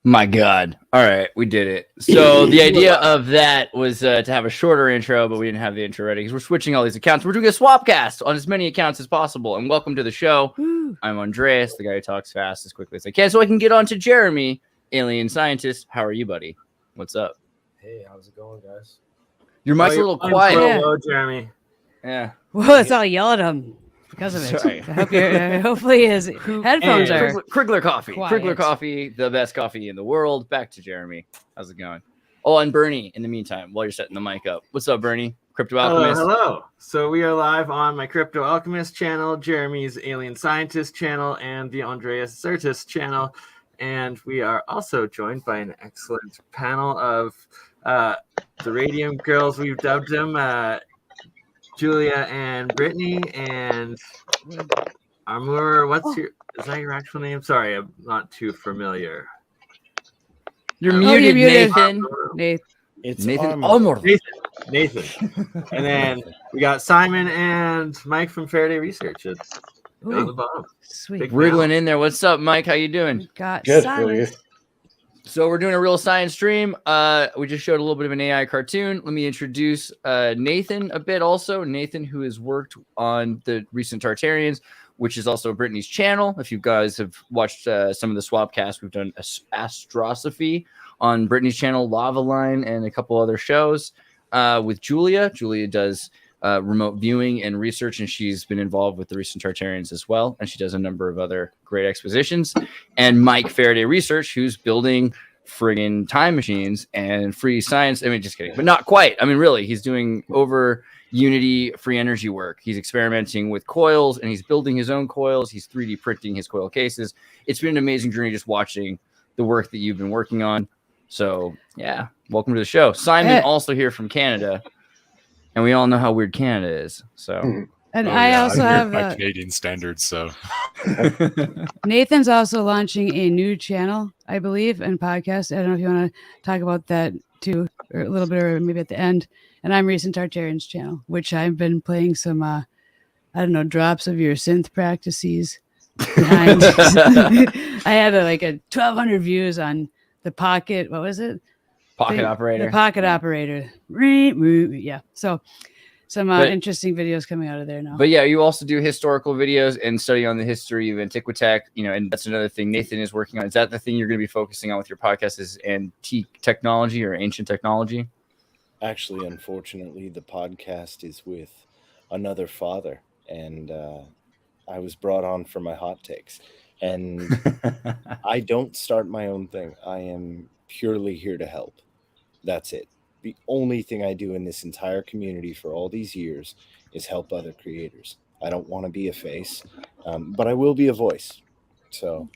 My God. All right, we did it. So the idea of that was to have a shorter intro, but we didn't have the intro ready because we're switching all these accounts. We're doing a swap cast on as many accounts as possible. And welcome to the show. Woo. I'm Andreas, the guy who talks fast as quickly as I can, so I can get on to Jeremy, AlienScientist. How are you, buddy? What's up? Hey, how's it going, guys? Your mic's a little quiet. Yeah. Jeremy. Yeah. Whoa, it's all yelled at him because of it. Sorry. I hope hopefully his headphones are Krigler coffee. quiet. Krigler coffee, the best coffee in the world. Back to Jeremy. How's it going? Oh, and Bernie in the meantime, while you're setting the mic up. What's up, Bernie? Crypto Alchemist. Hello. So we are live on my Crypto Alchemist channel, Jeremy's Alien Scientist channel, and the Andreas Xirtus channel. And we are also joined by an excellent panel of the Radium Girls, we've dubbed them, Julia and Brittany, and Amur. Is that your actual name? Sorry, I'm not too familiar. You're muted, Nathan. Nathan. Nathan. Nathan. And then we got Simon and Mike from Faraday Research. It's the bottom. Sweet. Wriggling in there. What's up, Mike? How you doing? Got Good. silence. So we're doing a real science stream. We just showed a little bit of an AI cartoon. Let me introduce Nathan a bit also. Nathan, who has worked on the recent Tartarians, which is also Brittany's channel. If you guys have watched some of the Swapcasts, we've done Astrosophy on Brittany's channel, Lava Line, and a couple other shows with Julia. Julia does remote viewing and research, and she's been involved with the recent Tartarians as well. And she does a number of other great expositions. And Mike Faraday Research, who's building friggin' time machines and free science. I mean, just kidding, but not quite. I mean, really, he's doing over Unity free energy work. He's experimenting with coils, and he's building his own coils. He's 3D printing his coil cases. It's been an amazing journey just watching the work that you've been working on. So, yeah, welcome to the show. Simon, also here from Canada. And we all know how weird Canada is. So, And I also have by Canadian standards. So Nathan's also launching a new channel, I believe, and podcast. I don't know if you want to talk about that too, or a little bit, or maybe at the end. And I'm Recent Tartarian's channel, which I've been playing some, I don't know, drops of your synth practices behind. I had like a 1,200 views on the Pocket. What was it? Pocket Operator. The Pocket Operator. Yeah. So some interesting videos coming out of there now. But yeah, you also do historical videos and study on the history of Antiquitech, and that's another thing Nathan is working on. Is that the thing you're going to be focusing on with your podcast, is antique technology or ancient technology? Actually, unfortunately, the podcast is with another father, and I was brought on for my hot takes. And I don't start my own thing. I am purely here to help. That's it. The only thing I do in this entire community for all these years is help other creators. I don't want to be a face, but I will be a voice. So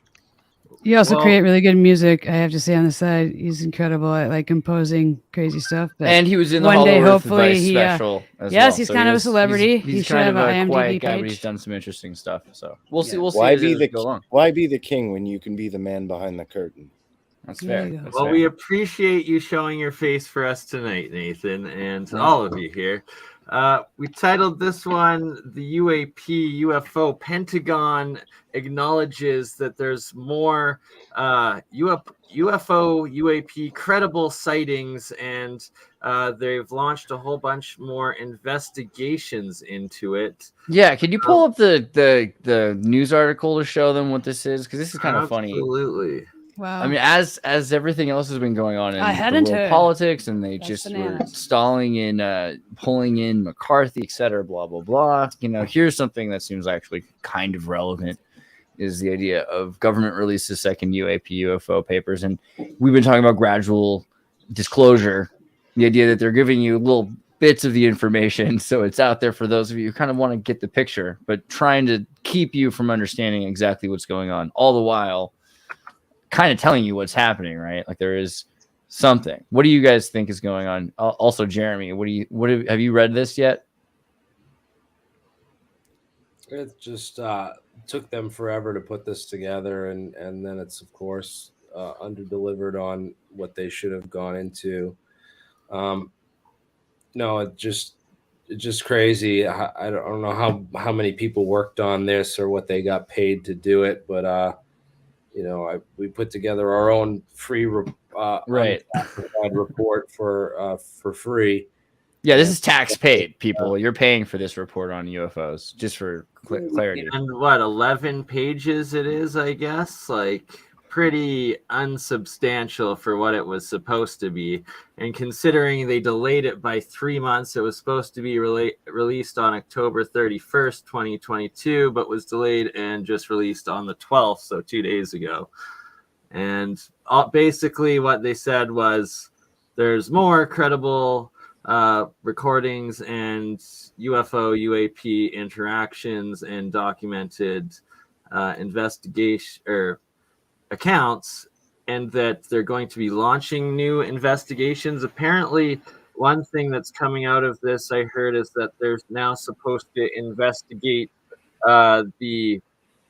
you also create really good music, I have to say, on the side. He's incredible at like composing crazy stuff. And he was in the one day, Hollow Earth hopefully, Advice he, special as yes, well. he's So kind of a celebrity. He's He should kind have of an a quiet IMDb guy, but page. he's done some interesting stuff. So we'll see. We'll see. why as be it goes along. why be the king when you can be the man behind the curtain? That's There fair. you go. That's Well, fair. we appreciate you showing your face for us tonight, Nathan, and all of you here. We titled this one the UAP UFO. Pentagon acknowledges that there's more UFO UAP credible sightings, and they've launched a whole bunch more investigations into it. Yeah, can you pull up the news article to show them what this is? Because this is kind of funny. Absolutely. Wow. I mean, as everything else has been going on in I had the into world it. politics, and they That's just were bananas. stalling in pulling in McCarthy, et cetera, blah blah blah. Here's something that seems actually kind of relevant: is the idea of government releases second UAP UFO papers, and we've been talking about gradual disclosure. The idea that they're giving you little bits of the information, so it's out there for those of you who kind of want to get the picture, but trying to keep you from understanding exactly what's going on, all the while kind of telling you what's happening, right? Like there is something. What do you guys think is going on? Also, Jeremy, have you read this yet? It just took them forever to put this together, and then it's of course under-delivered on what they should have gone into. No, it's just crazy. I don't know how many people worked on this or what they got paid to do it, but we put together our own free Right. unclassified report for free. Yeah, this is tax paid, people. You're paying for this report on UFOs, just for clarity. And what, 11 pages it is, I guess? Like, pretty unsubstantial for what it was supposed to be. And considering they delayed it by 3 months, it was supposed to be released on October 31st, 2022, but was delayed and just released on the 12th, so 2 days ago. And basically what they said was there's more credible recordings and UFO UAP interactions and documented investigation or accounts, and that they're going to be launching new investigations. Apparently, one thing that's coming out of this, I heard, is that they're now supposed to investigate I think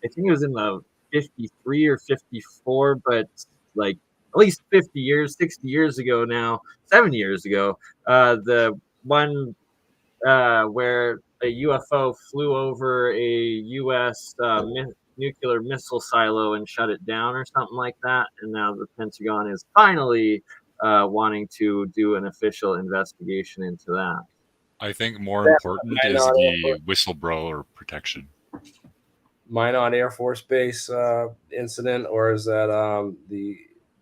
it was in the 53 or 54, but like at least 50 years, 60 years ago now, 7 years ago, the one where a UFO flew over a U.S. Nuclear missile silo and shut it down or something like that. And now the Pentagon is finally wanting to do an official investigation into that. I think more important is the whistleblower protection. Minot Air Force Base incident, or is that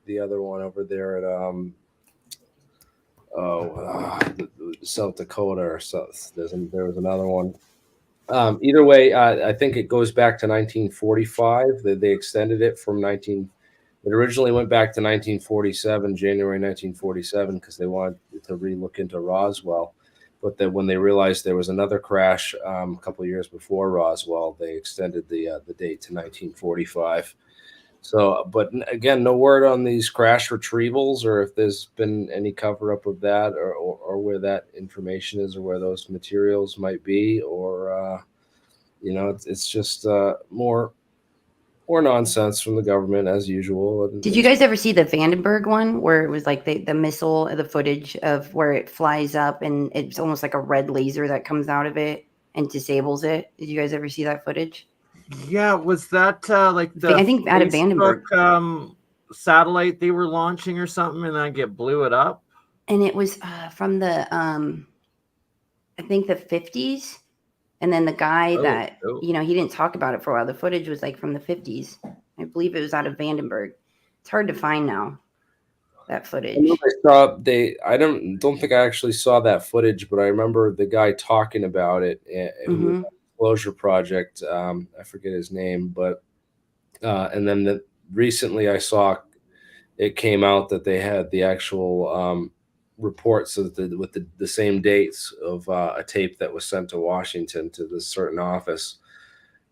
the other one over there at South Dakota or South? There was another one. Either way, I think it goes back to 1945. They extended it from It originally went back to 1947, January 1947, because they wanted to relook into Roswell. But then when they realized there was another crash a couple of years before Roswell, they extended the date to 1945. So, but again, no word on these crash retrievals, or if there's been any cover up of that, or where that information is, or where those materials might be, or it's just more nonsense from the government as usual. Did you guys ever see the Vandenberg one where it was like the missile, the footage of where it flies up and it's almost like a red laser that comes out of it and disables it? Did you guys ever see that footage? Yeah, was that like the I think out of Vandenberg satellite they were launching or something, and then blew it up? And it was from the I think the 50s. And then the guy he didn't talk about it for a while. The footage was like from the 50s. I believe it was out of Vandenberg. It's hard to find now, that footage. I don't think I actually saw that footage, but I remember the guy talking about it. Disclosure Project. I forget his name, but and then recently I saw it came out that they had the actual reports with the same dates of a tape that was sent to Washington to this certain office.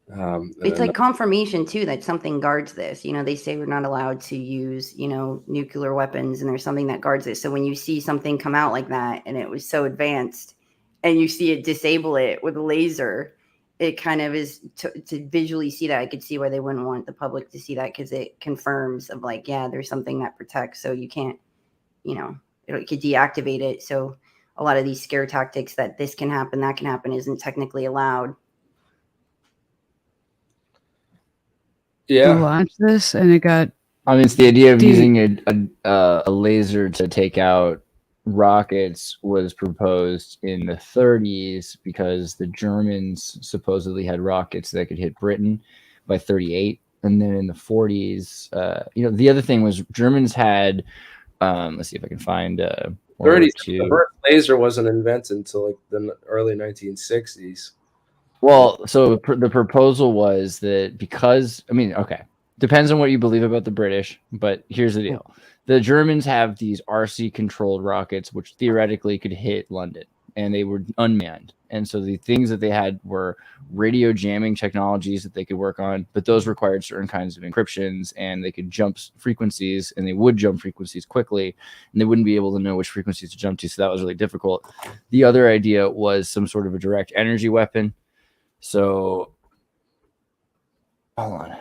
It's like confirmation too that something guards this. They say we're not allowed to use nuclear weapons, and there's something that guards this. So when you see something come out like that and it was so advanced, and you see it disable it with a laser, it kind of is to visually see that. I could see why they wouldn't want the public to see that, because it confirms of like, yeah, there's something that protects, so you can't, it could deactivate it. So a lot of these scare tactics that this can happen, that can happen, isn't technically allowed. Yeah. Launched this and it got. I mean, it's the idea of using a laser to take out rockets was proposed in the 30s because the Germans supposedly had rockets that could hit Britain by 38. And then in the 40s, the other thing was Germans had, let's see if I can find 30s. The first laser wasn't invented until like the early 1960s. Well, so the proposal was that because, depends on what you believe about the British, but here's the deal. The Germans have these RC-controlled rockets, which theoretically could hit London, and they were unmanned. And so the things that they had were radio jamming technologies that they could work on, but those required certain kinds of encryptions, and they could jump frequencies, and they would jump frequencies quickly, and they wouldn't be able to know which frequencies to jump to, so that was really difficult. The other idea was some sort of a direct energy weapon. So, hold on.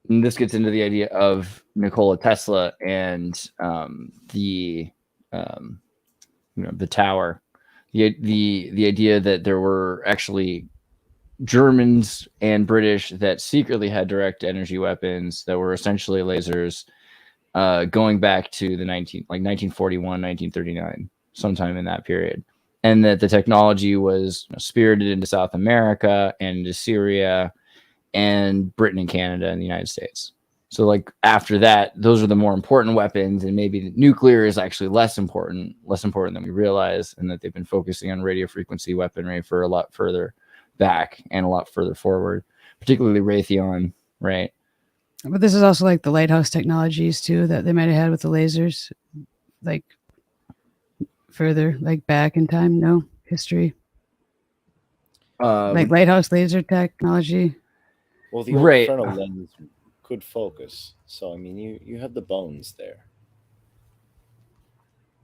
And this gets into the idea of Nikola Tesla and the tower, the idea that there were actually Germans and British that secretly had direct energy weapons that were essentially lasers, going back to the 1941, 1939, sometime in that period. And that the technology was spirited into South America and into Syria and Britain and Canada and the United States. So like after that, those are the more important weapons, and maybe nuclear is actually less important than we realize, and that they've been focusing on radio frequency weaponry for a lot further back and a lot further forward, particularly Raytheon, right? But this is also like the lighthouse technologies too that they might have had with the lasers, like further like back in time. No history, like lighthouse laser technology. Well, the old frontal lens could focus, so I mean, you have the bones there.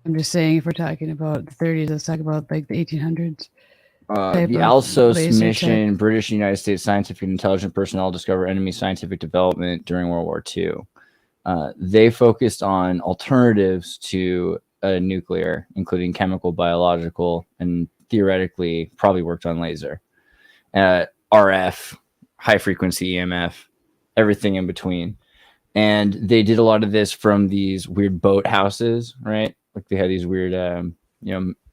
I'm just saying, if we're talking about the 30s, let's talk about like the 1800s. The ALSOS mission, British and United States scientific and intelligence personnel discover enemy scientific development during World War II. They focused on alternatives to nuclear, including chemical, biological, and theoretically probably worked on laser, RF, high frequency EMF, everything in between. And they did a lot of this from these weird boat houses, right? Like they had these weird,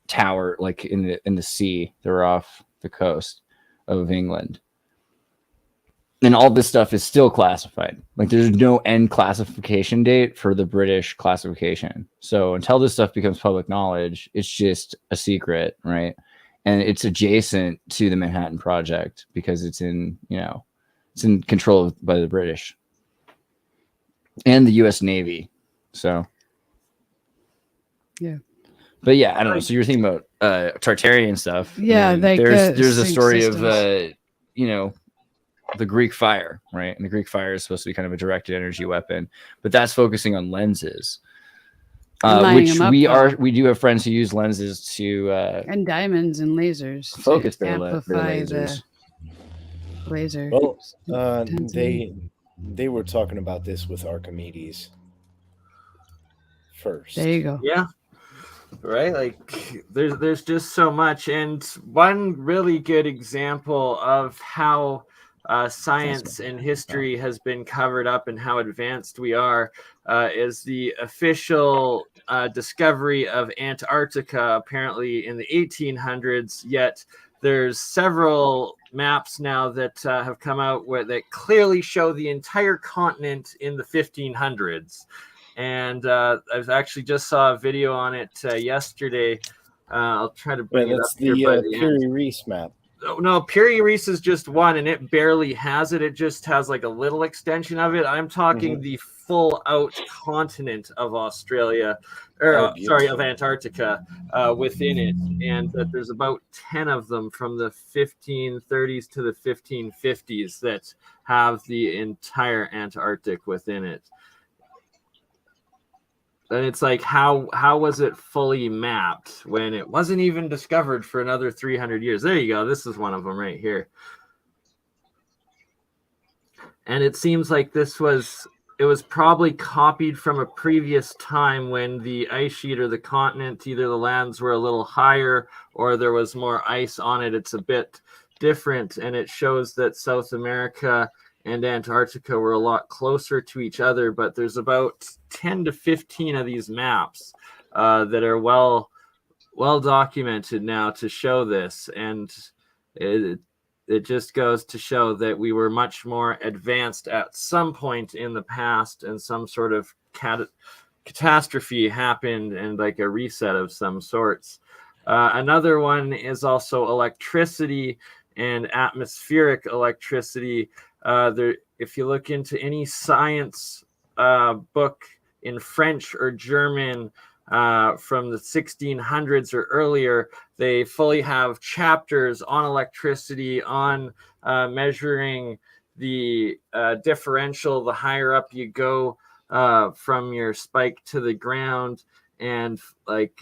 tower like in the sea. They're off the coast of England, and all this stuff is still classified. Like there's no end classification date for the British classification. So until this stuff becomes public knowledge, it's just a secret, right? And it's adjacent to the Manhattan Project because it's in control by the British and the U.S. Navy. So yeah. But yeah, I don't know. So you're thinking about Tartarian stuff. Yeah, like there's a story systems. Of the Greek fire, right? And the Greek fire is supposed to be kind of a directed energy weapon, but that's focusing on lenses, which we do have friends who use lenses to and diamonds and lasers focus to their amplify lasers. The laser. Well, they were talking about this with Archimedes first. There you go. Yeah. Right, like there's just so much, and one really good example of how science and history has been covered up and how advanced we are is the official discovery of Antarctica, apparently in the 1800s. Yet there's several maps now that have come out that clearly show the entire continent in the 1500s. And I actually just saw a video on it yesterday. I'll try to bring it up here. That's the Piri Reis map. Oh, no, Piri Reis is just one, and it barely has it. It just has like a little extension of it. I'm talking the full out continent of Australia, of Antarctica within it. And that there's about 10 of them from the 1530s to the 1550s that have the entire Antarctic within it. And it's like, how was it fully mapped when it wasn't even discovered for another 300 years? There you go. This is one of them right here. And it seems like it was probably copied from a previous time when the ice sheet or the continent, either the lands were a little higher or there was more ice on it. It's a bit different, and it shows that South America and Antarctica were a lot closer to each other, but there's about 10 to 15 of these maps that are well documented now to show this. And it just goes to show that we were much more advanced at some point in the past, and some sort of catastrophe happened and like a reset of some sorts. Another one is also electricity and atmospheric electricity. If you look into any science book in French or German from the 1600s or earlier, they fully have chapters on electricity, on measuring the differential the higher up you go from your spike to the ground, and like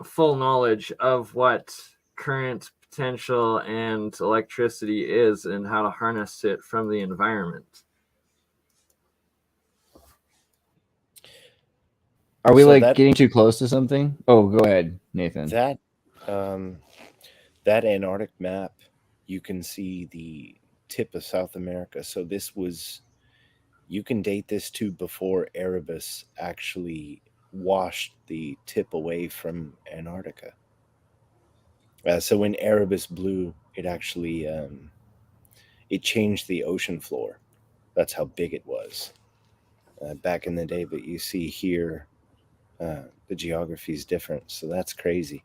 full knowledge of what current, potential, and electricity is, and how to harness it from the environment. Are we getting too close to something? Oh, go ahead, Nathan. That Antarctic map you can see the tip of South America. So this was, you can date this to before Erebus actually washed the tip away from Antarctica. So when Erebus blew, it actually it changed the ocean floor. That's how big it was back in the day. But you see here, the geography is different, so that's crazy.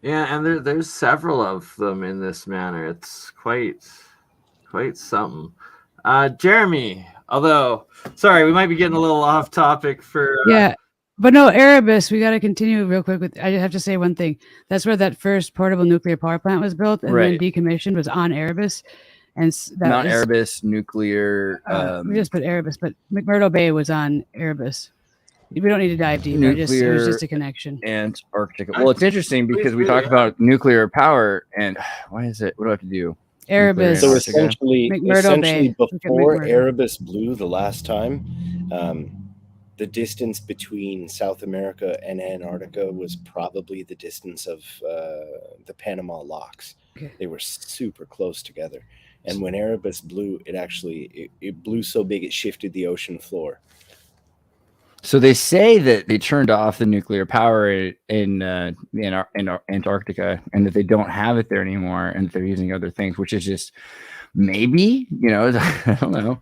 Yeah, and there's several of them in this manner. It's quite something. Jeremy, although, sorry, we might be getting a little off topic for... Yeah, but no, Erebus, we got to continue real quick with, I have to say one thing. That's where that first portable nuclear power plant was built and then decommissioned, was on Erebus. And that Mount was, Erebus nuclear. We just put Erebus, but McMurdo Bay was on Erebus. We don't need to dive deep. It was just a connection. Antarctica. Well, it's interesting because we talk about nuclear power, and why is it? What do I have to do? Erebus. So essentially Bay. before Erebus blew the last time, the distance between South America and Antarctica was probably the distance of the Panama Locks. Okay. They were super close together. And when Erebus blew, it blew so big it shifted the ocean floor. So they say that they turned off the nuclear power in Antarctica, and that they don't have it there anymore, and they're using other things, which is just maybe, I don't know.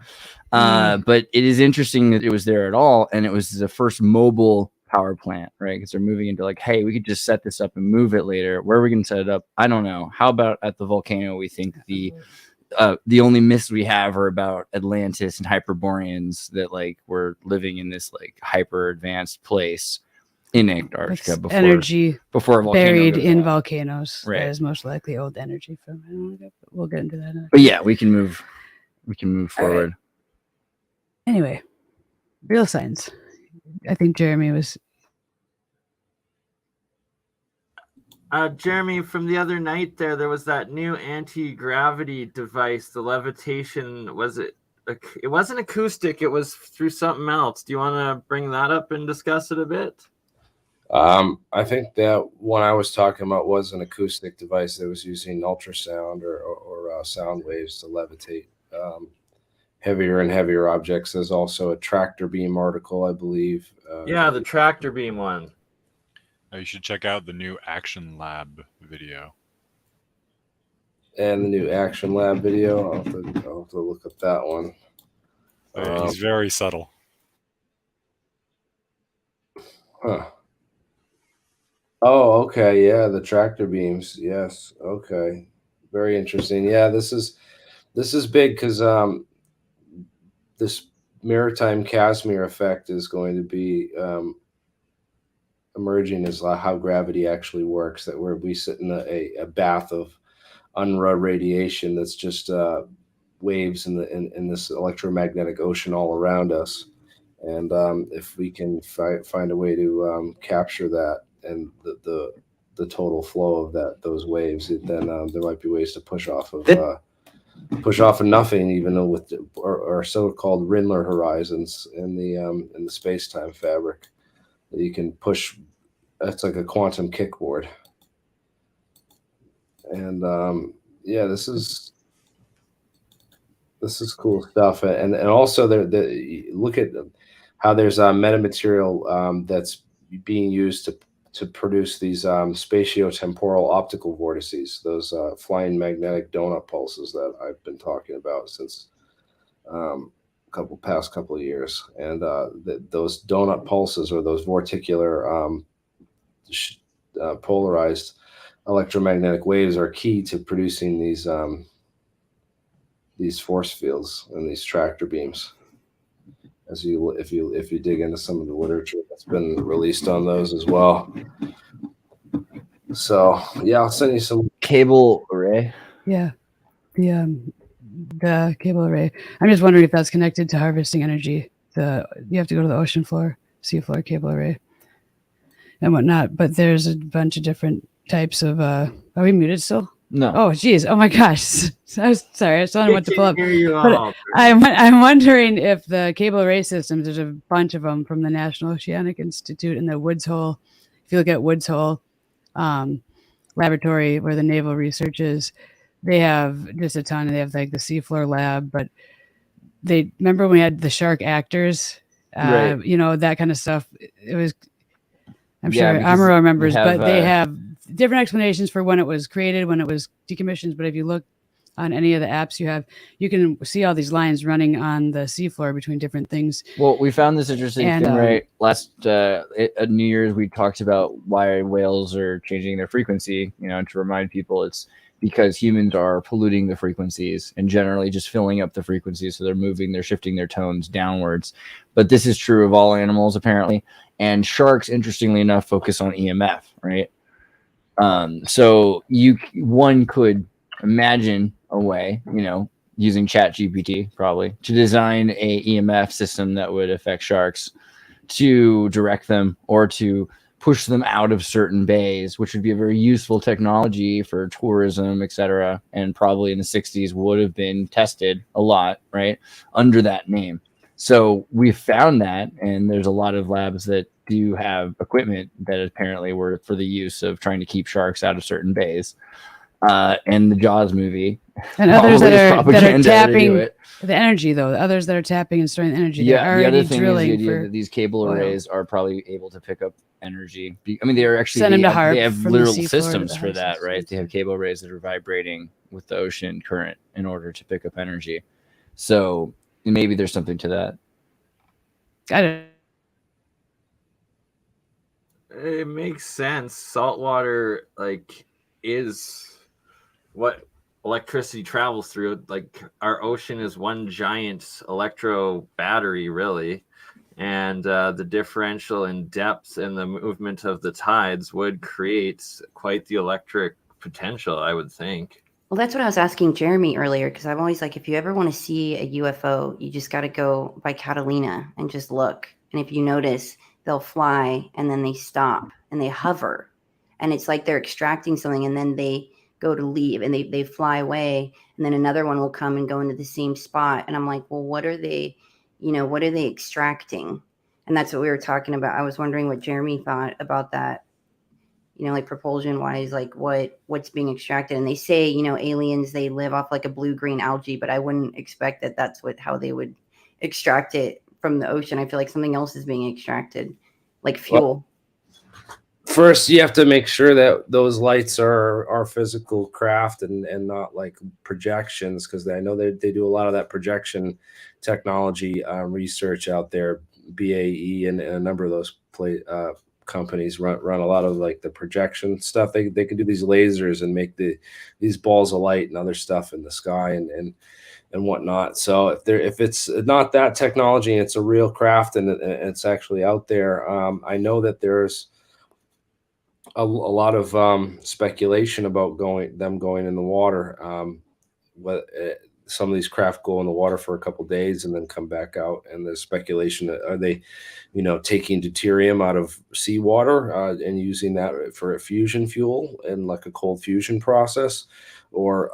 But it is interesting that it was there at all, and it was the first mobile power plant, right? Because they're moving into hey, we could just set this up and move it later. Where are we going to set it up? I don't know. How about at the volcano? We think the only myths we have are about Atlantis and Hyperboreans that were living in this hyper advanced place in Antarctica before energy before a volcano buried in off. Volcanoes. Right. That is most likely old energy from. I don't know, we'll get into that. But yeah, we can move forward. Right. Anyway, real science. I think Jeremy was. Jeremy, from the other night there was that new anti-gravity device, the levitation. It wasn't acoustic, it was through something else. Do you want to bring that up and discuss it a bit? I think that one I was talking about was an acoustic device that was using ultrasound or sound waves to levitate heavier and heavier objects. There's also a tractor beam article, I believe. Yeah, the tractor beam one. You should check out the new Action Lab video. And the new Action Lab video. I'll have to look up that one. He's very subtle. Huh. Oh, okay. Yeah, the tractor beams. Yes. Okay. Very interesting. Yeah, this is big because this maritime Casimir effect is going to be emerging as how gravity actually works. That we sit in a bath of UNRRA radiation that's just waves in this electromagnetic ocean all around us. And if we can find a way to capture that and the total flow of those waves, then there might be ways to push off of nothing, even though with our so-called Rindler horizons in the space-time fabric that you can push. It's like a quantum kickboard. And yeah, this is cool stuff. And also look at how there's metamaterial that's being used to produce these spatiotemporal optical vortices, those flying magnetic donut pulses that I've been talking about since past couple of years. And those donut pulses, or those vorticular polarized electromagnetic waves, are key to producing these force fields and these tractor beams. If you dig into some of the literature that's been released on those as well. So yeah, I'll send you some cable array. Yeah, the cable array. I'm just wondering if that's connected to harvesting energy. You have to go to the ocean floor, seafloor cable array, and whatnot. But there's a bunch of different types of. Are we muted still? No. Oh, geez. Oh my gosh. I was sorry. I was telling what to pull up. But I'm wondering if the cable array systems. There's a bunch of them from the National Oceanic Institute and the Woods Hole. If you look at Woods Hole, laboratory where the naval research is, they have just a ton. They have like the Seafloor Lab, but they remember when we had the shark actors, Right. you know, that kind of stuff. It was, I'm Yeah, sure because Amaro remembers, we have, but they have different explanations for when it was created, when it was decommissioned. But if you look on any of the apps you have, you can see all these lines running on the seafloor between different things. Well, we found this interesting And, thing, right? Last at New Year's, we talked about why whales are changing their frequency. You know, and to remind people, it's because humans are polluting the frequencies and generally just filling up the frequencies. So they're shifting their tones downwards. But this is true of all animals, apparently. And sharks, interestingly enough, focus on EMF, right? So one could imagine a way, you know, using ChatGPT probably to design a EMF system that would affect sharks to direct them or to push them out of certain bays, which would be a very useful technology for tourism, etc. And probably in the 60s would have been tested a lot, right, under that name. So we found that, and there's a lot of labs that do have equipment that apparently were for the use of trying to keep sharks out of certain bays. And the Jaws movie, and others that are propaganda to do tapping it. the energy, though. Others that are tapping and storing the energy. Yeah, They're the other already thing is the drilling idea that these cable arrays are probably able to pick up energy. I mean, they are actually Send them to they HAARP have from the literal seafloor to systems the for HAARP that, right? systems. They have cable arrays that are vibrating with the ocean current in order to pick up energy. So maybe there's something to that. Got it. It makes sense. Saltwater, like, is what electricity travels through. Like, our ocean is one giant electro battery, really. And the differential in depth and the movement of the tides would create quite the electric potential, I would think. Well, that's what I was asking Jeremy earlier, because I'm always like, if you ever want to see a UFO, you just got to go by Catalina and just look. And if you notice, they'll fly and then they stop and they hover. And it's like they're extracting something and then they go to leave and they fly away. And then another one will come and go into the same spot. And I'm like, well, what are they extracting? And that's what we were talking about. I was wondering what Jeremy thought about that. You know, like propulsion wise, like what's being extracted. And they say, you know, aliens, they live off like a blue-green algae, but I wouldn't expect that that's how they would extract it from the ocean. I feel like something else is being extracted, like fuel. Well, first, you have to make sure that those lights are physical craft and not like projections, because I know they do a lot of that projection technology research out there. BAE and a number of those companies run a lot of like the projection stuff. They can do these lasers and make these balls of light and other stuff in the sky and whatnot. So if it's not that technology and it's a real craft and it's actually out there, I know that there's a lot of speculation about them going in the water. Some of these craft go in the water for a couple of days and then come back out. And there's speculation that are they, you know, taking deuterium out of seawater and using that for a fusion fuel and like a cold fusion process, or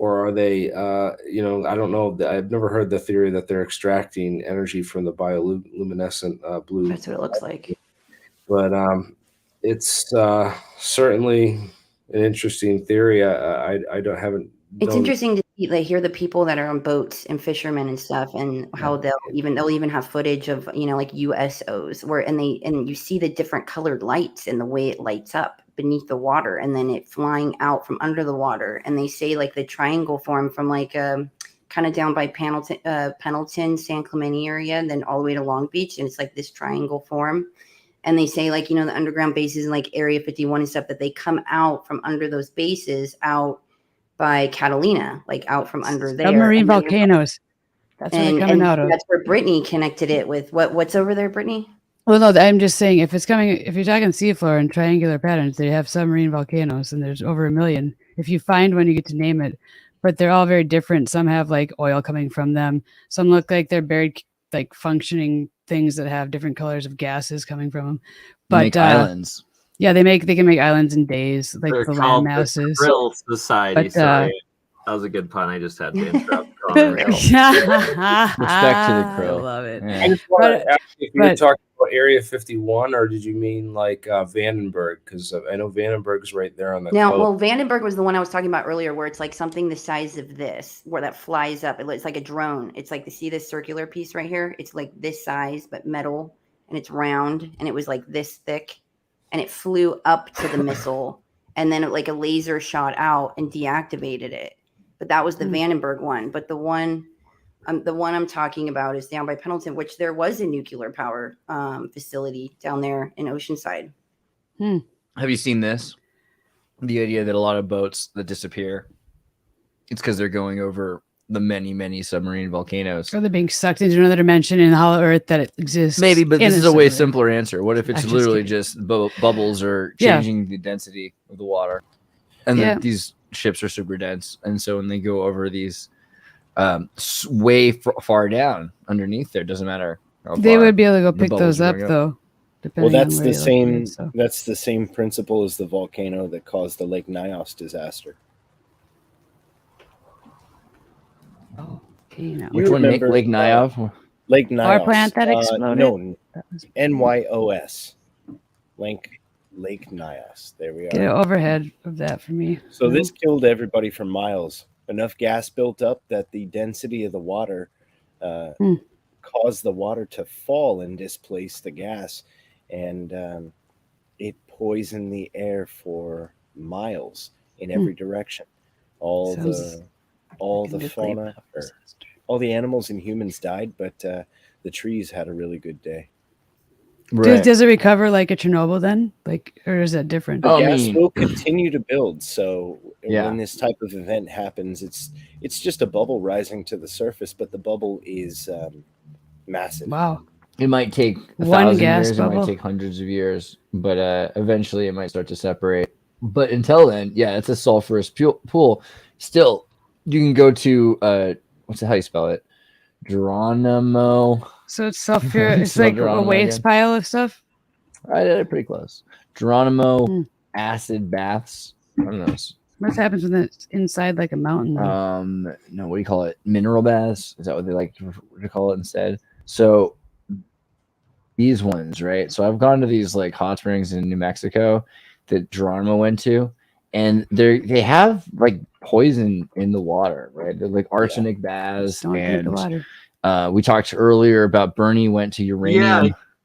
are they, you know, I don't know. I've never heard the theory that they're extracting energy from the bioluminescent blue. That's what it looks like. But it's certainly an interesting theory. Haven't. It's interesting to see, like, hear the people that are on boats and fishermen and stuff, and how they'll even have footage of, you know, like USOs and you see the different colored lights and the way it lights up beneath the water, and then it flying out from under the water. And they say like the triangle form from like kind of down by Pendleton, San Clemente area, and then all the way to Long Beach, and it's like this triangle form. And they say, like, you know, the underground bases in like Area 51 and stuff, that they come out from under those bases out by Catalina, like out from under there. Submarine volcanoes. That's where they're coming out of. That's where Brittany connected it with. What's over there, Brittany? Well, no, I'm just saying if you're talking seafloor and triangular patterns, they have submarine volcanoes, and there's over 1 million. If you find one, you get to name it. But they're all very different. Some have like oil coming from them. Some look like they're buried, like functioning things that have different colors of gases coming from them. But make islands. Yeah, they can make islands in days, like They're the called land masses. the Krill Society. But, Sorry, that was a good pun. I just had to interrupt. Respect to the I krill. love it. Yeah. I just want to ask if you're talking about Area 51, or did you mean like Vandenberg? Because I know Vandenberg's right there on the Now, coast. well, Vandenberg was the one I was talking about earlier, where it's like something the size of this, where that flies up. It's like a drone. It's like, see this circular piece right here? It's like this size, but metal, and it's round, and it was like this thick, and it flew up to the missile, and then like a laser shot out and deactivated it. But that was the Vandenberg one. But the one I'm talking about is down by Pendleton, which there was a nuclear power facility down there in Oceanside. Have you seen this? The idea that a lot of boats that disappear, it's because they're going over the many, many submarine volcanoes. Or they're being sucked into another dimension in the hollow earth that it exists. Maybe, but in this is a way simpler answer. What if it's I'm just literally kidding. just bubbles or changing the density of the water? And then these ships are super dense. And so when they go over these way far down underneath there, doesn't matter how far, they would be able to go the pick bubbles those are up, going though. Well, depending that's on the where you're same. located, so. That's the same principle as the volcano that caused the Lake Nyos disaster. Volcano. Which one, Nick? remember, Lake Nyos? Lake Nyos. Power plant that exploded? No, NYOS. Lake Nyos. There we are. Get an overhead of that for me. So this killed everybody for miles. Enough gas built up that the density of the water caused the water to fall and displace the gas, and it poisoned the air for miles in every direction. All the fauna, all the animals and humans died, but the trees had a really good day. Right. Does it recover like a Chernobyl then? Like, or is that different? The Oh, gas will continue to build. So Yeah. when this type of event happens, it's just a bubble rising to the surface, but the bubble is massive. Wow. It might take 1,000 years, it might take hundreds of years, but eventually it might start to separate. But until then, yeah, it's a sulfurous pool. Still, you can go to how you spell it? Geronimo. So it's sulfur. It's like a waste pile of stuff. I did it pretty close. Geronimo acid baths. I don't know. What happens when it's inside like a mountain? No, what do you call it? Mineral baths? Is that what they like to call it instead? So these ones, right? So I've gone to these like hot springs in New Mexico that Geronimo went to, and they have like poison in the water, right? They're like arsenic baths. Don't drink the water. We talked earlier about BurnEye went to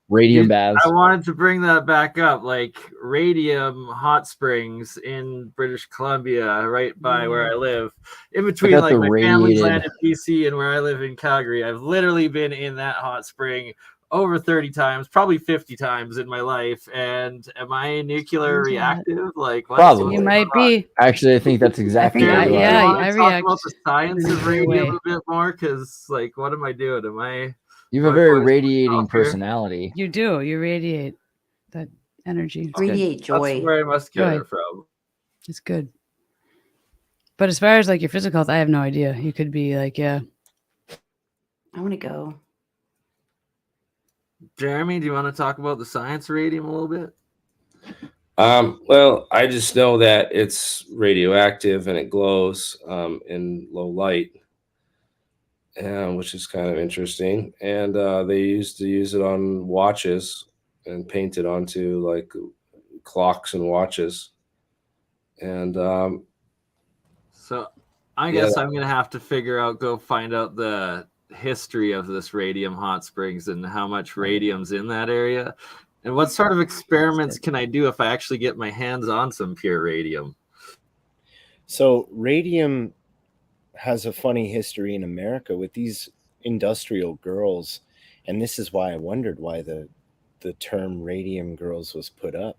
radium baths. I wanted to bring that back up, like Radium Hot Springs in British Columbia, right by where I live, in between like my family's land in BC and where I live in Calgary. I've literally been in that hot spring over 30 times, probably 50 times in my life. And am I nuclear reactive? Like, probably. You might be. Actually, I think that's exactly I right. I talk react about the science of way. radium a bit more, because like, what am I doing? Am I? You have a very radiating personality. You do. You radiate that energy. It's Radiate good. joy. That's where I must get it from. It's good. But as far as like your physical health, I have no idea. You could be like, I want to go. Jeremy, do you want to talk about the science of radium a little bit? Well, I just know that it's radioactive and it glows in low light, which is kind of interesting. And they used to use it on watches and paint it onto like clocks and watches. And so I guess I'm going to have to go find out the history of this Radium Hot Springs and how much radium's in that area. And what sort of experiments can I do if I actually get my hands on some pure radium? So radium has a funny history in America with these industrial girls. And this is why I wondered why the term Radium Girls was put up.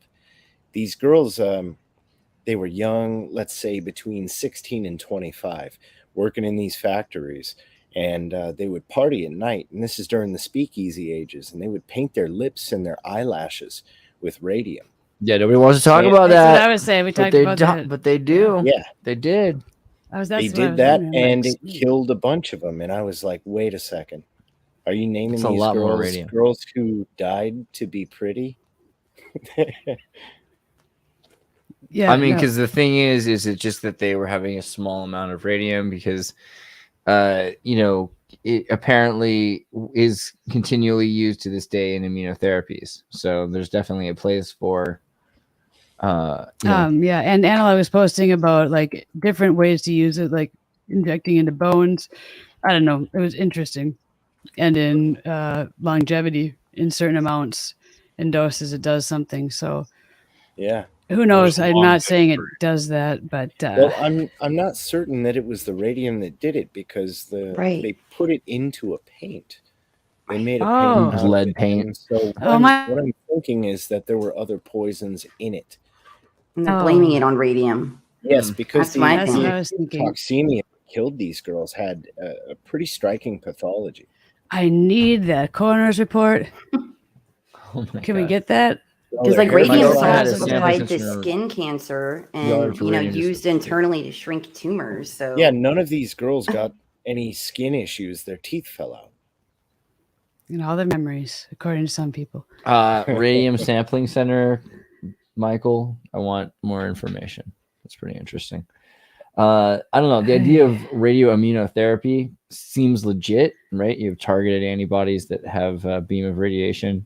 These girls, they were young, let's say between 16 and 25, working in these factories. And they would party at night. And this is during the speakeasy ages. And they would paint their lips and their eyelashes with radium. Yeah, nobody wants to talk about that's that. what I was saying. We talked about that. But they do. Yeah. They did. They did that, and it killed a bunch of them. And I was like, wait a second. Are you naming these girls who died to be pretty? Yeah. I mean, because the thing is it just that they were having a small amount of radium because, it apparently is continually used to this day in immunotherapies. So there's definitely a place for. Yeah, and Anna was posting about like different ways to use it, like injecting into bones. I don't know. It was interesting, and in longevity, in certain amounts and doses, it does something. So Yeah. who knows? There's a I'm long not saying it history. does that, but Well, I'm not certain that it was the radium that did it because they put it into a paint. They made a Oh. paint out Lead of it. paint. And so Oh, what I'm thinking is that there were other poisons in it. And they're blaming it on radium. Yes, because That's what I what I was thinking. toxemia that killed these girls had a pretty striking pathology. I need that coroner's report. Oh my Can we God. get that? Because like If I radium go is ahead, also it's applied to Sanford, skin cancer Y'all and are radium used internally to shrink tumors. So Yeah, none of these girls got any skin issues. Their teeth fell out. All their memories, according to some people. Radium Sampling Center, Michael. I want more information. That's pretty interesting. I don't know. The idea of radioimmunotherapy seems legit, right? You have targeted antibodies that have a beam of radiation.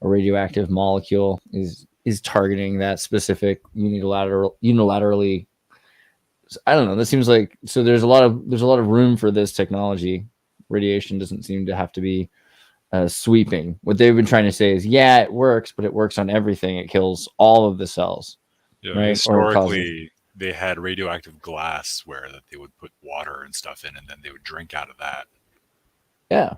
A radioactive molecule is targeting that specific unilaterally. I don't know. This seems like so. There's a lot of room for this technology. Radiation doesn't seem to have to be sweeping. What they've been trying to say is, yeah, it works, but it works on everything. It kills all of the cells. Yeah, right? historically, they had radioactive glassware that they would put water and stuff in, and then they would drink out of that. Yeah.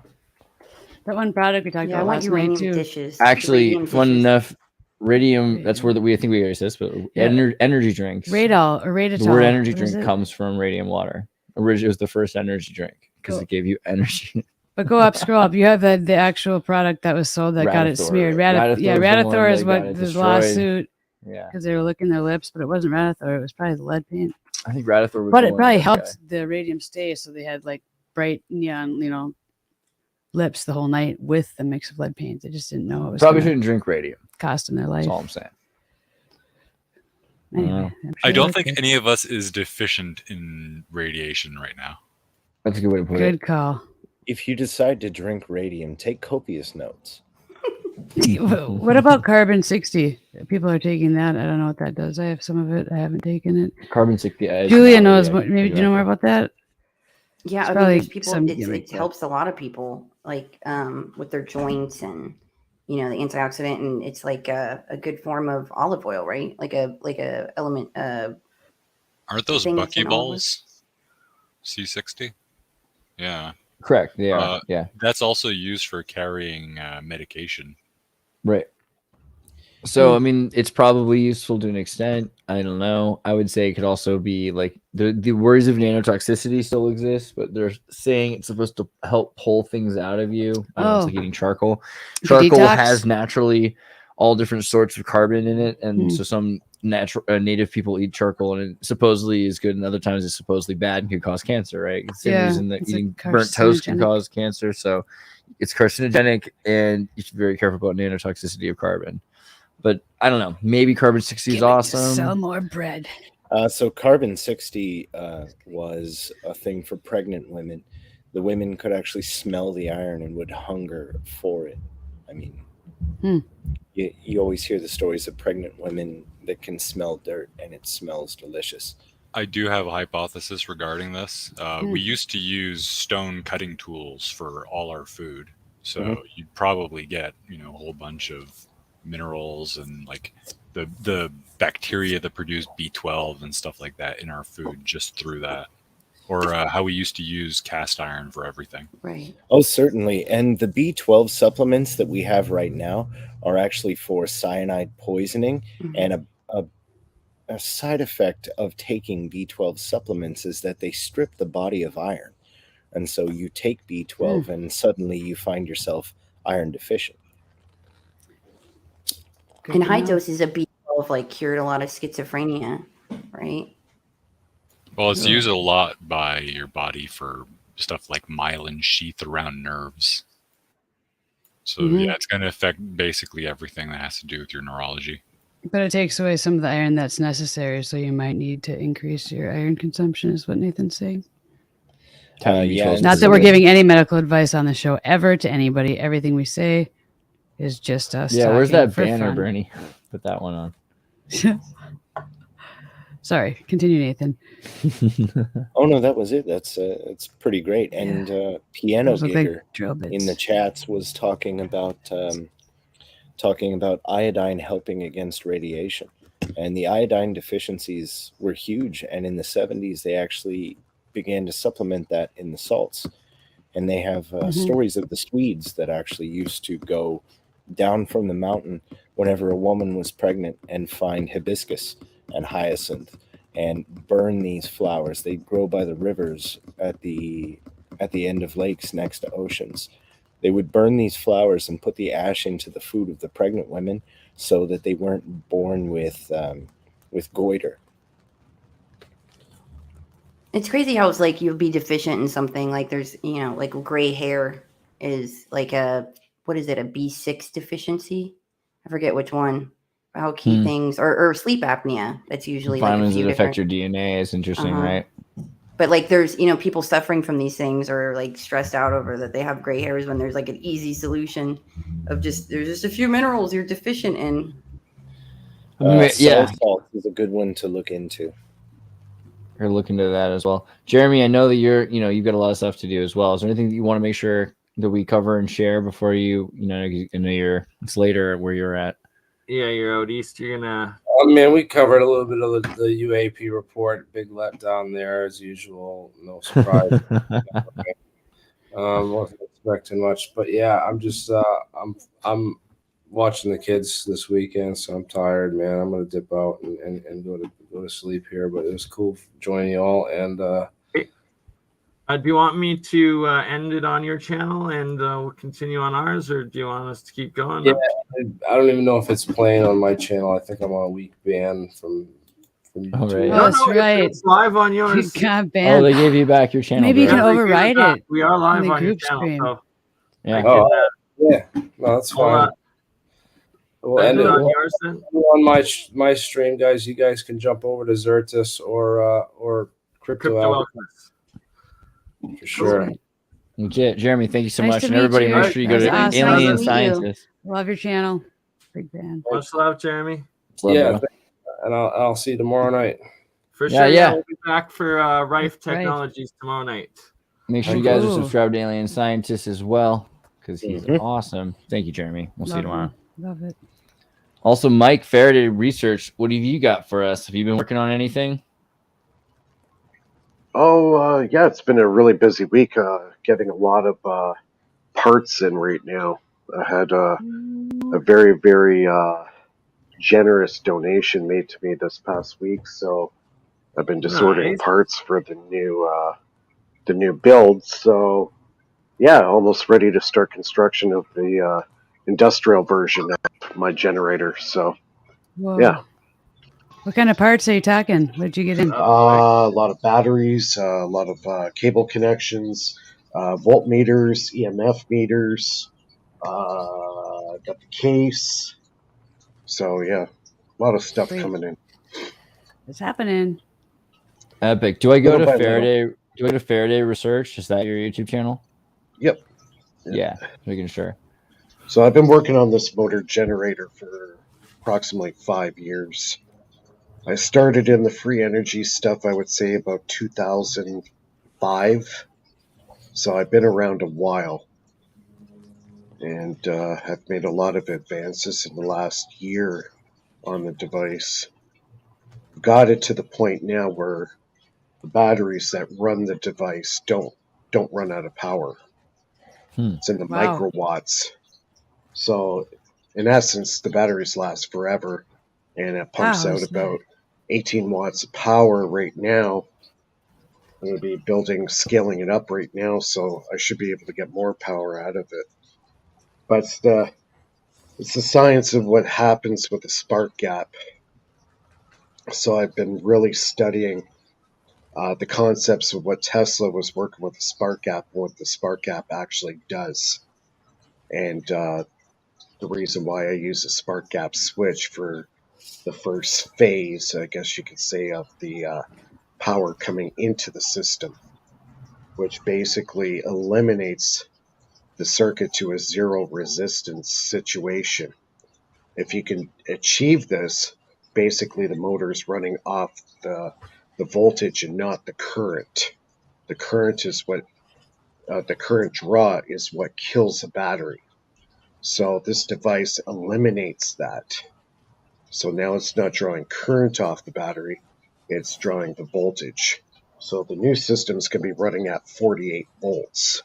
That one product we talked I about want last uranium night too. dishes. Actually, Radium fun dishes. enough, radium. That's where we think we already said this, but energy drinks. Radol or Raditol. The word energy What is drink it? comes from radium water. Originally, it was the first energy drink because it gave you energy. But go up, scroll up. You have the actual product that was sold that got it Radithor, smeared. right? Radithor is that what got it the destroyed. lawsuit. Yeah, because they were licking their lips, but it wasn't Radithor. It was probably the lead paint. I think Radithor was. But the it one probably that helped the radium stay, so they had like bright neon, lips the whole night with the mix of lead paint. They just didn't know it was Probably gonna shouldn't drink radium. cost them their life. That's all I'm saying. Anyway, I'm I sure don't it think worked. any of us is deficient in radiation right now. That's a good way to put Good it. call. If you decide to drink radium, take copious notes. What about carbon 60? People are taking that. I don't know what that does. I have some of it. I haven't taken it. Carbon 60. Julia knows what. Maybe do you know more about that? Yeah, It's I mean, probably there's people. some It gimmick, but- helps a lot of people, like with their joints and the antioxidant, and it's like a good form of olive oil, right? Like a element. Aren't those thing that's in buckyballs? C60? Yeah. Correct. They are. Yeah. That's also used for carrying medication. Right. So, I mean, it's probably useful to an extent. I don't know. I would say it could also be like the worries of nanotoxicity still exist, but they're saying it's supposed to help pull things out of you. I don't know, it's like eating charcoal. The Charcoal detox? has naturally all different sorts of carbon in it. And so some native people eat charcoal and it supposedly is good. And other times it's supposedly bad and could cause cancer, right? It's the same reason that it's a eating burnt toast can carcinogenic. cause cancer. So it's carcinogenic and you should be very careful about nanotoxicity of carbon. But I don't know. Maybe carbon 60 is awesome. Sell more bread. So carbon 60 was a thing for pregnant women. The women could actually smell the iron and would hunger for it. I mean, you always hear the stories of pregnant women that can smell dirt and it smells delicious. I do have a hypothesis regarding this. We used to use stone cutting tools for all our food. So you'd probably get, a whole bunch of minerals and like the bacteria that produce B12 and stuff like that in our food just through that. Or how we used to use cast iron for everything. Right. Oh, certainly. And the B12 supplements that we have right now are actually for cyanide poisoning. And a side effect of taking B12 supplements is that they strip the body of iron. And so you take B12 and suddenly you find yourself iron deficient. And high doses of B12 cured a lot of schizophrenia, right? Well, it's used a lot by your body for stuff like myelin sheath around nerves. So yeah, it's going to affect basically everything that has to do with your neurology. But it takes away some of the iron that's necessary, so you might need to increase your iron consumption, is what Nathan's saying. Not that we're giving any medical advice on the show ever to anybody. Everything we say is just us. Yeah, where's that for banner, fun. Bernie? Put that one on. Sorry, continue, Nathan. Oh no, that was it. That's it's pretty great. And Piano Gigger in the chats was talking about iodine helping against radiation, and the iodine deficiencies were huge. And in the 70s, they actually began to supplement that in the salts. And they have stories of the Swedes that actually used to go down from the mountain whenever a woman was pregnant and find hibiscus and hyacinth and burn these flowers. They grow by the rivers at the end of lakes next to oceans. They would burn these flowers and put the ash into the food of the pregnant women so that they weren't born with goiter. It's crazy how it's like you'll be deficient in something. Like there's, like gray hair is like a B6 deficiency? I forget which one. How key things, or sleep apnea. That's usually like vitamins that affect your DNA is interesting, right? But like there's, people suffering from these things or like stressed out over that they have gray hairs when there's like an easy solution of there's just a few minerals you're deficient in. Salt is a good one to look into. Or look into that as well. Jeremy, I know that you've got a lot of stuff to do as well. Is there anything that you want to make sure that we cover and share before it's later where you're at? Yeah, you're out east. You're gonna. Oh man, we covered a little bit of the UAP report. Big letdown there as usual. No surprise. Wasn't expecting much, but yeah, I'm just I'm watching the kids this weekend, so I'm tired, man. I'm gonna dip out and go to sleep here. But it was cool joining you all, and do you want me to end it on your channel and we'll continue on ours, or do you want us to keep going? Yeah, I don't even know if it's playing on my channel. I think I'm on a week ban from YouTube. Oh, right. Oh, that's right. It's live on yours. You got banned. Oh, they gave you back your channel. Maybe you can Yeah, override it. We are live in the on your group channel. stream. So Yeah. Yeah, no, that's fine. We'll end it on yours then. On my stream, guys. You guys can jump over to Xirtus or Crypto Alchemist. for sure. Legit. Jeremy, thank you so Nice much. to And meet everybody, you. make sure you go to That was awesome. Alien Nice to meet you. Scientist. Love your channel. Big fan. Much love, Jeremy. Yeah, and I'll see you tomorrow night. For Yeah, sure. yeah. We'll be back for Rife Technologies tomorrow night. Make sure you guys are Cool. subscribed to Alien Scientist as well, because he's awesome. Thank you, Jeremy. We'll see you tomorrow. Love it. Also, Mike, Faraday Research, what have you got for us? Have you been working on anything? Oh, yeah, it's been a really busy week getting a lot of parts in right now. I had a very, very generous donation made to me this past week, so I've been just ordering parts for the new build. So, yeah, almost ready to start construction of the industrial version of my generator. So, Whoa. yeah. What kind of parts are you talking? What did you get in? A lot of batteries, a lot of cable connections, voltmeters, EMF meters, got the case. So, yeah, a lot of stuff coming in. It's happening. Epic. Do I go Little to by Faraday? Do I go to Faraday Research? Is that your YouTube channel? Yep. Yeah, making sure. So I've been working on this motor generator for approximately 5 years. I started in the free energy stuff, I would say, about 2005. So I've been around a while. And have made a lot of advances in the last year on the device. Got it to the point now where the batteries that run the device don't run out of power. It's in the microwatts. So, in essence, the batteries last forever, and it pumps out about 18 watts of power right now. I'm going to be scaling it up right now, so I should be able to get more power out of it. But it's the science of what happens with the spark gap. So I've been really studying the concepts of what Tesla was working with the spark gap, and what the spark gap actually does. And the reason why I use a spark gap switch for the first phase, I guess you could say, of the power coming into the system. which basically eliminates the circuit to a zero resistance situation. If you can achieve this, basically the motor is running off the voltage and not the current. The current is what the current draw is what kills the battery. So this device eliminates that. So now it's not drawing current off the battery, it's drawing the voltage. So the new systems can be running at 48 volts,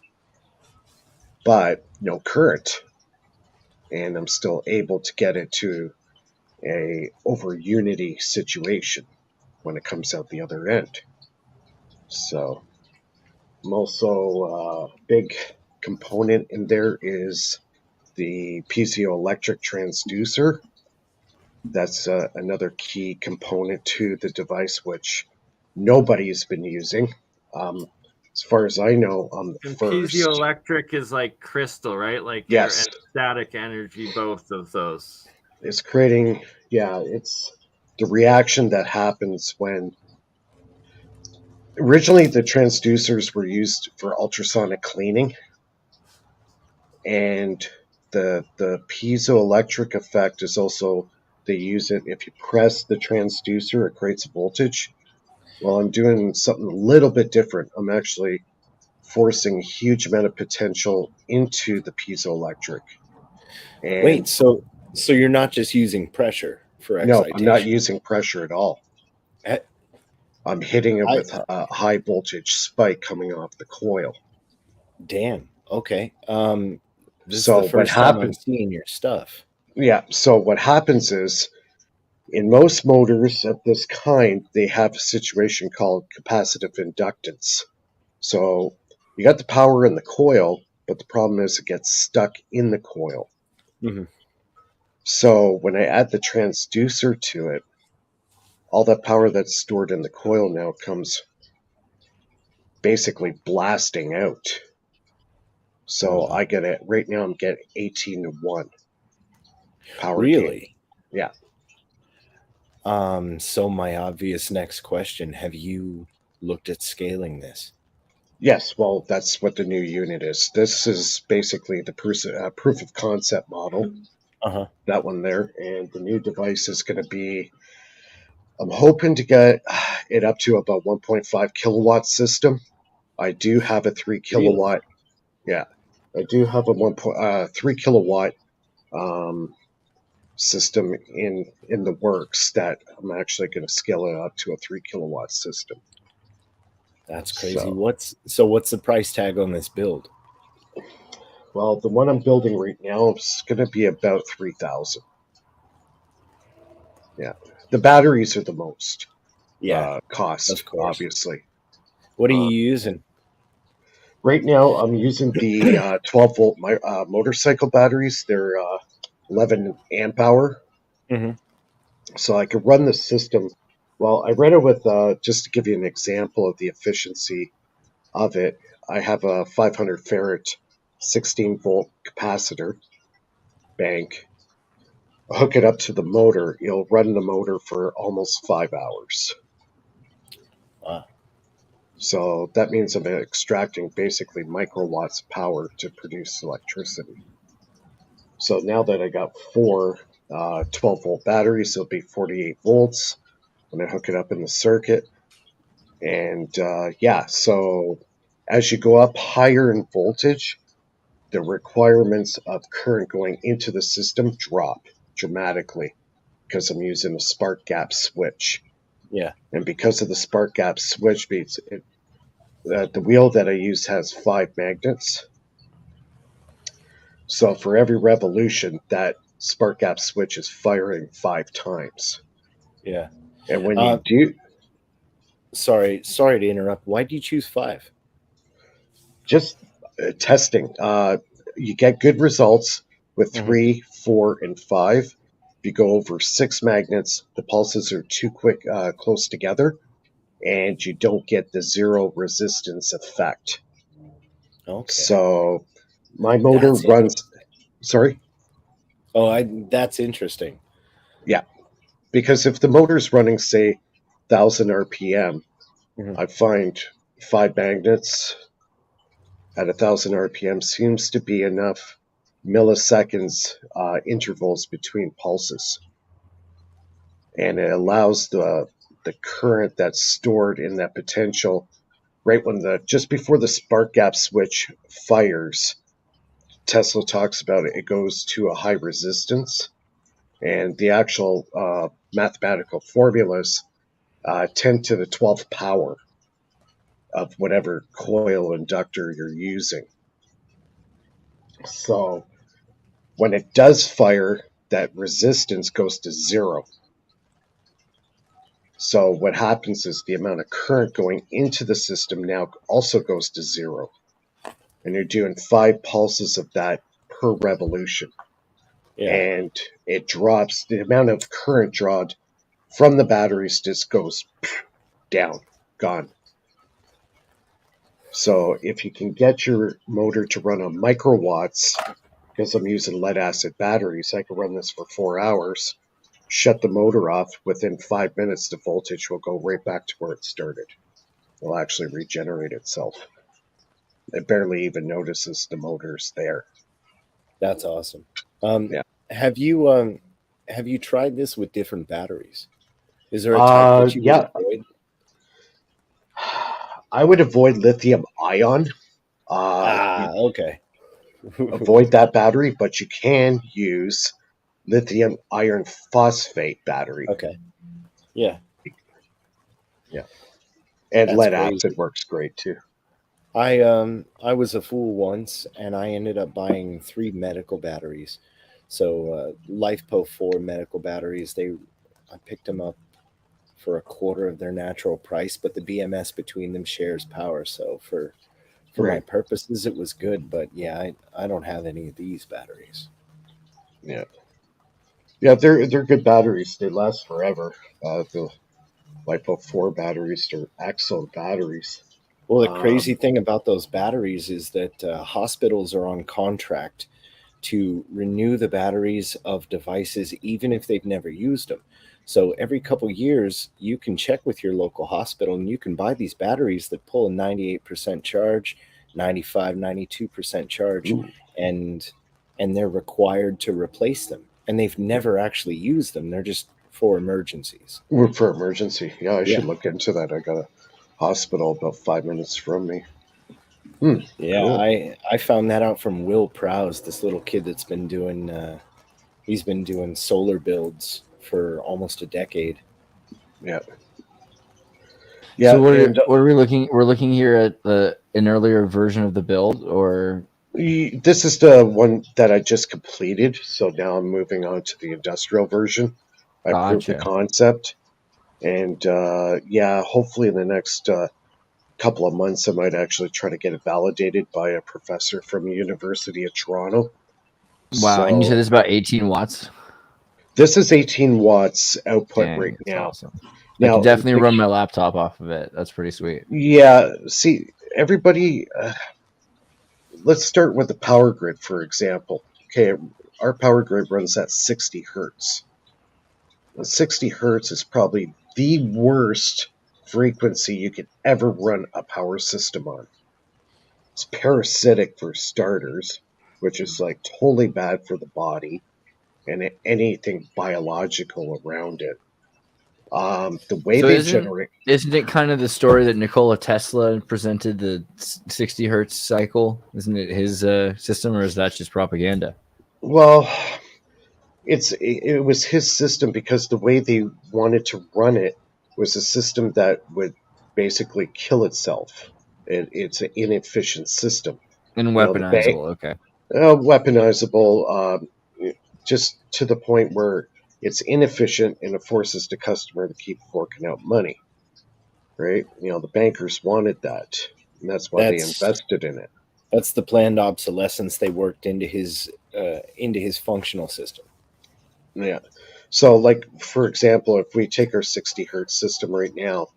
but no current. And I'm still able to get it to a over unity situation when it comes out the other end. So I'm also big component in there is the piezoelectric transducer. That's another key component to the device, which nobody's been using. As far as I know, I'm the first. Piezoelectric is like crystal, right? Like yes, and static energy, both of those. It's creating, it's the reaction that happens when. Originally, the transducers were used for ultrasonic cleaning, and the piezoelectric effect is also, they use it if you press the transducer, it creates a voltage. Well, I'm doing something a little bit different. I'm actually forcing a huge amount of potential into the piezoelectric. And wait, so you're not just using pressure for excitation? No, I'm not using pressure at all. I'm hitting it with a high voltage spike coming off the coil. Damn. Okay. This is the first time I'm seeing your stuff. Yeah. So what happens is, in most motors of this kind, they have a situation called capacitive inductance. So you got the power in the coil, but the problem is it gets stuck in the coil. Mm-hmm. So when I add the transducer to it, all that power that's stored in the coil now comes basically blasting out. So I get it. Right now I'm getting 18 to 1 power. Really? Gain. Yeah. So my obvious next question, have you looked at scaling this? Yes, well, that's what the new unit is. This is basically the proof of concept model. That one there. And the new device is going to be, I'm hoping to get it up to about 1.5 kilowatt system. I do have a 3 kilowatt. Really? Yeah. I do have a 3 kilowatt system in the works that I'm actually going to scale it up to a 3 kilowatt system. That's crazy. So what's the price tag on this build? Well, the one I'm building right now is going to be about 3,000. Yeah, the batteries are the most. Cost, of course. Obviously. What are you using? Right now, I'm using the 12 volt motorcycle batteries. They're 11 amp hour. Mm-hmm. So I could run the system. Well, I ran it with, just to give you an example of the efficiency of it, I have a 500 farad 16 volt capacitor bank. I'll hook it up to the motor. It'll run the motor for almost 5 hours. Wow. So that means I'm extracting basically microwatts of power to produce electricity. So now that I got 4 12 volt batteries, it'll be 48 volts when I hook it up in the circuit. And so as you go up higher in voltage, the requirements of current going into the system drop dramatically because I'm using a spark gap switch. Yeah. And because of the spark gap switch beats, the wheel that I use has 5 magnets. So for every revolution, that spark gap switch is firing 5 times. Yeah. And when you do... Sorry to interrupt. Why do you choose 5? Just testing. You get good results with 3, 4, and 5. If you go over 6 magnets, the pulses are too close together, and you don't get the zero resistance effect. Okay. So my motor runs... Sorry? Oh, that's interesting. Yeah. Because if the motor's running, say, 1,000 RPM, I find 5 magnets at 1,000 RPM seems to be enough milliseconds intervals between pulses. And it allows the current that's stored in that potential right when just before the spark gap switch fires. Tesla talks about it goes to a high resistance, and the actual mathematical formulas 10 to the 12th power of whatever coil inductor you're using. So when it does fire, that resistance goes to 0. So what happens is the amount of current going into the system now also goes to 0. And you're doing 5 pulses of that per revolution. Yeah. And it drops, the amount of current drawn from the batteries just goes down, gone. So if you can get your motor to run on microwatts, because I'm using lead acid batteries, I can run this for 4 hours, shut the motor off. Within 5 minutes, the voltage will go right back to where it started. It'll actually regenerate itself. It barely even notices the motor's there. That's awesome. Yeah. Have you tried this with different batteries? Is there a type that you would avoid? I would avoid lithium ion. Okay. Avoid that battery, but you can use lithium iron phosphate battery. Okay. Yeah. Yeah. And That's lead crazy. acid works great too. I was a fool once, and I ended up buying 3 medical batteries. So LifePo 4 medical batteries. I picked them up for a quarter of their natural price, but the BMS between them shares power. So for my purposes, it was good. But yeah, I don't have any of these batteries. Yeah. Yeah, they're good batteries. They last forever. The LiPo 4 batteries are excellent batteries. Well, the crazy thing about those batteries is that hospitals are on contract to renew the batteries of devices even if they've never used them. So every couple years, you can check with your local hospital and you can buy these batteries that pull a 98% charge, 95, 92% charge, and they're required to replace them. And they've never actually used them. They're just for emergencies. For emergency. Yeah, I should look into that. I got a hospital about 5 minutes from me. Yeah, cool. I found that out from Will Prowse, this little kid that's been doing he's been doing solar builds for almost a decade. Yeah. So what are we looking? We're looking here at an earlier version of the build, or this is the one that I just completed. So now I'm moving on to the industrial version. I proved the concept, and hopefully in the next couple of months, I might actually try to get it validated by a professor from the University of Toronto. Wow! So, and you said it's about 18 watts. This is 18 watts output right now. Awesome. Now, I can definitely run my laptop off of it. That's pretty sweet. Yeah. See, everybody. Let's start with the power grid, for example. Okay, our power grid runs at 60 hertz. 60 hertz is probably the worst frequency you could ever run a power system on. It's parasitic for starters, which is like totally bad for the body and anything biological around it. The way they generate... Isn't it kind of the story that Nikola Tesla presented, the 60 hertz cycle? Isn't it his system, or is that just propaganda? Well, it was his system because the way they wanted to run it was a system that would basically kill itself. It's an inefficient system. And weaponizable, okay. Weaponizable, just to the point where it's inefficient and it forces the customer to keep forking out money, right? The bankers wanted that, and that's why they invested in it. That's the planned obsolescence they worked into his functional system. Yeah. So, like, for example, if we take our 60 hertz system right now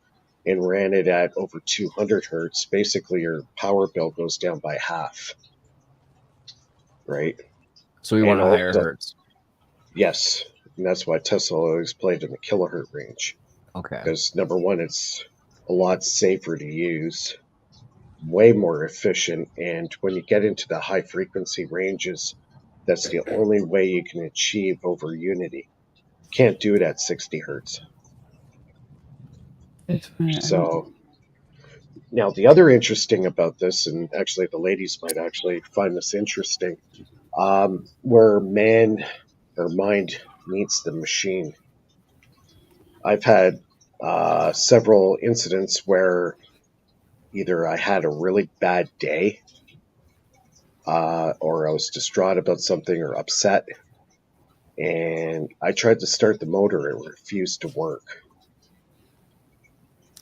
and ran it at over 200 hertz, basically your power bill goes down by half, right? So we want a higher hertz. Yes. And that's why Tesla always played in the kilohertz range. Okay. Because number one, it's a lot safer to use. way more efficient. And when you get into the high frequency ranges, that's the only way you can achieve over unity. Can't do it at 60 hertz. So now the other interesting about this, and actually the ladies might actually find this interesting, where man or mind meets the machine. I've had several incidents where either I had a really bad day or I was distraught about something or upset, and I tried to start the motor and it refused to work.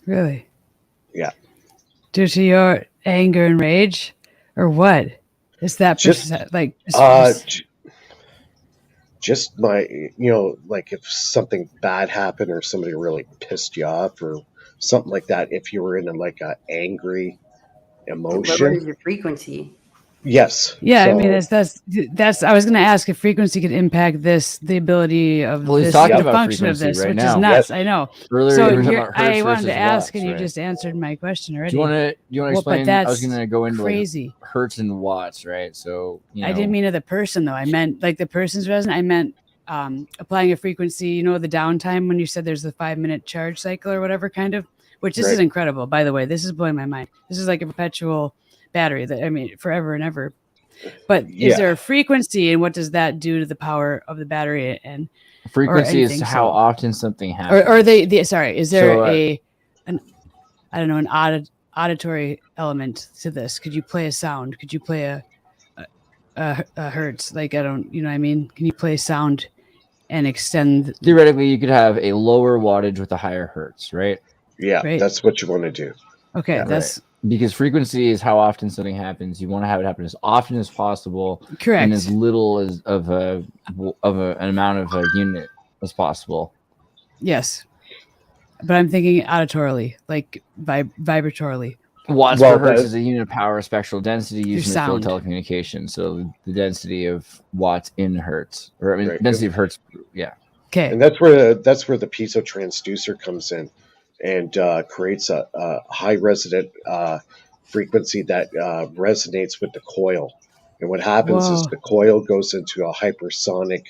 Really? Yeah. Due to your anger and rage, or what? Is that just my, like if something bad happened or somebody really pissed you off or something like that, if you were in like a angry emotion. What is your frequency? Yes. Yeah, so, I mean that's. I was going to ask if frequency could impact the ability of Well, he's this, talking the about function of frequency this, right which now. is nuts. Yes. I know. Earlier, So we were talking about hertz I wanted versus to ask, watts, and you right? just answered my question already. Do you want to explain? But I was going to go into crazy. like hertz and watts, right? So I didn't mean to the person though. I meant like the person's resonance. I meant applying a frequency. The downtime when you said there's the 5-minute charge cycle or whatever kind of. Which this is incredible, by the way. This is blowing my mind. This is like a perpetual battery that forever and ever. But is there a frequency, and what does that do to the power of the battery? And frequency is how often something happens. Or is there an auditory element to this? Could you play a sound? Could you play a hertz? Like I don't, you know what I mean? Can you play sound and extend? Theoretically, you could have a lower wattage with a higher hertz, right? Yeah, right? That's what you want to do. Okay, Yeah. that's because frequency is how often something happens. You want to have it happen as often as possible, correct, and as little as of an amount of a unit as possible. Yes, but I'm thinking auditorily, like vibratorily. Watts per hertz is a unit of power spectral density used in the field sound. telecommunication. So the density of watts in hertz, or density of hertz. Yeah. Okay. And that's where the piezo transducer comes in, and creates a high resonant frequency that resonates with the coil. And what happens is the coil goes into a hypersonic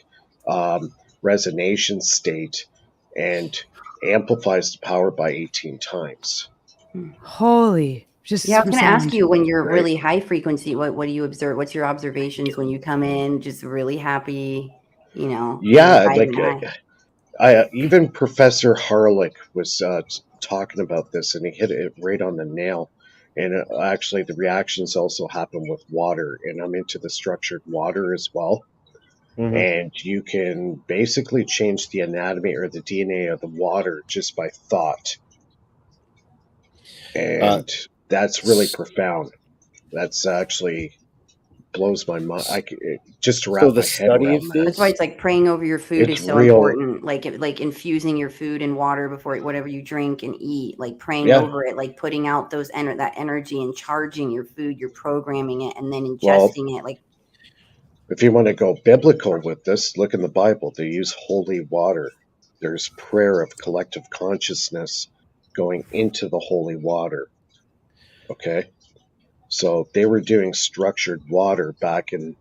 resonation state and amplifies the power by 18 times. Holy. I was going to ask you, when you're really high frequency, what do you observe? What's your observations when you come in just really happy, Yeah, like even Professor Harlick was talking about this, and he hit it right on the nail. And actually, the reactions also happen with water, and I'm into the structured water as well. Mm-hmm. And you can basically change the anatomy or the DNA of the water just by thought. And that's really profound. That's actually blows my mind. Just to wrap my head around that. That's why it's like praying over your food is so important. Like infusing your food in water before whatever you drink and eat. Like praying over it, like putting out that energy and charging your food. You're programming it and then ingesting it. Like, if you want to go biblical with this, look in the Bible. They use holy water. There's prayer of collective consciousness going into the holy water. Okay. So they were doing structured water back in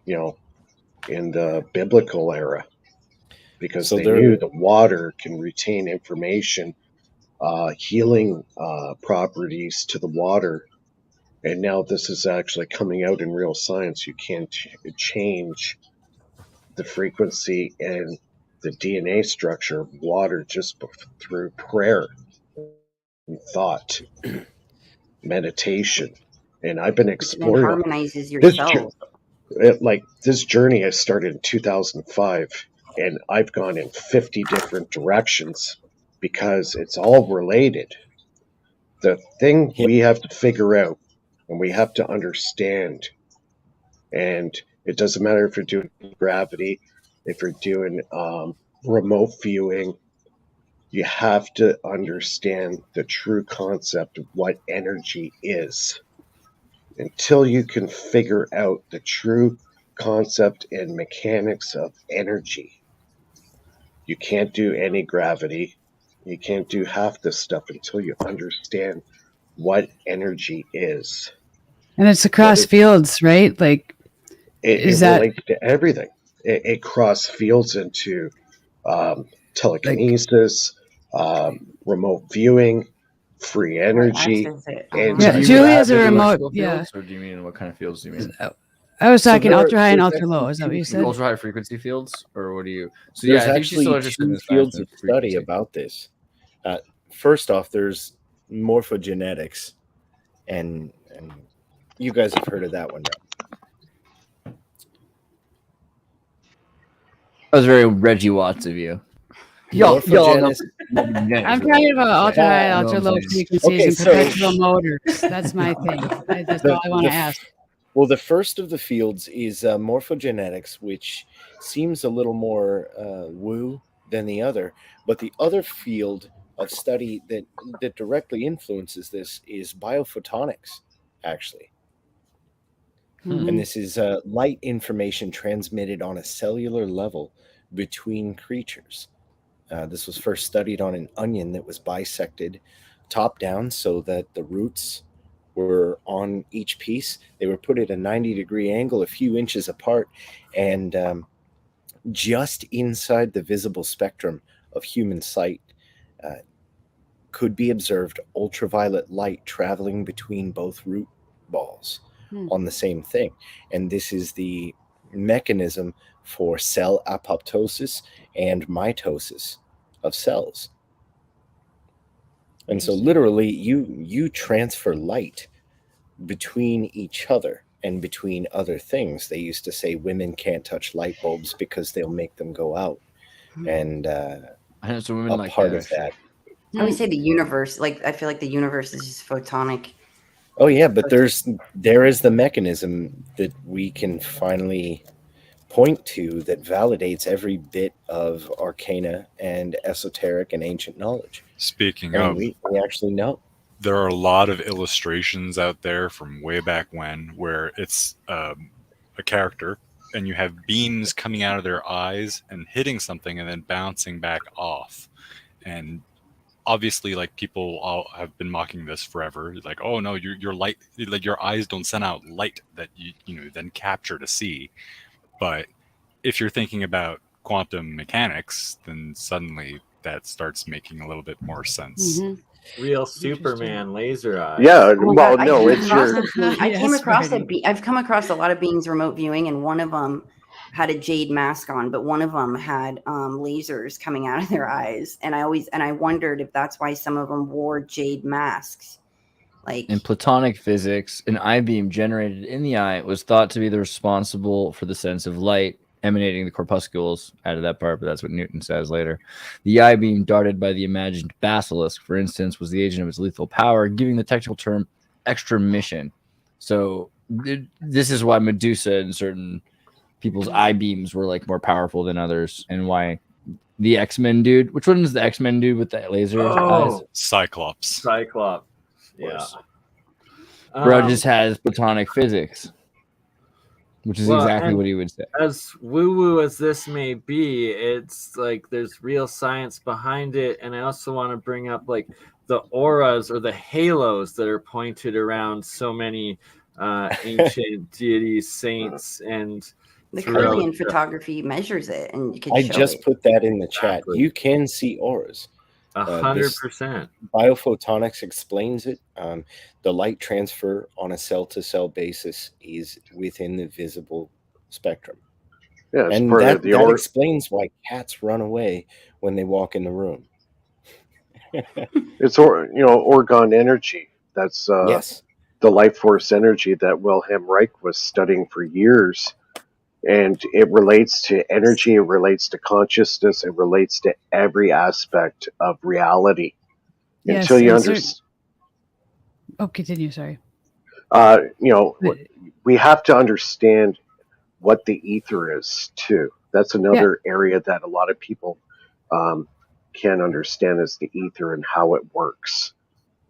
the biblical era, because they knew the water can retain information, healing properties to the water. And now this is actually coming out in real science. You can't change the frequency and the DNA structure of water just through prayer and thought, meditation. And I've been exploring. It harmonizes yourself. This journey I started in 2005, and I've gone in 50 different directions because it's all related. The thing we have to figure out and we have to understand, and it doesn't matter if you're doing gravity, if you're doing remote viewing, you have to understand the true concept of what energy is. Until you can figure out the true concept and mechanics of energy, you can't do any gravity. You can't do half this stuff until you understand what energy is. And it's across fields, right? Like, It relates to everything. It cross fields into telekinesis, remote viewing, free energy. And Yeah, Julia's a remote. Yeah. Or do you mean what kind of fields do you mean? I was talking ultra high and ultra low. Is that what you said? Ultra high frequency fields, or what do you? So there's I think she's still actually interested in two this fields of frequency. study about this. First off, there's morphogenetics, and you guys have heard of that one, right? That was very Reggie Watts of you. I'm talking about ultra high, ultra low frequencies and perpetual motors. That's my thing. That's all I want to ask. Well, the first of the fields is morphogenetics, which seems a little more woo than the other. But the other field of study that directly influences this is biophotonics, actually. And this is light information transmitted on a cellular level between creatures. This was first studied on an onion that was bisected top down so that the roots were on each piece. They were put at a 90-degree angle, a few inches apart, and just inside the visible spectrum of human sight could be observed ultraviolet light traveling between both root balls on the same thing. And this is the mechanism for cell apoptosis and mitosis of cells. And so literally you transfer light between each other and between other things. They used to say women can't touch light bulbs because they'll make them go out. And I know some women like part that, of that. I would say the universe, like I feel like the universe is just photonic. Oh yeah, but there is the mechanism that we can finally point to that validates every bit of arcana and esoteric and ancient knowledge. Speaking And of, we actually know. There are a lot of illustrations out there from way back when where it's a character and you have beams coming out of their eyes and hitting something and then bouncing back off. And obviously, like, people all have been mocking this forever. Like, oh no, your light, like your eyes don't send out light that you then capture to see. But if you're thinking about quantum mechanics, then suddenly that starts making a little bit more sense. Real Superman laser eyes. Yeah, Oh my well, God, no, I it's came across your. a being- I came across I've come across a lot of beings remote viewing, and one of them had a jade mask on, but one of them had lasers coming out of their eyes, and I wondered if that's why some of them wore jade masks. Like in Platonic physics, an eye beam generated in the eye was thought to be the responsible for the sense of light emanating the corpuscles out of that part, but that's what Newton says later. The eye beam darted by the imagined basilisk, for instance, was the agent of its lethal power, giving the technical term extramission. So this is why Medusa and certain people's eye beams were like more powerful than others, and why the X-Men dude, which one is the X-Men dude with that laser eyes? Cyclops. Yeah. Bro just has Platonic physics, which is exactly what he would say. As woo-woo as this may be, it's like there's real science behind it. And I also want to bring up like the auras or the halos that are pointed around so many ancient deities, saints, and the Kirlian photography measures it, and you can I show just it. put that in the chat. You can see auras. 100%. Biophotonics explains it. The light transfer on a cell-to-cell basis is within the visible spectrum. Yeah, and that explains why cats run away when they walk in the room. It's orgone energy. That's yes, the life force energy that Wilhelm Reich was studying for years. And it relates to energy, it relates to consciousness, it relates to every aspect of reality. Yes, until you understand. Oh, continue. Sorry. We have to understand what the ether is too. That's another area that a lot of people can't understand, is the ether and how it works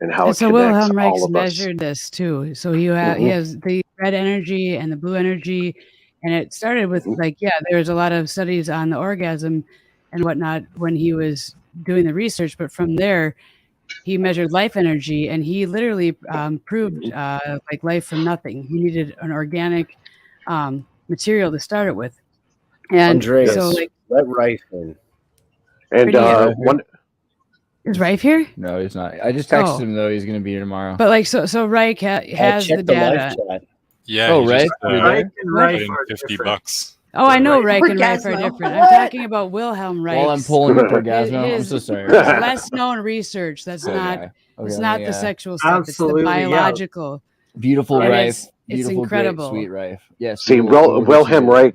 and how it so connects Wilhelm Reich all of us. measured this too. So he has the red energy and the blue energy. And it started with there was a lot of studies on the orgasm and whatnot when he was doing the research. But from there, he measured life energy, and he literally proved like life from nothing. He needed an organic material to start it with. And Andreas, so like let Rife in. And one. is Rife here? No, he's not. I just texted him though. He's going to be here tomorrow. But like so Reich has the data. Yeah. Oh, he right. just, Reich and put Reich in are $50. different. Oh, I know Reich and Reich are Orgasmo. different. I'm talking about Wilhelm Reich. While I'm pulling up Orgasmo, I'm so sorry. Less known research. That's not. It's not the sexual stuff. Absolutely, it's the biological. Beautiful And Rife. it's Beautiful, incredible. great, sweet Rife. Yes. See, Wilhelm Reich.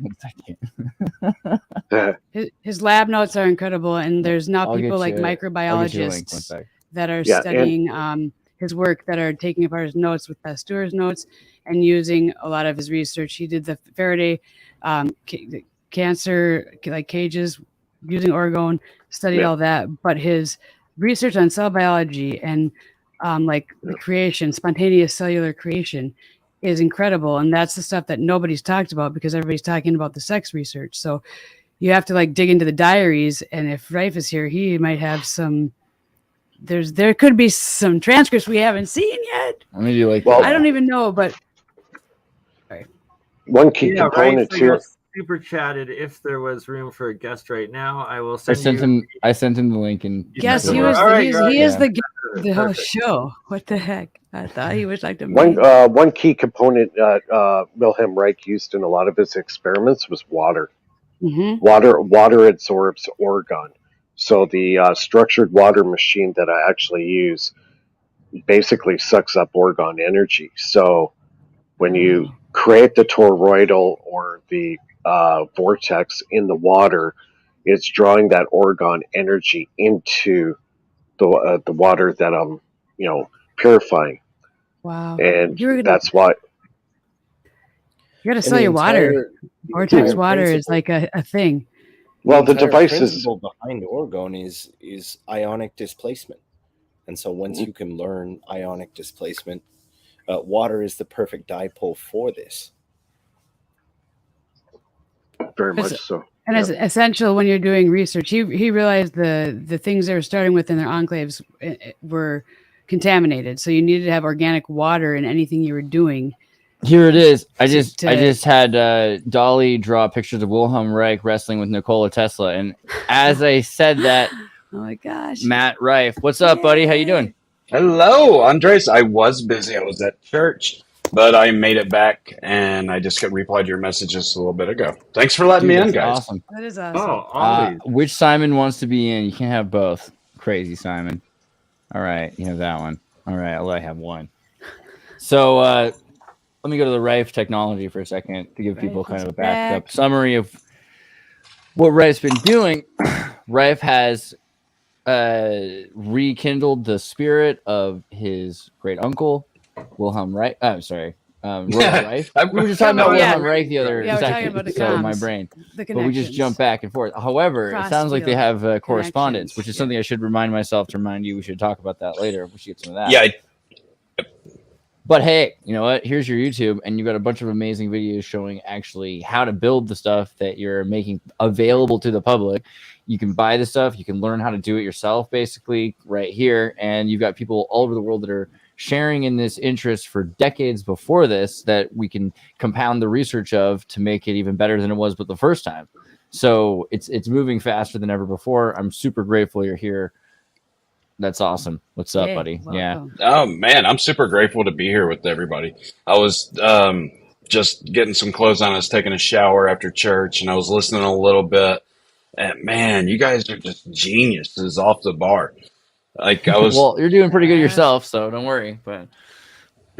His lab notes are incredible, and there's now I'll people get like you- I'll get you a link one microbiologists sec. that are Yeah, studying his work, that are taking apart his notes with Pasteur's notes and using a lot of his research. He did the Faraday cancer like cages using orgone, studied all that, but his research on cell biology and like the creation, spontaneous cellular creation, is incredible. And that's the stuff that nobody's talked about because everybody's talking about the sex research. So you have to like dig into the diaries, and if Rife is here, he might have some. There could be some transcripts we haven't seen yet. Let me do like. Well, I don't even know, but one key Yeah, component Reich, to it. super chatted. If there was room for a guest right now, I will I send sent him. I sent him the link and. guess he All was. right, He is yeah. the whole show. What the heck? I thought he was like the One key component Wilhelm Reich used in a lot of his experiments was water. Mm-hmm. Water absorbs orgone. So the structured water machine that I actually use basically sucks up orgone energy. So when you create the toroidal or the vortex in the water, it's drawing that orgone energy into the water that I'm purifying. Wow. And You were gonna- that's why. You got to And sell the your water. entire Vortex water is principle- like a thing. Well, the entire device is principle behind orgone is ionic displacement, and so once you can learn ionic displacement, water is the perfect dipole for this. very much so. And it's essential when you're doing research. He realized the things they were starting with in their enclaves were contaminated. So you needed to have organic water in anything you were doing. Here it is. I just had Dolly draw pictures of Wilhelm Reich wrestling with Nikola Tesla, and as I said that, Oh my gosh. Matt Rife, what's up, buddy? How you doing? Hello, Andres. I was busy. I was at church, but I made it back, and I just replied to your message just a little bit ago. Thanks for letting me in, That's guys. awesome. That is awesome. Oh, always. Which Simon wants to be in? You can't have both. Crazy Simon. All right, you have that one. All right, I'll let you have one. So let me go to the Rife technology for a second to give people kind of a backed up summary of what Rife's been doing. Rife has rekindled the spirit of his great uncle, Wilhelm Reich. I'm sorry, Roy Rife. We were just talking about Wilhelm Reich the other Yeah, we're talking second, about the so my comms, brain. The But we just jump back and forth. However, it sounds like they have correspondence, connections. which is something I should remind myself to remind you. We should talk about that later. We should get some of that. Yeah, But hey, you know what? Here's your YouTube, and you've got a bunch of amazing videos showing actually how to build the stuff that you're making available to the public. You can buy the stuff. You can learn how to do it yourself, basically, right here. And you've got people all over the world that are sharing in this interest for decades before this that we can compound the research of to make it even better than it was but the first time. So it's moving faster than ever before. I'm super grateful you're here. That's awesome. What's up, buddy? Welcome. Oh man, I'm super grateful to be here with everybody. I was just getting some clothes on. I was taking a shower after church, and I was listening a little bit. And man, you guys are just geniuses off the bar. Like I was. Well, you're doing pretty good yourself, so don't worry. But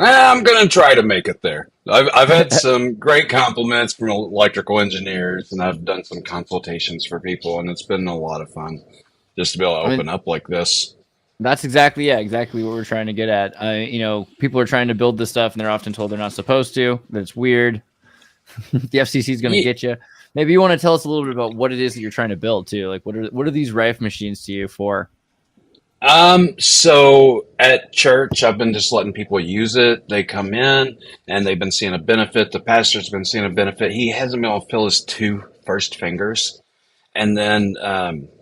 I'm gonna try to make it there. I've had some great compliments from electrical engineers, and I've done some consultations for people, and it's been a lot of fun just to be able to open up like this. that's exactly what we're trying to get at. People are trying to build this stuff, and they're often told they're not supposed to. That it's weird. The FCC is going to get you. Maybe you want to tell us a little bit about what it is that you're trying to build too. Like, what are these Rife machines to you for? So at church, I've been just letting people use it. They come in and they've been seeing a benefit. The pastor's been seeing a benefit. He hasn't been able to feel his two first fingers. And then,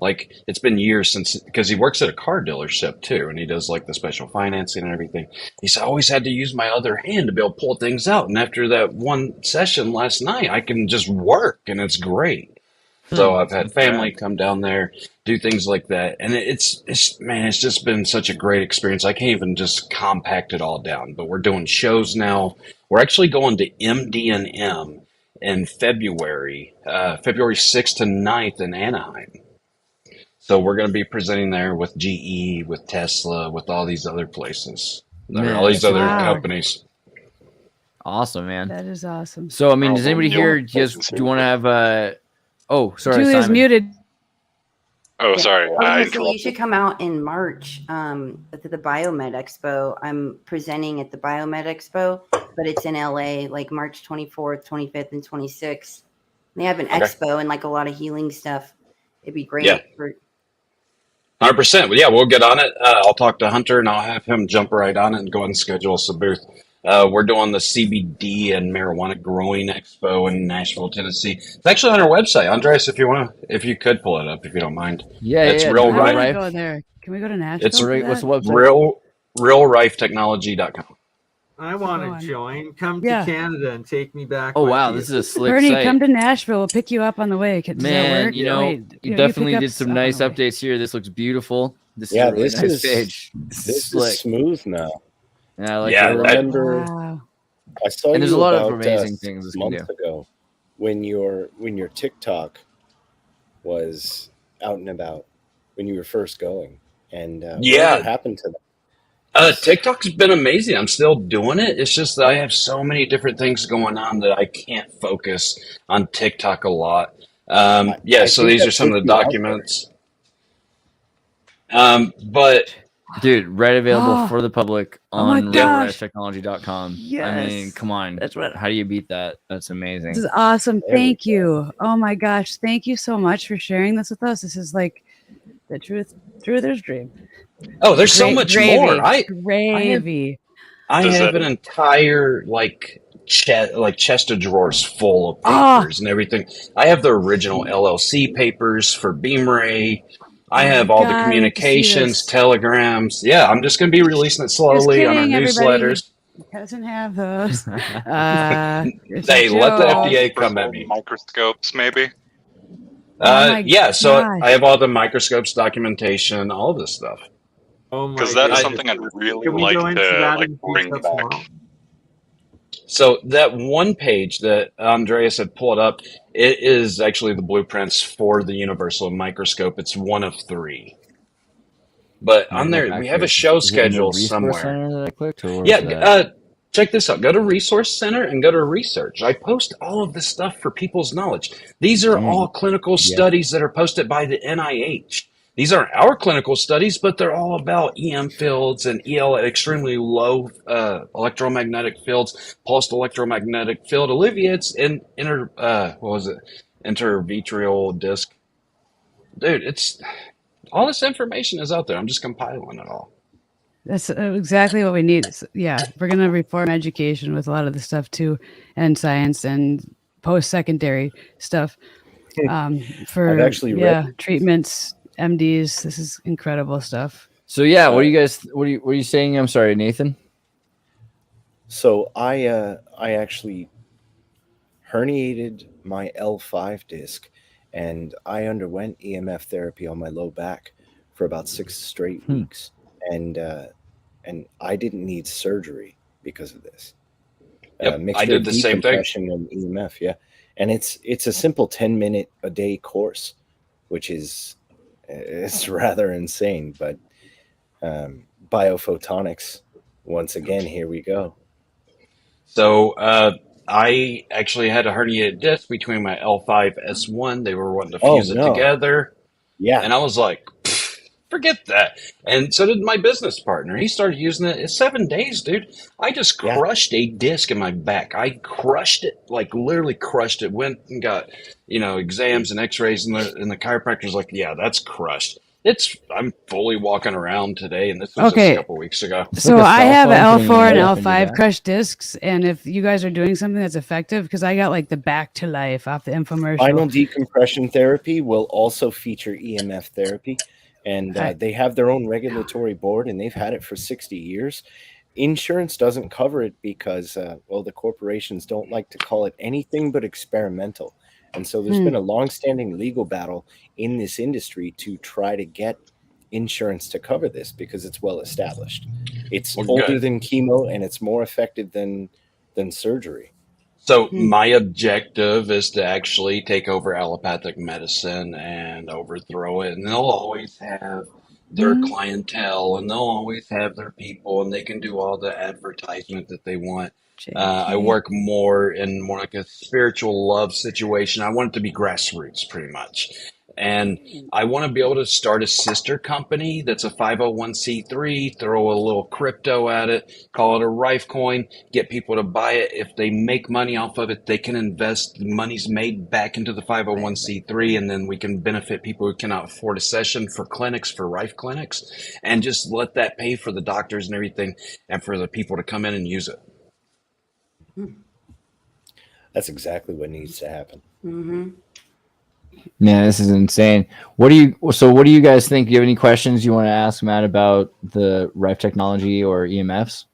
like, it's been years since, because he works at a car dealership too, and he does like the special financing and everything. He said, I always had to use my other hand to be able to pull things out. And after that one session last night, I can just work, and it's great. So I've had family come down there, do things like that. And it's man, it's just been such a great experience. I can't even just compact it all down, but we're doing shows now. We're actually going to MD&M in February 6th to 9th in Anaheim. So we're going to be presenting there with GE, with Tesla, with all these other places, all these other companies. Awesome, man. That is awesome. So, I mean, does anybody here do you want to have oh, sorry, Julia's Simon. muted. Oh, sorry. So you should come out in March to the Biomed Expo. I'm presenting at the Biomed Expo, but it's in LA, like March 24th, 25th, and 26th. They have an expo and like a lot of healing stuff. It'd be great. Yeah. 100%. Well, yeah, we'll get on it. I'll talk to Hunter and I'll have him jump right on it and go ahead and schedule us a booth. We're doing the CBD and marijuana growing expo in Nashville, Tennessee. It's actually on our website, Andreas. If you could pull it up, if you don't mind. Yeah, it's yeah. Real I Rife. want to go there. Can we go to Nashville? It's what's the website? realrifetechnology.com. I want to join. Come to Yeah. Canada and take me back. Oh with wow, you. this is a slick Bernie, site. come to Nashville. We'll pick you up on the way. Does that Man, work? you know, Wait, you you definitely pick up did some stuff on nice the way. updates here. This looks beautiful. This Yeah, is a really this nice is page. this is slick. is smooth now. Yeah, I like Yeah, I it. remember Wow. I saw And there's you a lot of about amazing things this a can month do. ago when your TikTok was out and about when you were first going, and what happened to that? TikTok's been amazing. I'm still doing it. It's just that I have so many different things going on that I can't focus on TikTok a lot. I So think these that are some of put the you out there. documents. But Dude, right available Oh. for the public Oh my on gosh. realrifetechnology.com. I Yes. mean, come on. That's what. How do you beat that? That's amazing. This is awesome. There we Thank you. Oh my gosh. Thank you so much for sharing this with us. This is like the truther's dream. there's so much more. Gravy. I Does have it- an entire chest of drawers full of Ah. papers and everything. I have the original LLC papers for Beamray. I Oh have my all God, the I have to see communications, this. telegrams. Yeah, I'm just going to be releasing it slowly on our kidding, everybody. newsletters. Doesn't have those. It's a Hey, let the joke. FDA come at me. Microscopes, maybe. my So gosh. I have all the microscopes, documentation, all this stuff. Oh my Because that's goodness. something I'd really Can we like go into to that like in bring detail back. tomorrow? So that one page that Andreas had pulled up, it is actually the blueprints for the universal microscope. It's one of 3. But on there, we have a show schedule somewhere. Center that I clicked, or Yeah, was that- check this out. Go to Resource Center and go to Research. I post all of this stuff for people's knowledge. These are all clinical studies that are posted by the NIH. These aren't our clinical studies, but they're all about EM fields and EL at extremely low electromagnetic fields, pulsed electromagnetic field. Olivia, it's in intervitreal disc. Dude, it's all this information is out there. I'm just compiling it all. That's exactly what we need. Yeah, we're going to reform education with a lot of the stuff too, and science and post-secondary stuff for I've actually read- treatments, MDs. This is incredible stuff. So yeah, what are you saying? I'm sorry, Nathan. So I actually herniated my L5 disc, and I underwent EMF therapy on my low back for about 6 straight weeks, and I didn't need surgery because of this. Yep, I Mixture did of the same thing. decompression and EMF, yeah, and it's a simple 10-minute a day course, which is it's rather insane, but biophotonics, once again, here we go. So I actually had a herniated disc between my L5 S1. They were wanting to fuse it together. Yeah. And I was like, forget that. And so did my business partner. He started using it. It's 7 days, dude. I just crushed a disc in my back. I crushed it, like literally crushed it. Went and got, exams and x-rays, and the chiropractor's like, yeah, that's crushed. I'm fully walking around today, and this was just a Okay. couple weeks ago. So like a I cell have phone putting L4 and it up into L5 that. crushed discs, and if you guys are doing something that's effective, because I got like the back to life off the infomercial. Final decompression therapy will also feature EMF therapy, and they have their own regulatory board, and they've had it for 60 years. Insurance doesn't cover it because, well, the corporations don't like to call it anything but experimental. And so there's been a long-standing legal battle in this industry to try to get insurance to cover this because it's well established. It's older than chemo, and it's more effective than surgery. So my objective is to actually take over allopathic medicine and overthrow it. And they'll always have their clientele, and they'll always have their people, and they can do all the advertisement that they want. I work more like a spiritual love situation. I want it to be grassroots, pretty much. And I want to be able to start a sister company that's a 501c3, throw a little crypto at it, call it a Rife coin, get people to buy it. If they make money off of it, they can invest the money's made back into the 501c3, and then we can benefit people who cannot afford a session for clinics, for Rife clinics, and just let that pay for the doctors and everything, and for the people to come in and use it. That's exactly what needs to happen. Yeah, this is insane. What do you guys think? Do you have any questions you want to ask Matt about the Rife technology or EMFs?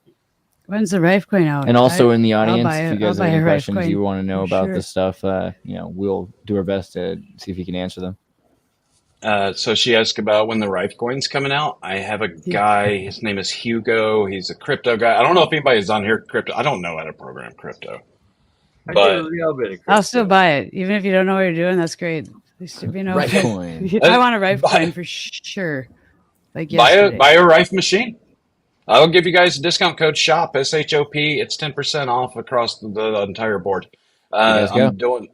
When's the Rife coin out? And also in the audience, if if you guys have any questions you want to know about this stuff, we'll do our best to see if you can answer them. So she asked about when the Rife coin's coming out. I have a guy, his name is Hugo. He's a crypto guy. I don't know if anybody's on here crypto. I don't know how to program crypto. I do a real bit of crypto. I'll still buy it. Even if you don't know what you're doing, that's great. At least, Rife coin. I want a Rife coin for sure. Like buy a Rife machine. I'll give you guys a discount code SHOP, SHOP. It's 10% off across the entire board. I'm doing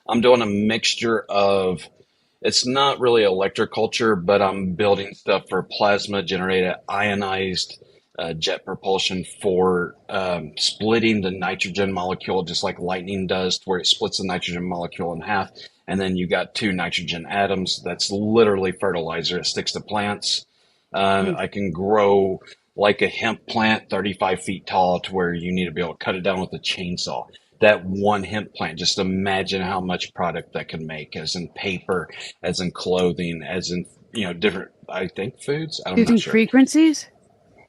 a mixture of, it's not really electroculture, but I'm building stuff for plasma generated ionized jet propulsion for splitting the nitrogen molecule, just like lightning does, where it splits the nitrogen molecule in half. And then you got 2 nitrogen atoms. That's literally fertilizer. It sticks to plants. I can grow like a hemp plant 35 feet tall to where you need to be able to cut it down with a chainsaw. That one hemp plant, just imagine how much product that can make, as in paper, as in clothing, as in, different, I think, foods. I'm not sure. Frequencies?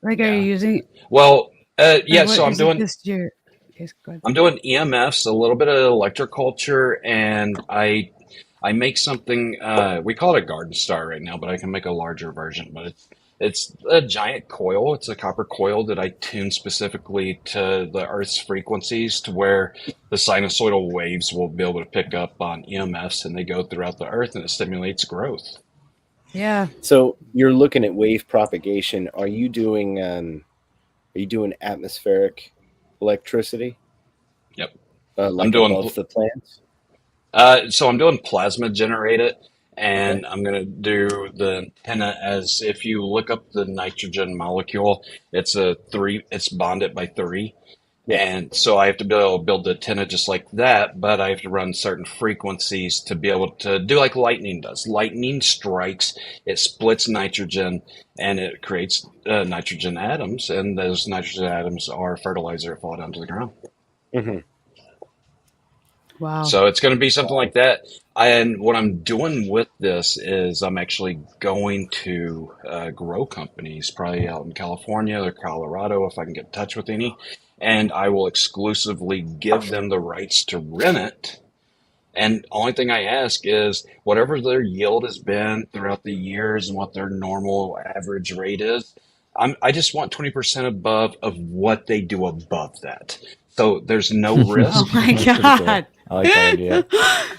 Like, are you using? Well, yeah. So I'm doing. Go I'm doing EMFs, a little bit of electroculture, and I make something. We call it a garden star right now, but I can make a larger version. But it's a giant coil. It's a copper coil that I tune specifically to the Earth's frequencies, to where the sinusoidal waves will be able to pick up on EMFs, and they go throughout the Earth, and it stimulates growth. Yeah. So you're looking at wave propagation. Are you doing atmospheric electricity? Yep. Like I'm doing above the plants. So I'm doing plasma generated, and I'm going to do the antenna as if you look up the nitrogen molecule, it's bonded by 3. Yeah. And so I have to be able to build the antenna just like that, but I have to run certain frequencies to be able to do like lightning does. Lightning strikes, it splits nitrogen, and it creates nitrogen atoms, and those nitrogen atoms are fertilizer that fall down to the ground. Mm-hmm. Wow. So it's going to be something like that. And what I'm doing with this is I'm actually going to grow companies, probably out in California or Colorado, if I can get in touch with any. And I will exclusively give them the rights to rent it. And only thing I ask is whatever their yield has been throughout the years and what their normal average rate is, I just want 20% above of what they do above that. So there's no risk. Oh my God. I like that idea.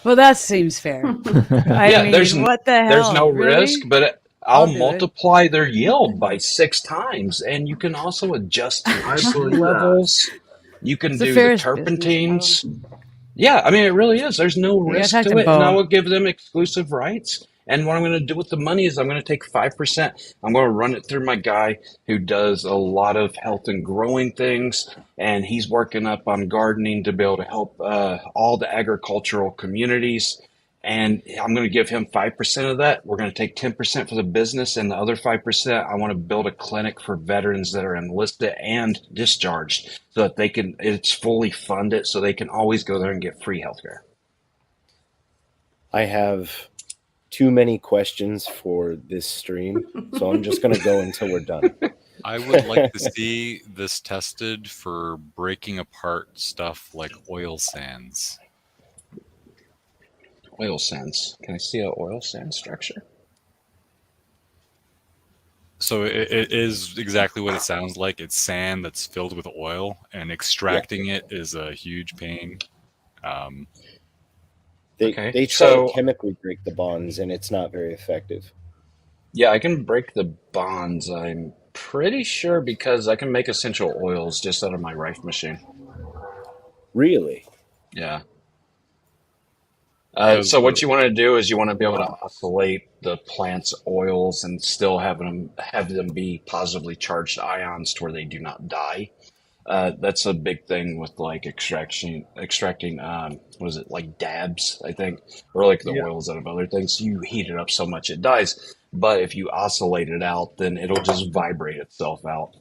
Well, that seems fair. I mean, what the hell? There's no really? risk, but I'll multiply their yield by 6 times, and you can also adjust the levels. You can do the turpentines. Yeah, I mean, it really is. There's no risk to it, and I will give them exclusive rights. And what I'm going to do with the money is I'm going to take 5%. I'm going to run it through my guy who does a lot of health and growing things, and he's working up on gardening to be able to help all the agricultural communities. and I'm going to give him 5% of that. We're going to take 10% for the business, and the other 5%, I want to build a clinic for veterans that are enlisted and discharged so that it's fully funded so they can always go there and get free healthcare. I have too many questions for this stream, so I'm just going to go until we're done. I would like to see this tested for breaking apart stuff like oil sands. Oil sands. Can I see an oil sand structure? So it is exactly what it sounds like. It's sand that's filled with oil, and extracting it is a huge pain. They try to chemically break the bonds, and it's not very effective. Yeah, I can break the bonds, I'm pretty sure, because I can make essential oils just out of my Rife machine. Really? Yeah. So what you want to do is you want to be able to oscillate the plant's oils and still have them be positively charged ions to where they do not die. That's a big thing with like extracting what is it, like dabs, I think, or like the oils out of other things. You heat it up so much it dies, but if you oscillate it out, then it'll just vibrate itself out.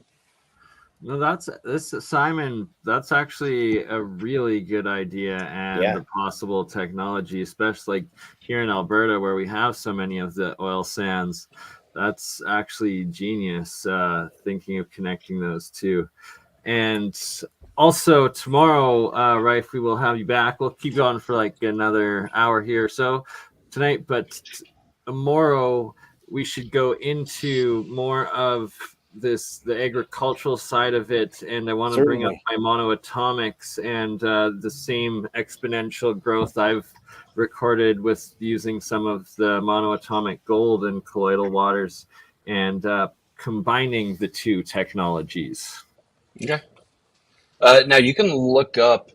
No, Simon. That's actually a really good idea and a possible technology, especially like here in Alberta where we have so many of the oil sands. That's actually genius. Thinking of connecting those two. And also tomorrow, Rife, we will have you back. We'll keep going for like another hour here or so tonight, but tomorrow we should go into more of the agricultural side of it, and I want to bring up my monoatomics and the same exponential growth I've recorded with using some of the monoatomic gold in colloidal waters and combining the two technologies. Okay. Now you can look up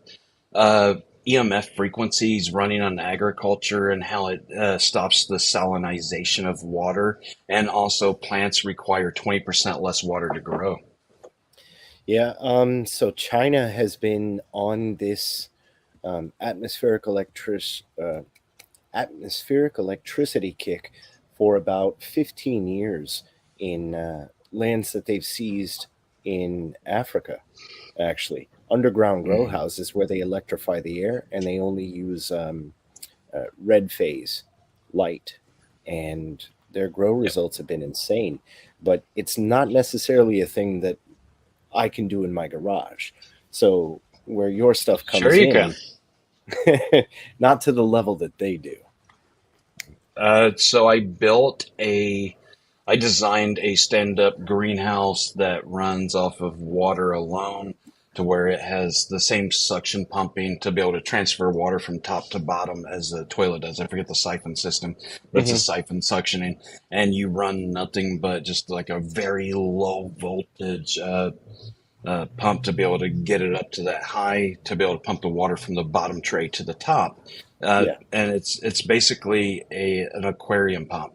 EMF frequencies running on agriculture and how it stops the salinization of water, and also plants require 20% less water to grow. Yeah. So China has been on this atmospheric electricity kick for about 15 years in lands that they've seized in Africa, actually. Underground grow houses where they electrify the air, and they only use red phase light, and their grow results have been insane. But it's not necessarily a thing that I can do in my garage. So where your stuff comes sure you in, can. not to the level that they do. So I designed a stand-up greenhouse that runs off of water alone, to where it has the same suction pumping to be able to transfer water from top to bottom as a toilet does. I forget the siphon system, but it's a siphon suctioning, and you run nothing but just like a very low voltage pump to be able to get it up to that high, to be able to pump the water from the bottom tray to the top. And it's basically an aquarium pump.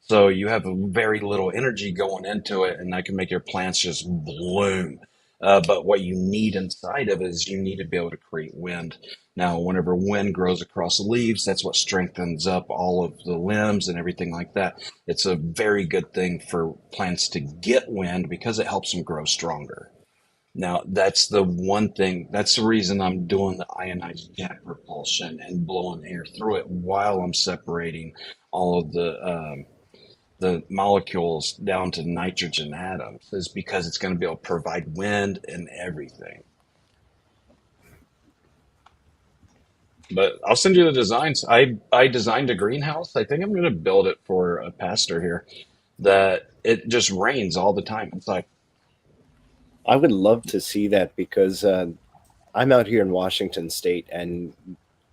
So you have very little energy going into it, and that can make your plants just bloom. But what you need inside of it is you need to be able to create wind. Now, whenever wind grows across the leaves, that's what strengthens up all of the limbs and everything like that. It's a very good thing for plants to get wind because it helps them grow stronger. Now, that's the one thing, that's the reason I'm doing the ionized jet propulsion and blowing air through it while I'm separating all of the molecules down to nitrogen atoms, is because it's going to be able to provide wind and everything. But I'll send you the designs. I designed a greenhouse. I think I'm going to build it for a pastor here that it just rains all the time inside. I would love to see that, because I'm out here in Washington State, and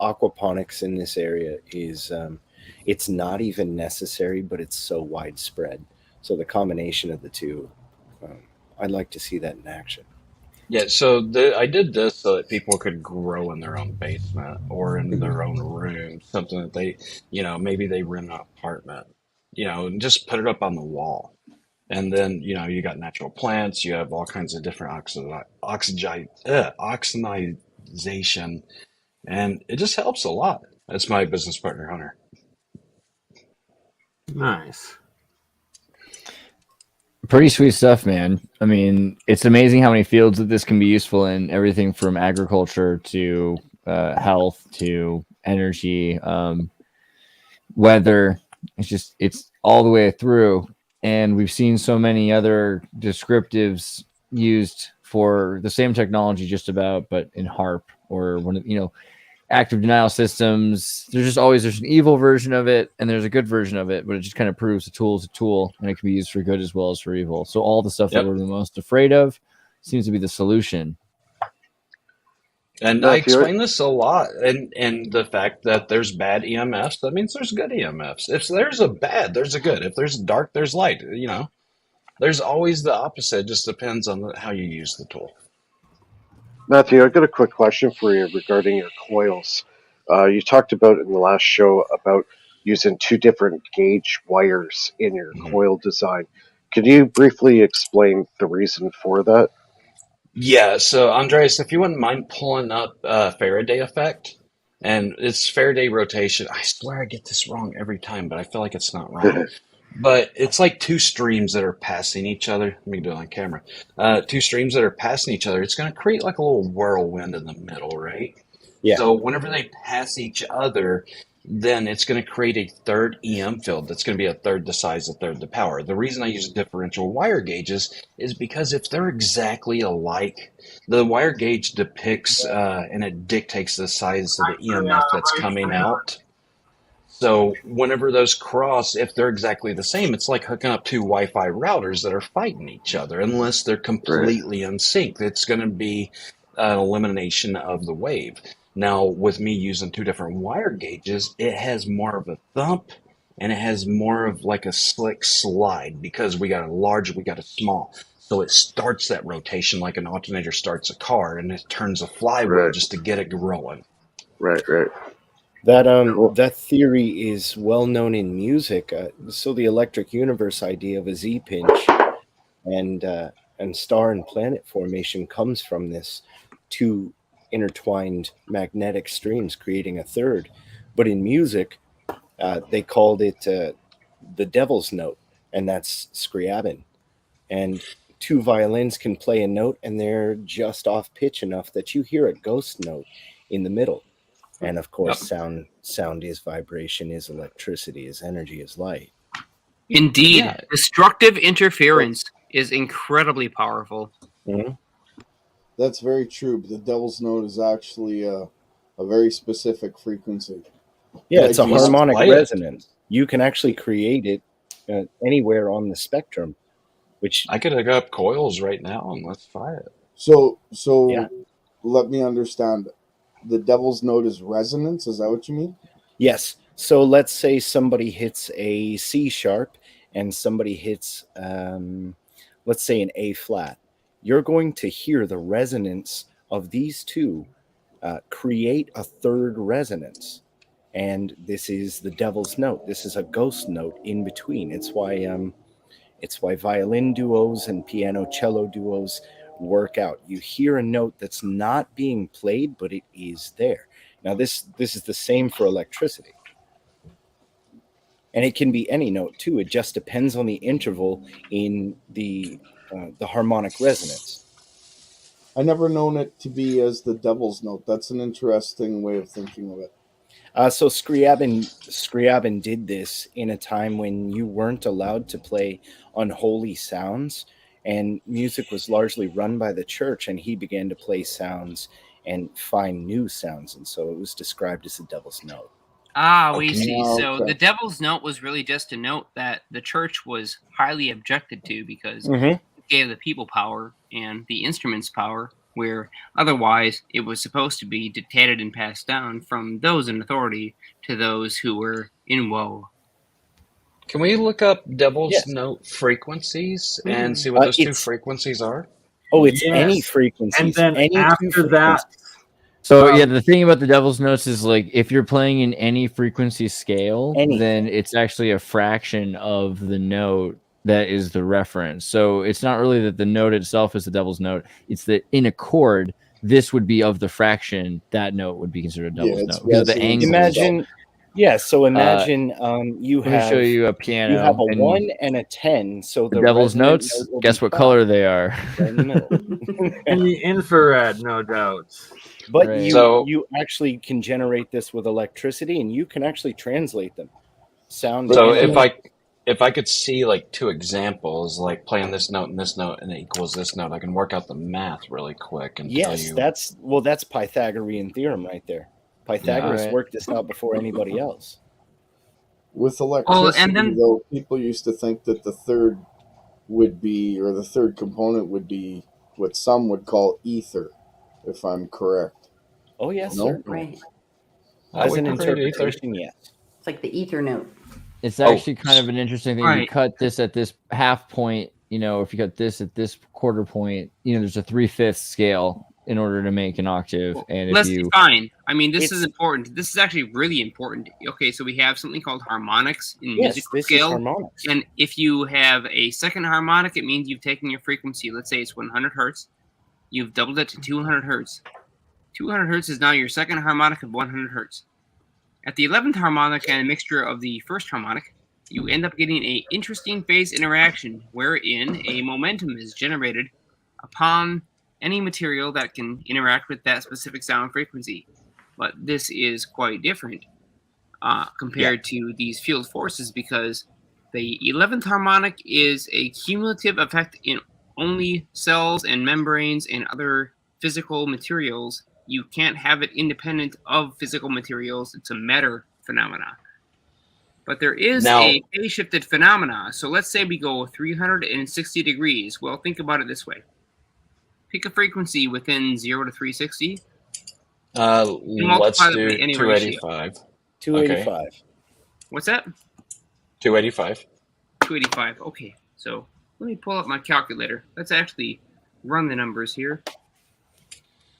aquaponics in this area is it's not even necessary, but it's so widespread. So the combination of the two, I'd like to see that in action. Yeah, so I did this so that people could grow in their own basement or in their own room, something that they, maybe they rent an apartment, and just put it up on the wall. And then, you got natural plants, you have all kinds of different oxidization, and it just helps a lot. That's my business partner, Hunter. Nice. Pretty sweet stuff, man. I mean, it's amazing how many fields that this can be useful in. Everything from agriculture to health to energy, weather. It's all the way through. And we've seen so many other descriptives used for the same technology, just about, but in HARP or active denial systems. There's an evil version of it and there's a good version of it, but it just kind of proves a tool is a tool and it can be used for good as well as for evil. So all the stuff that we're the most afraid of seems to be the solution. And I explain this a lot, and the fact that there's bad EMFs, that means there's good EMFs. If there's a bad, there's a good. If there's dark, there's light. There's always the opposite. It just depends on how you use the tool. Matthew, I've got a quick question for you regarding your coils. You talked about in the last show about using 2 different gauge wires in your coil design. Could you briefly explain the reason for that? Yeah, so Andreas, if you wouldn't mind pulling up Faraday effect, and it's Faraday rotation. I swear I get this wrong every time, but I feel like it's not wrong. But it's like 2 streams that are passing each other. Let me do it on camera. 2 streams that are passing each other. It's going to create like a little whirlwind in the middle, right? Yeah. So whenever they pass each other, then it's going to create a third EM field that's going to be a third the size, a third the power. The reason I use differential wire gauges is because if they're exactly alike, the wire gauge depicts and it dictates the size of the EMF that's coming out. So whenever those cross, if they're exactly the same, it's like hooking up 2 Wi-Fi routers that are fighting each other. Unless they're completely in sync, it's going to be an elimination of the wave. Now, with me using 2 different wire gauges, it has more of a thump and it has more of like a slick slide because we got a large, we got a small. So it starts that rotation like an alternator starts a car, and it turns a flywheel just to get it rolling. Right. That theory is well known in music. So the electric universe idea of a Z pinch and star and planet formation comes from this 2 intertwined magnetic streams creating a third. But in music, they called it the devil's note, and that's Scriabin. And 2 violins can play a note, and they're just off pitch enough that you hear a ghost note in the middle. And of course, sound is vibration, is electricity, is energy, is light. Indeed, destructive interference is incredibly powerful. Mm-hmm. That's very true. But the devil's note is actually a very specific frequency. Yeah, it's a harmonic resonance. You can actually create it anywhere on the spectrum. Which I could hook up coils right now and let's try it. So let me understand. The devil's note is resonance. Is that what you mean? Yes. So let's say somebody hits a C sharp and somebody hits, let's say, an A flat. You're going to hear the resonance of these 2 create a third resonance. And this is the devil's note. This is a ghost note in between. It's why violin duos and piano cello duos work out. You hear a note that's not being played, but it is there. Now this is the same for electricity, and it can be any note too. It just depends on the interval in the harmonic resonance. I never known it to be as the devil's note. That's an interesting way of thinking of it. So Scriabin did this in a time when you weren't allowed to play unholy sounds, and music was largely run by the church, and he began to play sounds and find new sounds, and so it was described as the devil's note. We see. So the devil's note was really just a note that the church was highly objected to because it gave the people power and the instruments power, where otherwise it was supposed to be dictated and passed down from those in authority to those who were in woe. Can we look up devil's note frequencies and see what those 2 frequencies are? Oh, it's any frequencies. And then after that. So the thing about the devil's notes is like if you're playing in any frequency scale, then it's actually a fraction of the note that is the reference. So it's not really that the note itself is the devil's note. It's that in a chord, this would be of the fraction. That note would be considered a devil's note. Because of the angle. Yeah, so imagine you Let me show have you a piano. you have a and 1 and a 10, so the the devil's resonant notes. note will Guess be what 5, color they are? right in the middle. In the infrared, no doubt. But Right. you actually can generate this with electricity, and you can actually translate them. Sound. So and if I could see like 2 examples, like playing this note and it equals this note, I can work out the math really quick and tell yes, you. that's Pythagorean theorem right there. Pythagoras Right. worked this out before anybody else. With electricity, and then though, people used to think that the third component would be what some would call ether, if I'm correct. Oh yes, No? certainly. Right. As we an can create ether. interpretation, yes. It's like the ether note. It's actually kind of an interesting thing. You Right. cut this at this half point, if you cut this at this quarter point, there's a 3/5 scale in order to make an octave. And if Let's you define. I mean, this is important. This is actually really important. Okay, so we have something called harmonics in musical this scale. is harmonics. And if you have a second harmonic, it means you've taken your frequency. Let's say it's 100 hertz. You've doubled it to 200 hertz. 200 hertz is now your second harmonic of 100 hertz. At the 11th harmonic and a mixture of the first harmonic, you end up getting an interesting phase interaction wherein a momentum is generated upon any material that can interact with that specific sound frequency. But this is quite different compared to these field forces, because the 11th harmonic is a cumulative effect in only cells and membranes and other physical materials. You can't have it independent of physical materials. It's a matter phenomena. But there is a phase-shifted phenomena. So let's say we go 360 degrees. Well, think about it this way. Pick a frequency within 0 to 360. Let's do 285. 285. Okay. What's that? 285. 285. Okay, so let me pull up my calculator. Let's actually run the numbers here.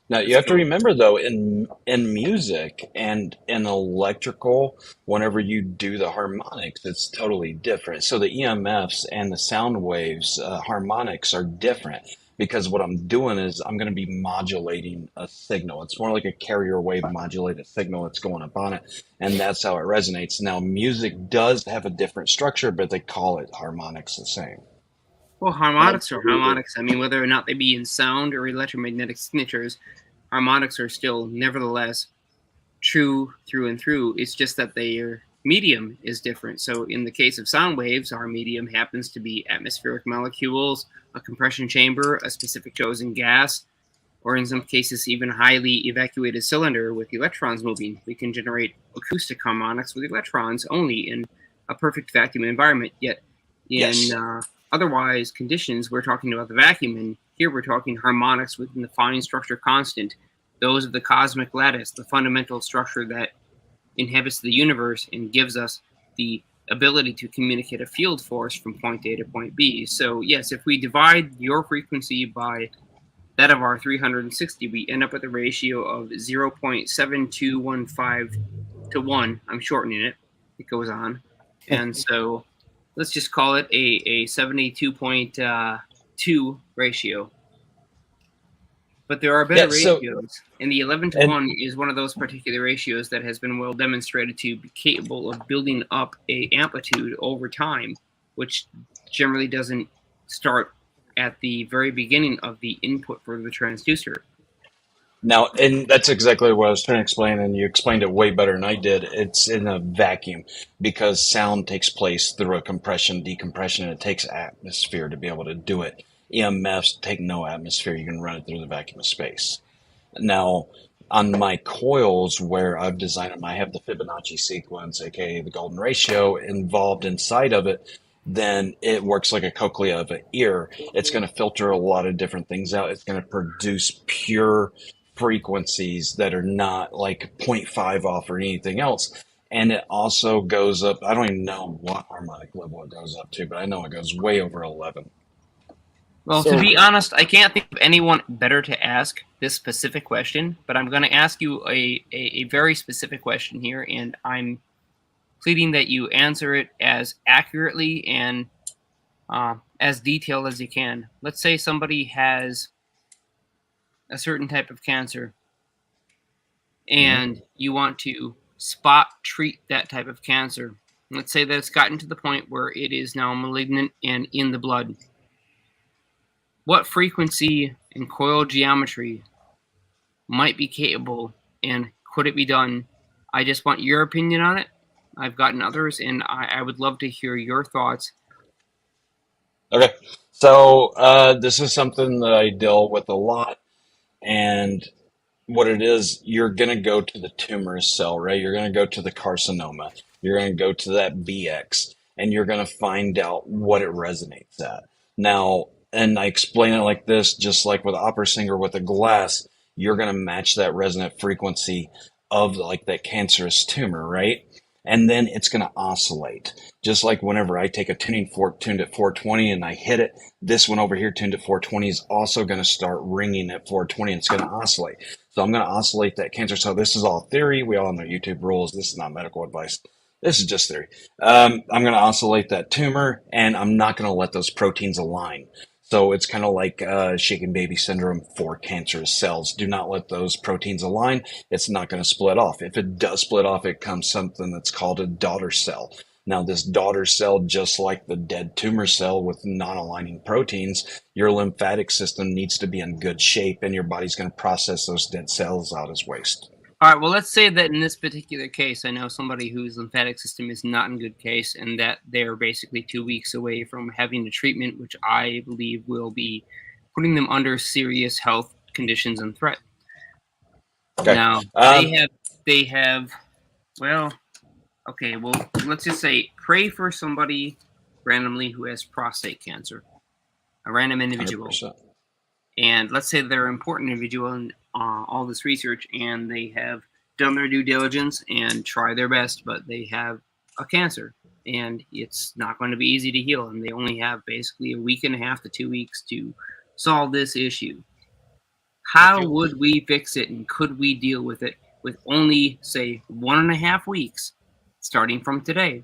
Now you have to remember though, in music and in electrical, whenever you do the harmonics, it's totally different. So the EMFs and the sound waves harmonics are different, because what I'm doing is I'm going to be modulating a signal. It's more like a carrier wave modulated signal that's going up on it, and that's how it resonates. Now music does have a different structure, but they call it harmonics the same. Well, harmonics are harmonics. I mean, whether or not they be in sound or electromagnetic signatures, harmonics are still nevertheless true through and through. It's just that their medium is different. So in the case of sound waves, our medium happens to be atmospheric molecules, a compression chamber, a specific chosen gas, or in some cases even highly evacuated cylinder with electrons moving. We can generate acoustic harmonics with electrons only in a perfect vacuum environment. Yet in otherwise conditions, we're talking about the vacuum, and here we're talking harmonics within the fine structure constant. Those of the cosmic lattice, the fundamental structure that inhabits the universe and gives us the ability to communicate a field force from point A to point B. So yes, if we divide your frequency by that of our 360, we end up with a ratio of 0.7215 to 1. I'm shortening it. It goes on. And so let's just call it a 72.2 ratio. But there are better ratios, and the 11 to 1 is one of those particular ratios that has been well demonstrated to be capable of building up a amplitude over time, which generally doesn't start at the very beginning of the input for the transducer. Now, and that's exactly what I was trying to explain, and you explained it way better than I did. It's in a vacuum because sound takes place through a compression, decompression, and it takes atmosphere to be able to do it. EMFs take no atmosphere. You can run it through the vacuum of space. Now, on my coils where I've designed them, I have the Fibonacci sequence, aka the golden ratio, involved inside of it. Then it works like a cochlea of an ear. It's going to filter a lot of different things out. It's going to produce pure frequencies that are not like 0.5 off or anything else. And it also goes up, I don't even know what harmonic level it goes up to, but I know it goes way over 11. Well, to be honest, I can't think of anyone better to ask this specific question, but I'm going to ask you a very specific question here, and I'm pleading that you answer it as accurately and as detailed as you can. Let's say somebody has a certain type of cancer, and you want to spot treat that type of cancer? Let's say that it's gotten to the point where it is now malignant and in the blood. What frequency and coil geometry might be capable, and could it be done? I just want your opinion on it. I've gotten others, and I would love to hear your thoughts. Okay. So this is something that I deal with a lot. And what it is, you're going to go to the tumorous cell, right? You're going to go to the carcinoma. You're going to go to that BX, and you're going to find out what it resonates at. Now, and I explain it like this, just like with opera singer with a glass, you're going to match that resonant frequency of like that cancerous tumor, right? And then it's going to oscillate. Just like whenever I take a tuning fork tuned at 420 and I hit it, this one over here tuned at 420 is also going to start ringing at 420 and it's going to oscillate. So I'm going to oscillate that cancer. So this is all theory. We all know YouTube rules. This is not medical advice. This is just theory. I'm going to oscillate that tumor and I'm not going to let those proteins align. So it's kind of like shaken baby syndrome for cancerous cells. Do not let those proteins align. It's not going to split off. If it does split off, it comes something that's called a daughter cell. Now, this daughter cell, just like the dead tumor cell with non-aligning proteins, your lymphatic system needs to be in good shape, and your body's going to process those dead cells out as waste. All right, well, let's say that in this particular case, I know somebody whose lymphatic system is not in good case and that they're basically 2 weeks away from having a treatment, which I believe will be putting them under serious health conditions and threat. Okay. Now, they have, well, okay, well, let's just say pray for somebody randomly who has prostate cancer, a random individual. 100%. And let's say they're an important individual in all this research, and they have done their due diligence and try their best, but they have a cancer, and it's not going to be easy to heal, and they only have basically a week and a half to 2 weeks to solve this issue. How would we fix it, and could we deal with it with only, say, 1.5 weeks, starting from today,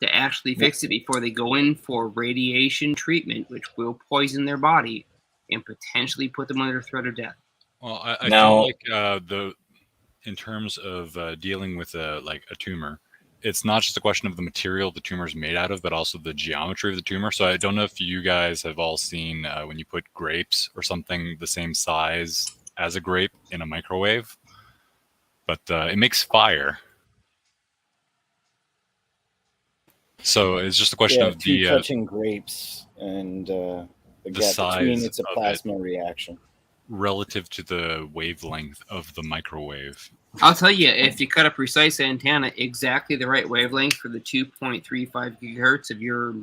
to actually fix it before they go in for radiation treatment, which will poison their body and potentially put them under threat of death? Well, I feel like in terms of dealing with a tumor, it's not just a question of the material the tumor is made out of, but also the geometry of the tumor. So I don't know if you guys have all seen when you put grapes or something the same size as a grape in a microwave, but it makes fire. So it's just a question of two touching grapes and the gap size between it's a of plasma reaction relative to the wavelength of the microwave. I'll tell you, if you cut a precise antenna exactly the right wavelength for the 2.35 gigahertz of your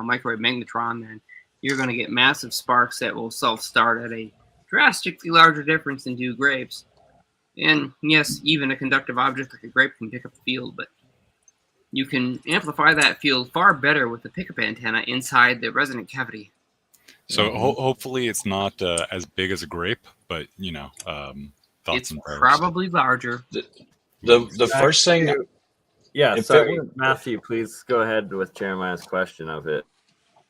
microwave magnetron, then you're going to get massive sparks that will self-start at a drastically larger difference than 2 grapes. And yes, even a conductive object like a grape can pick up the field, but you can amplify that field far better with the pickup antenna inside the resonant cavity. So hopefully it's not as big as a grape, but thoughts and prayers. Probably larger. The first thing, sorry, Matthew, please go ahead with Jeremiah's question of it.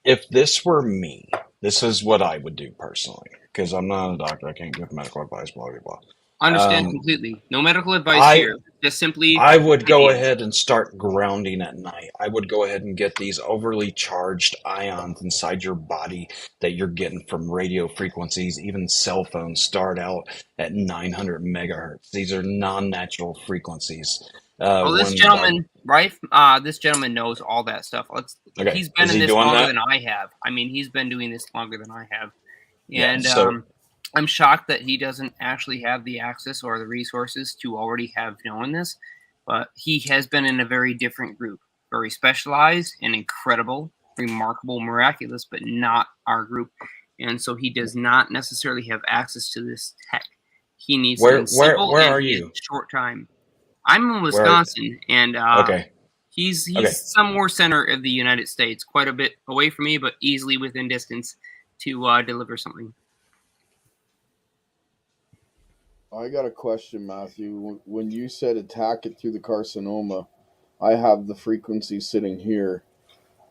If this were me, this is what I would do personally, because I'm not a doctor. I can't give medical advice, blah, blah, blah. Understand completely. No medical advice here. Just simply. I would go ahead and start grounding at night. I would go ahead and get these overly charged ions inside your body that you're getting from radio frequencies. Even cell phones start out at 900 megahertz. These are non-natural frequencies. This gentleman, right? This gentleman knows all that stuff. He's been in this longer than I have. I mean, he's been doing this longer than I have. And I'm shocked that he doesn't actually have the access or the resources to already have known this, but he has been in a very different group, very specialized and incredible, remarkable, miraculous, but not our group. And so he does not necessarily have access to this tech. He needs something simple. Where are you? Short time. I'm in Wisconsin, and he's somewhere center of the United States, quite a bit away from me, but easily within distance to deliver something. I got a question, Matthew. When you said attack it through the carcinoma, I have the frequency sitting here.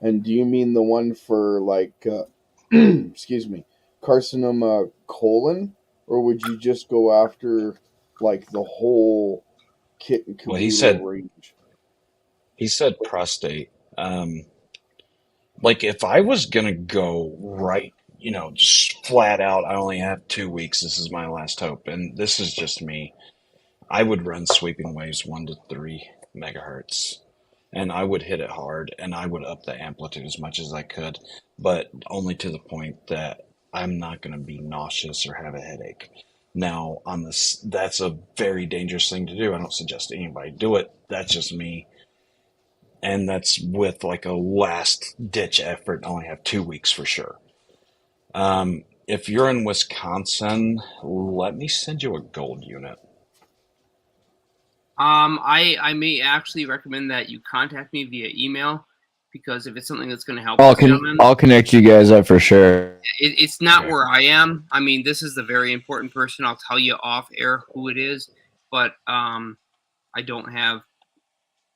And do you mean the one for excuse me, carcinoma colon? Or would you just go after the whole kit and Well, caboodle range. he said prostate. Like if I was gonna go right, just flat out, I only have 2 weeks. This is my last hope, and this is just me. I would run sweeping waves 1 to 3 megahertz, and I would hit it hard, and I would up the amplitude as much as I could, but only to the point that I'm not going to be nauseous or have a headache. Now, on this, that's a very dangerous thing to do. I don't suggest anybody do it. That's just me. And that's with like a last ditch effort. I only have 2 weeks for sure. If you're in Wisconsin, let me send you a gold unit. I may actually recommend that you contact me via email, because if it's something that's going to help us, I'll connect you guys up for sure. It's not where I am. I mean, this is the very important person. I'll tell you off air who it is, but I don't have.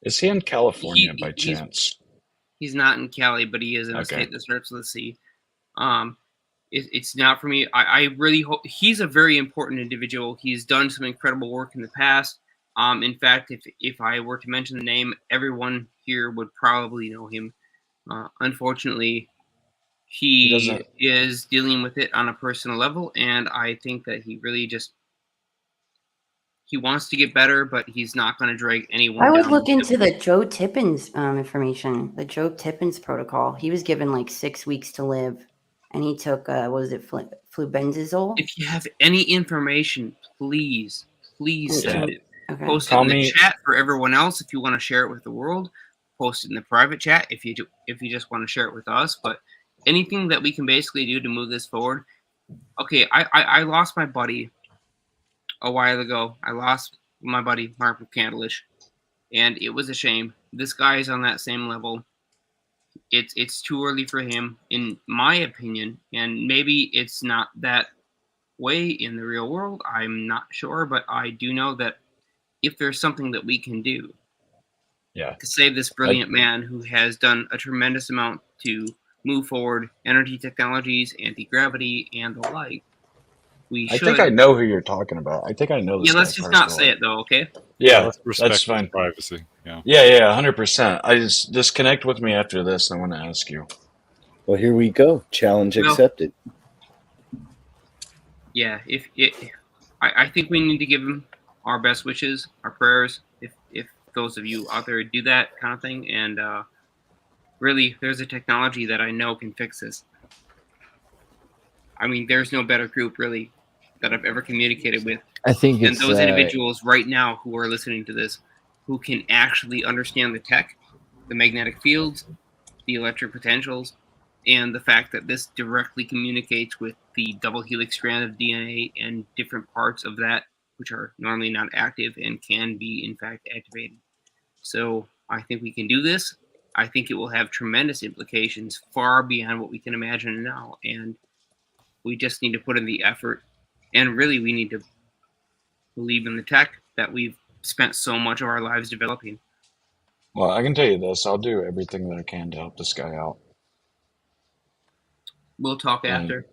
Is he in California by chance? He's not in Cali, but he is in a state that starts with a C. It's not for me. I really hope he's a very important individual. He's done some incredible work in the past. In fact, if I were to mention the name, everyone here would probably know him. Unfortunately, he is dealing with it on a personal level, and I think that he really he wants to get better, but he's not going to drag anyone I would down. look into the Joe Tippins information, the Joe Tippins protocol. He was given like 6 weeks to live, and he took, what was it, flubenzazole? If you have any information, please send it. Okay. Post it in the chat for everyone else if you want to share it with the world. Post it in the private chat if you just want to share it with us. But anything that we can basically do to move this forward. Okay, I lost my buddy a while ago. I lost my buddy Mark Candlish, and it was a shame. This guy is on that same level. It's too early for him, in my opinion, and maybe it's not that way in the real world. I'm not sure, but I do know that if there's something that we can do to save this brilliant man who has done a tremendous amount to move forward energy technologies, anti-gravity, and the like, we should. I think I know who you're talking about. I think I know this. Yeah, let's just not say it though, okay? Yeah, respect that's fine. Privacy. Yeah, 100%. I just connect with me after this. I want to ask you. Well, here we go. Challenge accepted. Yeah, I think we need to give him our best wishes, our prayers, if those of you out there do that kind of thing. And really, there's a technology that I know can fix this. I mean, there's no better group, really, that I've ever communicated with than those individuals right now who are listening to this, who can actually understand the tech, the magnetic fields, the electric potentials, and the fact that this directly communicates with the double helix strand of DNA and different parts of that, which are normally not active and can be, in fact, activated. So I think we can do this. I think it will have tremendous implications far beyond what we can imagine now. And we just need to put in the effort. And really, we need to believe in the tech that we've spent so much of our lives developing. Well, I can tell you this. I'll do everything that I can to help this guy out. We'll talk after.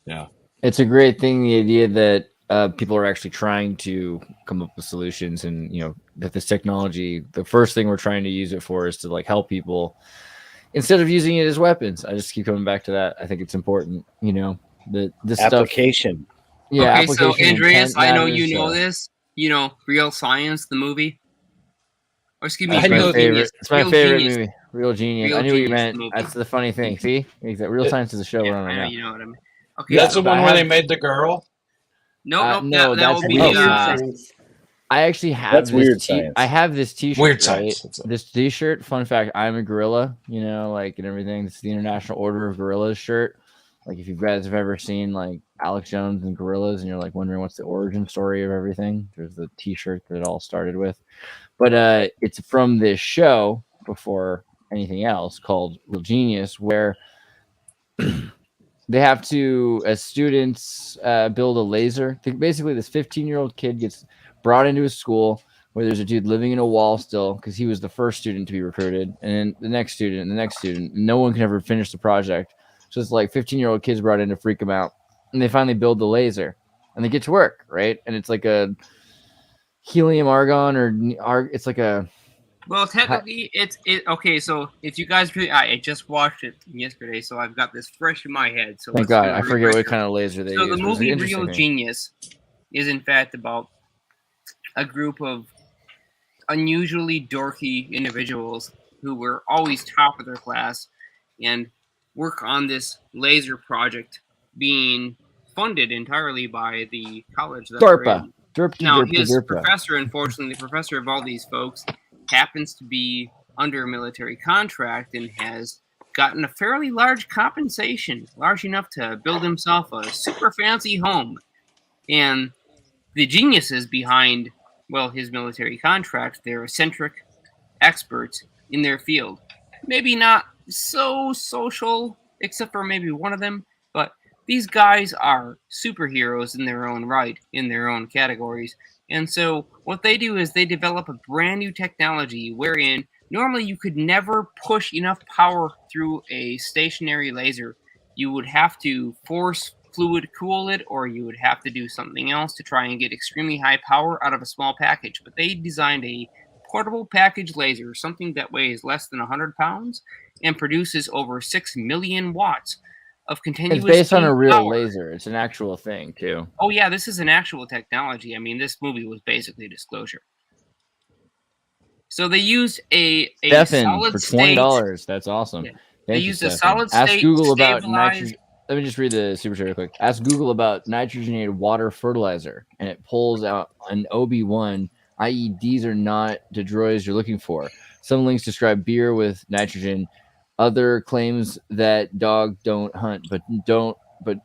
Yeah. It's a great thing, the idea that people are actually trying to come up with solutions, and that this technology, the first thing we're trying to use it for is to like help people instead of using it as weapons. I just keep coming back to that. I think it's important, this application. Stuff. Yeah. Okay, so Andreas, I know you know this. Real Science, the movie. Or excuse me, Real Genius. It's my favorite movie. Real Genius. I knew what you meant. That's the funny thing. See, Real Science is a show we're on right now. You know what I mean. Okay, that's the one where they made the girl. No, that will be I actually have that's weird science. I have this T-shirt. Weird science. This T-shirt. Fun fact: I'm a gorilla. And everything. This is the International Order of Gorillas shirt. Like if you guys have ever seen like Alex Jones and gorillas, and you're like wondering what's the origin story of everything, there's the T-shirt that it all started with. But it's from this show before anything else called Real Genius, where they have to, as students, build a laser. Basically, this 15-year-old kid gets brought into a school where there's a dude living in a wall still because he was the first student to be recruited, and then the next student, and the next student. And no one can ever finish the project. So it's like 15-year-old kids brought in to freak them out. And they finally build the laser. And they get to work, right? And it's like a helium argon it's like a. Well, technically, okay. So if you guys, I just watched it yesterday, so I've got this fresh in my head. So thank God, I forget what kind of laser they use. So the movie Real Genius is in fact about a group of unusually dorky individuals who were always top of their class and work on this laser project being funded entirely by the college that DARPA. Now, his professor, unfortunately, the professor of all these folks, happens to be under a military contract and has gotten a fairly large compensation, large enough to build himself a super fancy home. And the geniuses behind, well, his military contract, they're eccentric experts in their field. Maybe not so social, except for maybe one of them, but these guys are superheroes in their own right, in their own categories. And so what they do is they develop a brand new technology wherein normally you could never push enough power through a stationary laser. You would have to force fluid cool it, or you would have to do something else to try and get extremely high power out of a small package. But they designed a portable package laser, something that weighs less than 100 pounds and produces over 6 million watts of continuous. It's based on a real power. laser. It's an actual thing too. Oh yeah, this is an actual technology. I mean, this movie was basically a disclosure. So they used a solid for $20. That's awesome. Yeah. They used a solid Ask state Google about stabilized. nitrogen. Let me just read the super chat real quick. Ask Google about nitrogenated water fertilizer, and it pulls out an OB1, i.e., these are not the droids you're looking for. Some links describe beer with nitrogen. Other claims that dog don't hunt, but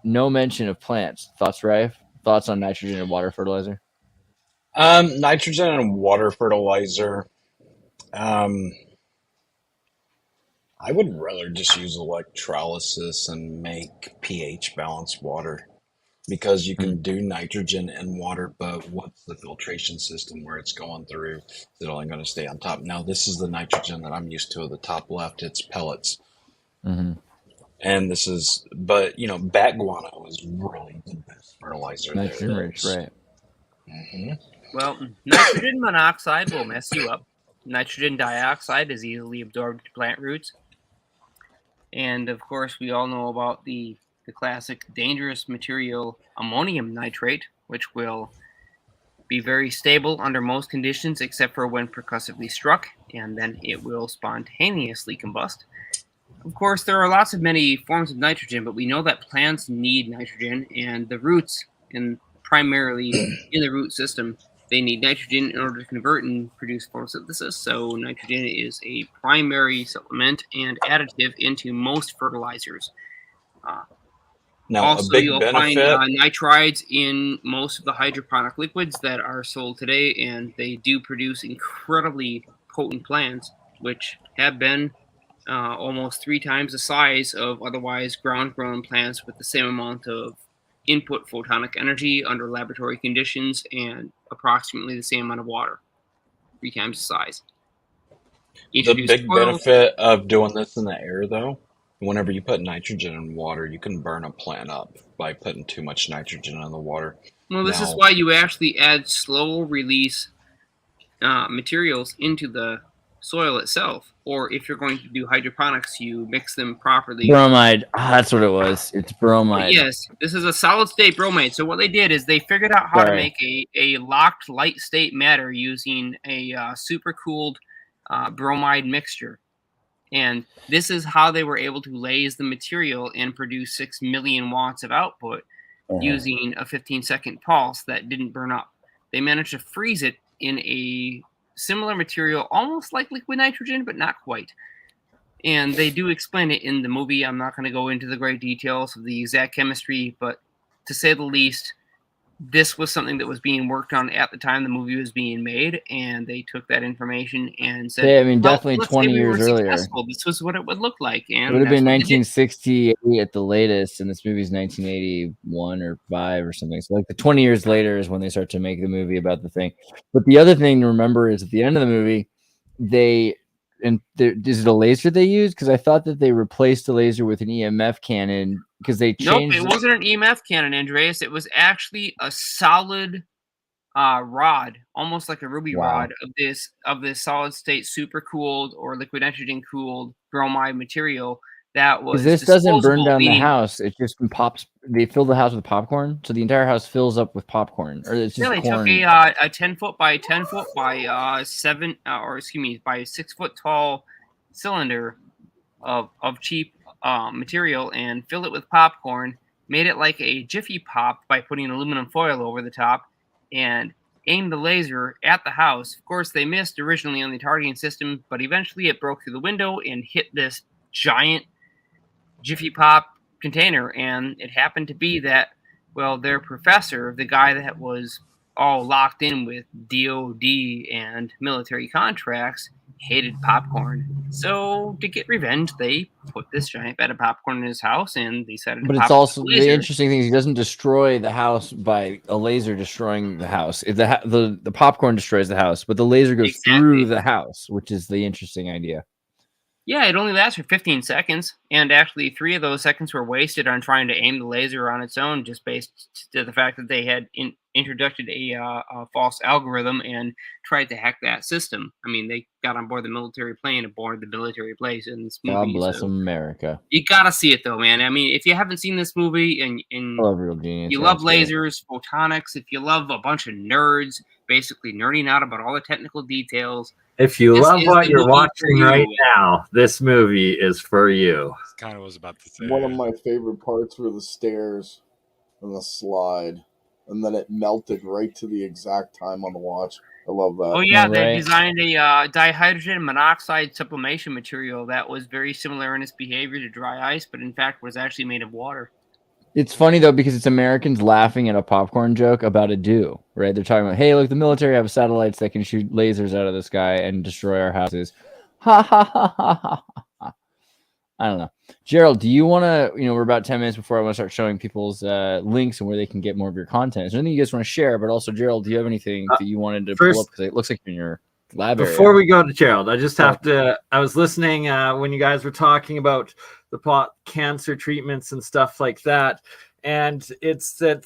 no mention of plants. Thoughts, Rife? Thoughts on nitrogen and water fertilizer? Nitrogen and water fertilizer. I would rather just use electrolysis and make pH balanced water, because you can do nitrogen and water, but what's the filtration system where it's going through? Is it only going to stay on top? Now, this is the nitrogen that I'm used to at the top left. It's pellets. Mm-hmm. And this is, but, bat guano is really the best fertilizer. Nitrogen rich, right. Mm-hmm. Well, nitrogen monoxide will mess you up. Nitrogen dioxide is easily absorbed to plant roots. And, of course, we all know about the classic dangerous material ammonium nitrate, which will be very stable under most conditions except for when percussively struck, and then it will spontaneously combust. Of course, there are many forms of nitrogen, but we know that plants need nitrogen, and the roots, and primarily in the root system, they need nitrogen in order to convert and produce photosynthesis. So nitrogen is a primary supplement and additive into most fertilizers. Now, also, a big you'll benefit, find nitrides in most of the hydroponic liquids that are sold today, and they do produce incredibly potent plants, which have been almost 3 times the size of otherwise ground-grown plants with the same amount of input photonic energy under laboratory conditions and approximately the same amount of water, 3 times the size. the big benefit of doing this in the air, though, whenever you put nitrogen in water, you can burn a plant up by putting too much nitrogen in the water. Well, this is why you actually add slow release materials into the soil itself, or if you're going to do hydroponics, you mix them properly. Bromide. That's what it was. It's bromide. But yes, this is a solid state bromide. So what they did is they figured out how to make a locked light state matter using a super cooled bromide mixture. And this is how they were able to laze the material and produce 6 million watts of output using a 15-second pulse that didn't burn up. They managed to freeze it in a similar material, almost like liquid nitrogen, but not quite. And they do explain it in the movie. I'm not going to go into the great details of the exact chemistry, but to say the least, this was something that was being worked on at the time the movie was being made, and they took that information and said, yeah, I mean, definitely 20 years earlier. This was what it would look like. And it would have been 1968 at the latest, and this movie's 1981 or 5 or something. So, like, the 20 years later is when they start to make the movie about the thing. But the other thing to remember is at the end of the movie, is it a laser they used? Because I thought that they replaced the laser with an EMF cannon because they changed. Nope, it wasn't an EMF cannon, Andreas. It was actually a solid rod, almost like a ruby Wow. rod of this solid state super cooled or liquid nitrogen cooled bromide material that was Because this doesn't burn disposable, down the meaning house. It just pops. They fill the house with popcorn, so the entire house fills up with popcorn, or it's just they corn. took a 10 foot by 10 foot by 6 foot tall cylinder of cheap material and filled it with popcorn, made it like a Jiffy Pop by putting aluminum foil over the top, and aimed the laser at the house. Of course, they missed originally on the targeting system, but eventually it broke through the window and hit this giant Jiffy Pop container. And it happened to be that, well, their professor, the guy that was all locked in with DOD and military contracts, hated popcorn. So to get revenge, they put this giant vat of popcorn in his house, and they set it. But it's also the interesting thing is he doesn't destroy the house by a laser destroying the house. The popcorn destroys the house, but the laser goes through the house, which is the interesting idea. Yeah, it only lasts for 15 seconds, and actually 3 of those seconds were wasted on trying to aim the laser on its own, just based to the fact that they had introduced a false algorithm and tried to hack that system. I mean, they got on board the military plane aboard the military place in this movie. God bless America. You gotta see it though, man. I mean, if you haven't seen this movie and I love Real Genius, you love lasers, photonics, if you love a bunch of nerds basically nerding out about all the technical details. If you love what you're watching right now, this movie is for you. Kind of was about to say. One of my favorite parts were the stairs and the slide, and then it melted right to the exact time on the watch. I love that. Oh yeah, they designed a dihydrogen monoxide sublimation material that was very similar in its behavior to dry ice, but in fact was actually made of water. It's funny though because it's Americans laughing at a popcorn joke about a do, right? They're talking about, hey, look, the military have satellites that can shoot lasers out of the sky and destroy our houses. Ha ha ha ha ha. I don't know. Gerald, do you want to, we're about 10 minutes before I want to start showing people's links and where they can get more of your content. Is there anything you guys want to share? But also, Gerald, do you have anything that you wanted to pull up? Because it looks like you're in your lab Before we go to Gerald, I just have to, I was listening when you guys were talking about the cancer treatments and stuff like that. And it's that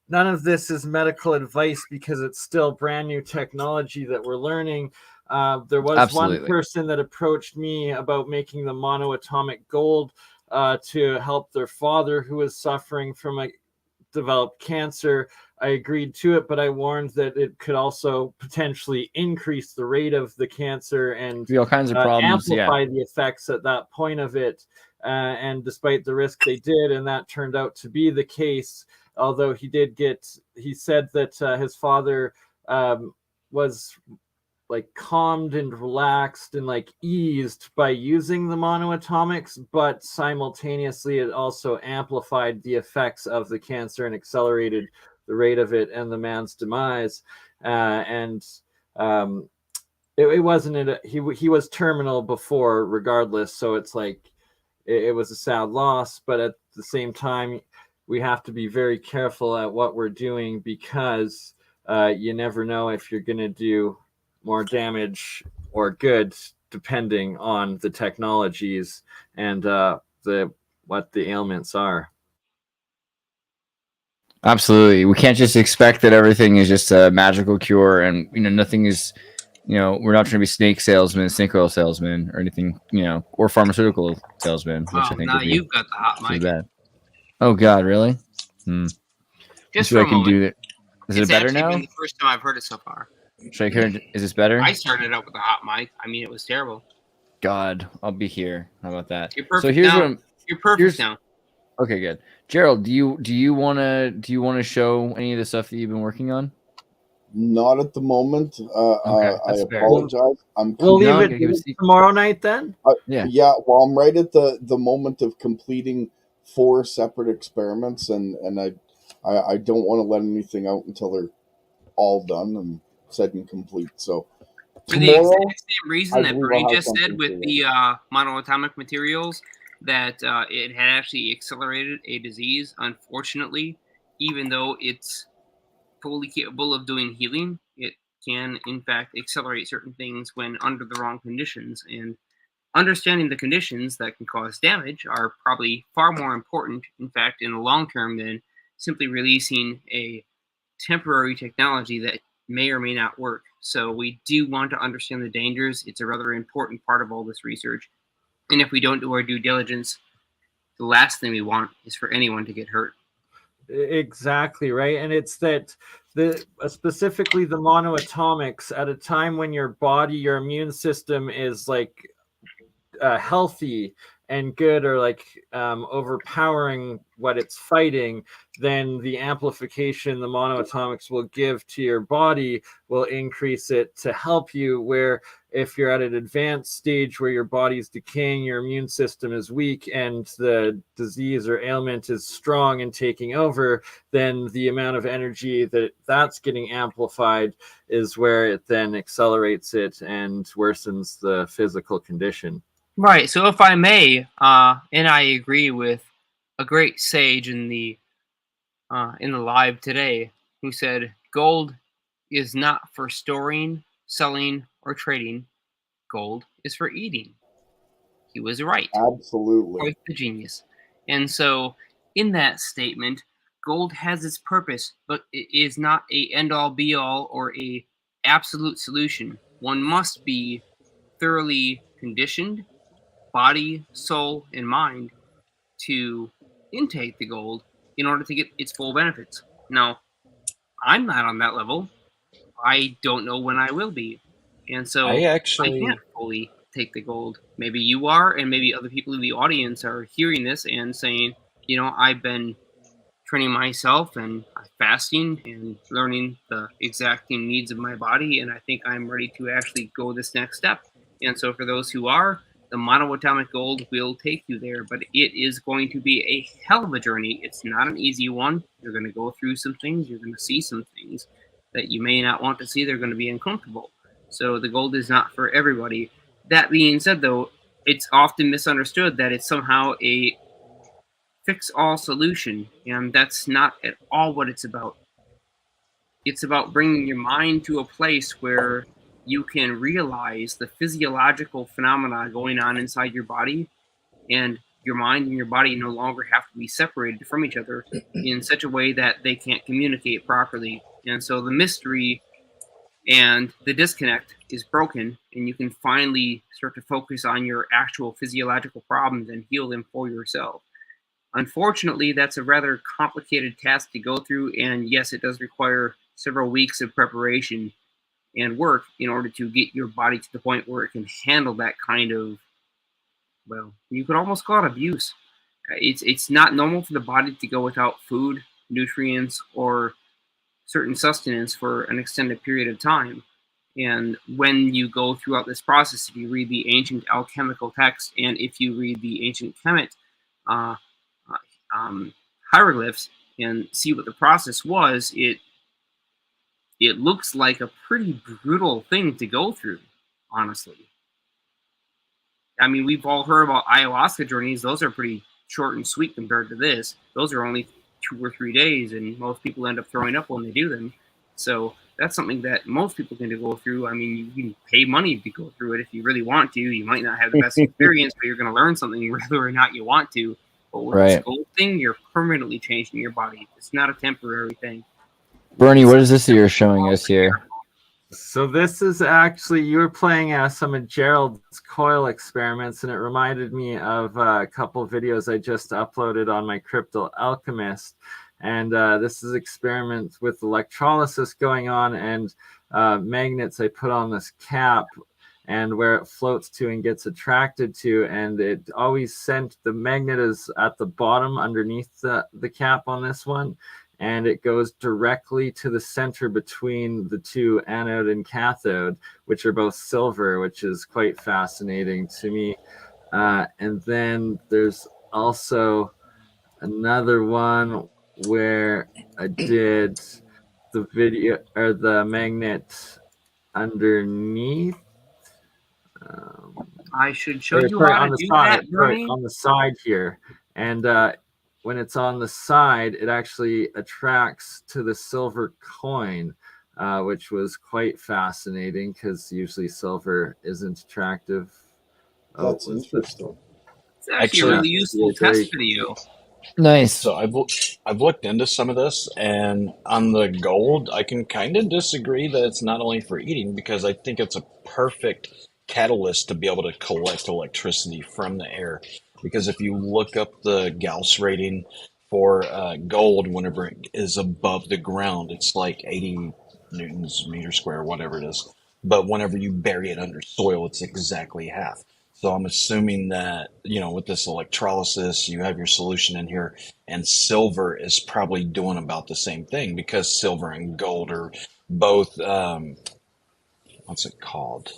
none of this is medical advice because it's still brand new technology that we're learning. There was one person that approached me about making the monoatomic gold to help their father who was suffering from a developed cancer. I agreed to it, but I warned that it could also potentially increase the rate of the cancer and all kinds of problems, amplify the effects at that point of it. And despite the risk, they did, and that turned out to be the case. Although he said that his father was like calmed and relaxed and like eased by using the monoatomics, but simultaneously it also amplified the effects of the cancer and accelerated the rate of it and the man's demise. It wasn't he was terminal before regardless, so it's like it was a sad loss, but at the same time we have to be very careful at what we're doing because you never know if you're going to do more damage or good depending on the technologies and what the ailments are. Absolutely. We can't just expect that everything is just a magical cure and nothing is we're not trying to be snake oil salesmen or anything, or pharmaceutical salesmen, which I think now you've got the hot mic. Bad. Oh God, really? Just for a moment. Do that. Is it better now? Been the first time I've heard it so far. Should I hear? Is this better? I started out with a hot mic. I mean, it was terrible. God, I'll be here. How about that? You're perfect. So here's now. You're perfect now. Okay, good. Gerald, do you want to show any of the stuff that you've been working on? Not at the moment. I apologize. We'll leave it tomorrow night then. Yeah. Well, I'm right at the moment of completing 4 separate experiments, and I don't want to let anything out until they're all done and said and complete. So for the exact same reason that Bernie just said with the monoatomic materials, that it had actually accelerated a disease. Unfortunately, even though it's fully capable of doing healing, it can in fact accelerate certain things when under the wrong conditions. And understanding the conditions that can cause damage are probably far more important, in fact, in the long term than simply releasing a temporary technology that may or may not work. So we do want to understand the dangers. It's a rather important part of all this research. And if we don't do our due diligence, the last thing we want is for anyone to get hurt. Exactly, right. And it's that specifically the monoatomics at a time when your body, your immune system is like healthy and good, or like overpowering what it's fighting, then the amplification the monoatomics will give to your body will increase it to help you. Where if you're at an advanced stage where your body's decaying, your immune system is weak, and the disease or ailment is strong and taking over, then the amount of energy that's getting amplified is where it then accelerates it and worsens the physical condition. Right. So if I may, and I agree with a great sage in the live today, who said gold is not for storing, selling, or trading. Gold is for eating. He was right. Absolutely. Quite the genius. And so in that statement, gold has its purpose, but it is not a end-all be-all or a absolute solution. One must be thoroughly conditioned, body, soul, and mind, to intake the gold in order to get its full benefits. Now, I'm not on that level. I don't know when I will be. And so I can't fully take the gold. Maybe you are, and maybe other people in the audience are hearing this and saying, I've been training myself and fasting and learning the exacting needs of my body, and I think I'm ready to actually go this next step. And so for those who are, the monoatomic gold will take you there, but it is going to be a hell of a journey. It's not an easy one. You're going to go through some things. You're going to see some things that you may not want to see. They're going to be uncomfortable. So the gold is not for everybody. That being said, though, it's often misunderstood that it's somehow a fix-all solution, and that's not at all what it's about. It's about bringing your mind to a place where you can realize the physiological phenomena going on inside your body, and your mind and your body no longer have to be separated from each other in such a way that they can't communicate properly. And so the mystery and the disconnect is broken, and you can finally start to focus on your actual physiological problems and heal them for yourself. Unfortunately, that's a rather complicated task to go through, and yes, it does require several weeks of preparation and work in order to get your body to the point where it can handle that kind of, well, you could almost call it abuse. It's not normal for the body to go without food, nutrients, or certain sustenance for an extended period of time. And when you go throughout this process, if you read the ancient alchemical text, and if you read the ancient Kemet hieroglyphs and see what the process was, it looks like a pretty brutal thing to go through, honestly. I mean, we've all heard about ayahuasca journeys. Those are pretty short and sweet compared to this. Those are only 2 or 3 days, and most people end up throwing up when they do them. So that's something that most people can go through. I mean, you can pay money to go through it if you really want to. You might not have the best experience, but you're going to learn something whether or not you want to. But with this gold thing, you're permanently changing your body. It's not a temporary thing. Bernie, what is this that you're showing us here? So this is actually, you were playing some of Gerald's coil experiments, and it reminded me of a couple of videos I just uploaded on my Crypto Alchemist. And this is experiments with electrolysis going on, and magnets I put on this cap and where it floats to and gets attracted to, and it always sent, the magnet is at the bottom underneath the cap on this one, and it goes directly to the center between the two anode and cathode, which are both silver, which is quite fascinating to me. And then there's also another one where I did the video, or the magnet underneath. I should show you how to do that, right on the side here. And when it's on the side, it actually attracts to the silver coin, which was quite fascinating because usually silver isn't attractive. That's interesting. It's actually a really useful test video. Nice. So I've looked into some of this, and on the gold, I can kind of disagree that it's not only for eating, because I think it's a perfect catalyst to be able to collect electricity from the air. Because if you look up the Gauss rating for gold, whenever it is above the ground, it's like 80 newtons meter square, whatever it is. But whenever you bury it under soil, it's exactly half. So I'm assuming that, with this electrolysis, you have your solution in here, and silver is probably doing about the same thing, because silver and gold are both, what's it called?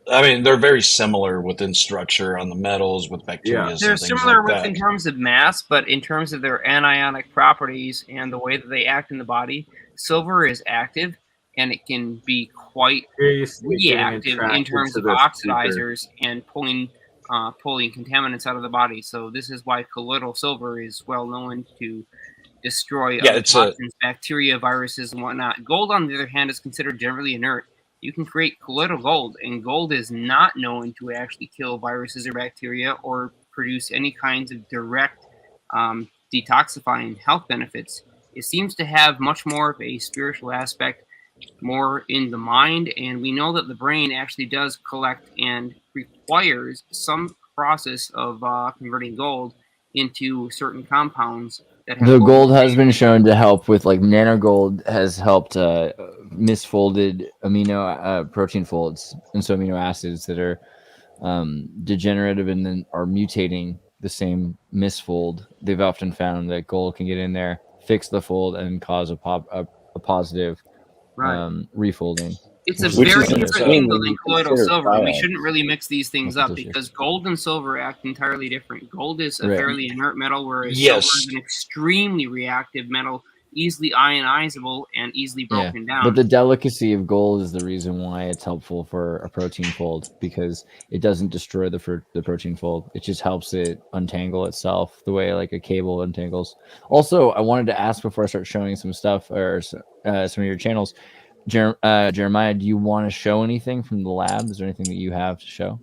They're very similar within structure on the metals with bacteria. They're and things similar like that. in terms of mass, but in terms of their anionic properties and the way that they act in the body, silver is active, and it can be quite reactive in terms of oxidizers and pulling contaminants out of the body. So this is why colloidal silver is well known to destroy other toxins, bacteria, viruses, and whatnot. Gold, on the other hand, is considered generally inert. You can create colloidal gold, and gold is not known to actually kill viruses or bacteria or produce any kinds of direct detoxifying health benefits. It seems to have much more of a spiritual aspect, more in the mind, and we know that the brain actually does collect and requires some process of converting gold into certain compounds. The gold has been shown to help with, like, nanogold has helped misfolded protein folds, and so amino acids that are degenerative and then are mutating the same misfold. They've often found that gold can get in there, fix the fold, and cause a positive refolding. It's a very different thing than colloidal silver, and we shouldn't really mix these things up, because gold and silver act entirely different. Gold is a fairly inert metal, whereas silver is an extremely reactive metal, easily ionizable and easily broken down. But the delicacy of gold is the reason why it's helpful for a protein fold, because it doesn't destroy the protein fold. It just helps it untangle itself the way like a cable untangles. Also, I wanted to ask before I start showing some stuff or some of your channels, Jeremiah, do you want to show anything from the lab? Is there anything that you have to show?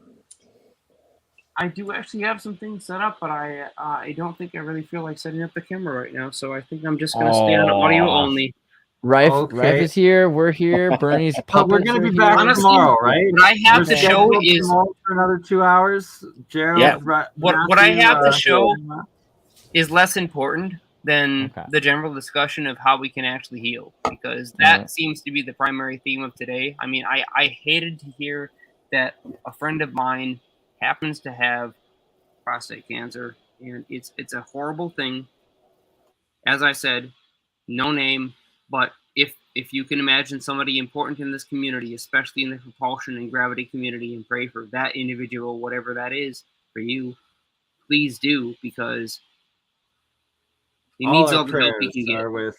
I do actually have some things set up, but I don't think I really feel like setting up the camera right now, so I think I'm just going to stay on audio only. Rife is here. We're here. Bernie's puppets we're going to be back tomorrow, right? What I have to show is for another 2 hours. Gerald, what I have to show is less important than the general discussion of how we can actually heal, because that seems to be the primary theme of today. I mean, I hated to hear that a friend of mine happens to have prostate cancer, and it's a horrible thing. As I said, no name, but if you can imagine somebody important in this community, especially in the propulsion and gravity community, and pray for that individual, whatever that is for you, please do, because he needs all the help he can get. With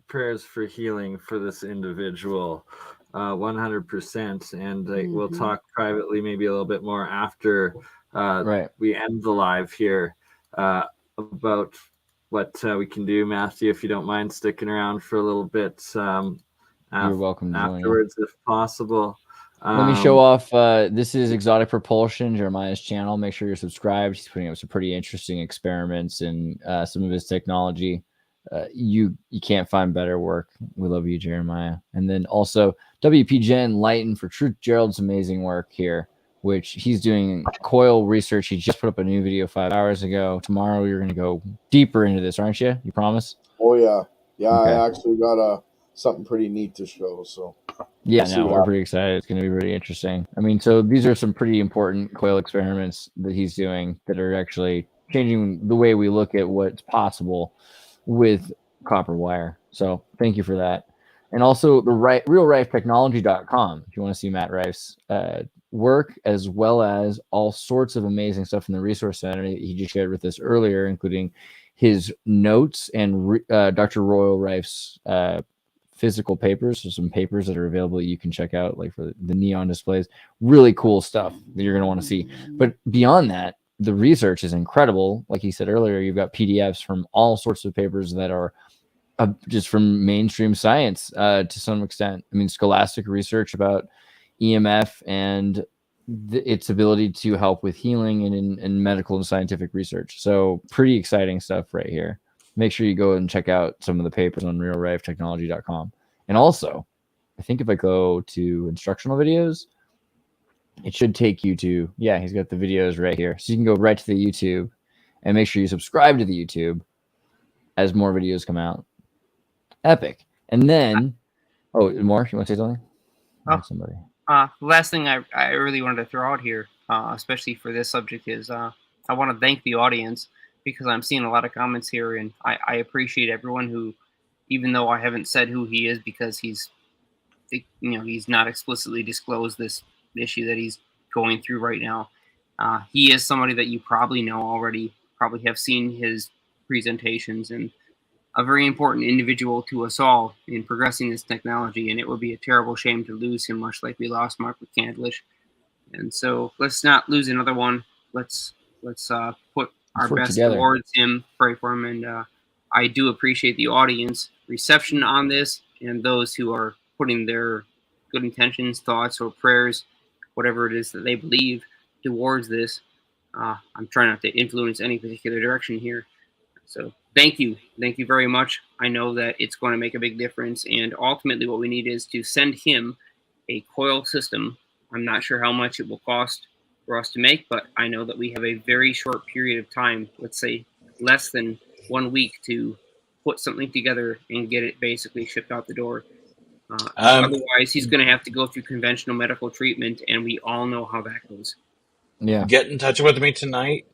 prayers for healing for this individual, 100%. And we'll talk privately, maybe a little bit more after we end the live here about what we can do. Matthew, if you don't mind sticking around for a little bit, you're welcome afterwards, if possible. Let me show off. This is Exotic Propulsion, Jeremiah's channel. Make sure you're subscribed. He's putting up some pretty interesting experiments and some of his technology. You can't find better work. We love you, Jeremiah. And then also WP Gen Lighten for Truth Gerald's amazing work here, which he's doing coil research. He just put up a new video 5 hours ago. Tomorrow you're going to go deeper into this, aren't you? You promise? Oh yeah, okay. I actually got something pretty neat to show. So. Yeah, no, we're pretty excited. It's going to be really interesting. I mean, so these are some pretty important coil experiments that he's doing that are actually changing the way we look at what's possible with copper wire. So thank you for that. And also the realrifetechnology.com if you want to see Matt Rife's work, as well as all sorts of amazing stuff in the resource center he just shared with us earlier, including his notes and Dr. Royal Rife's physical papers. So some papers that are available you can check out, like for the neon displays. Really cool stuff that you're going to want to see. But beyond that, the research is incredible. Like he said earlier, you've got PDFs from all sorts of papers that are just from mainstream science to some extent. I mean, scholastic research about EMF and its ability to help with healing and in medical and scientific research. So pretty exciting stuff right here. Make sure you go and check out some of the papers on realrifetechnology.com. And also, I think if I go to instructional videos, it should take you to, yeah, he's got the videos right here. So you can go right to the YouTube and make sure you subscribe to the YouTube as more videos come out. Epic. And then, oh, Mark, you want to say something? Somebody. The last thing I really wanted to throw out here, especially for this subject, is I want to thank the audience, because I'm seeing a lot of comments here, and I appreciate everyone who, even though I haven't said who he is because he's not explicitly disclosed this issue that he's going through right now. He is somebody that you probably know already, probably have seen his presentations, and a very important individual to us all in progressing this technology. And it would be a terrible shame to lose him, much like we lost Mark McCandlish. And so let's not lose another one. Let's put our best towards him, pray for him. And I do appreciate the audience reception on this, and those who are putting their good intentions, thoughts, or prayers, whatever it is that they believe, towards this. I'm trying not to influence any particular direction here. So thank you very much. I know that it's going to make a big difference, and ultimately what we need is to send him a coil system. I'm not sure how much it will cost for us to make, but I know that we have a very short period of time, let's say less than 1 week, to put something together and get it basically shipped out the door. Otherwise, he's going to have to go through conventional medical treatment, and we all know how that goes. Yeah. Get in touch with me tonight,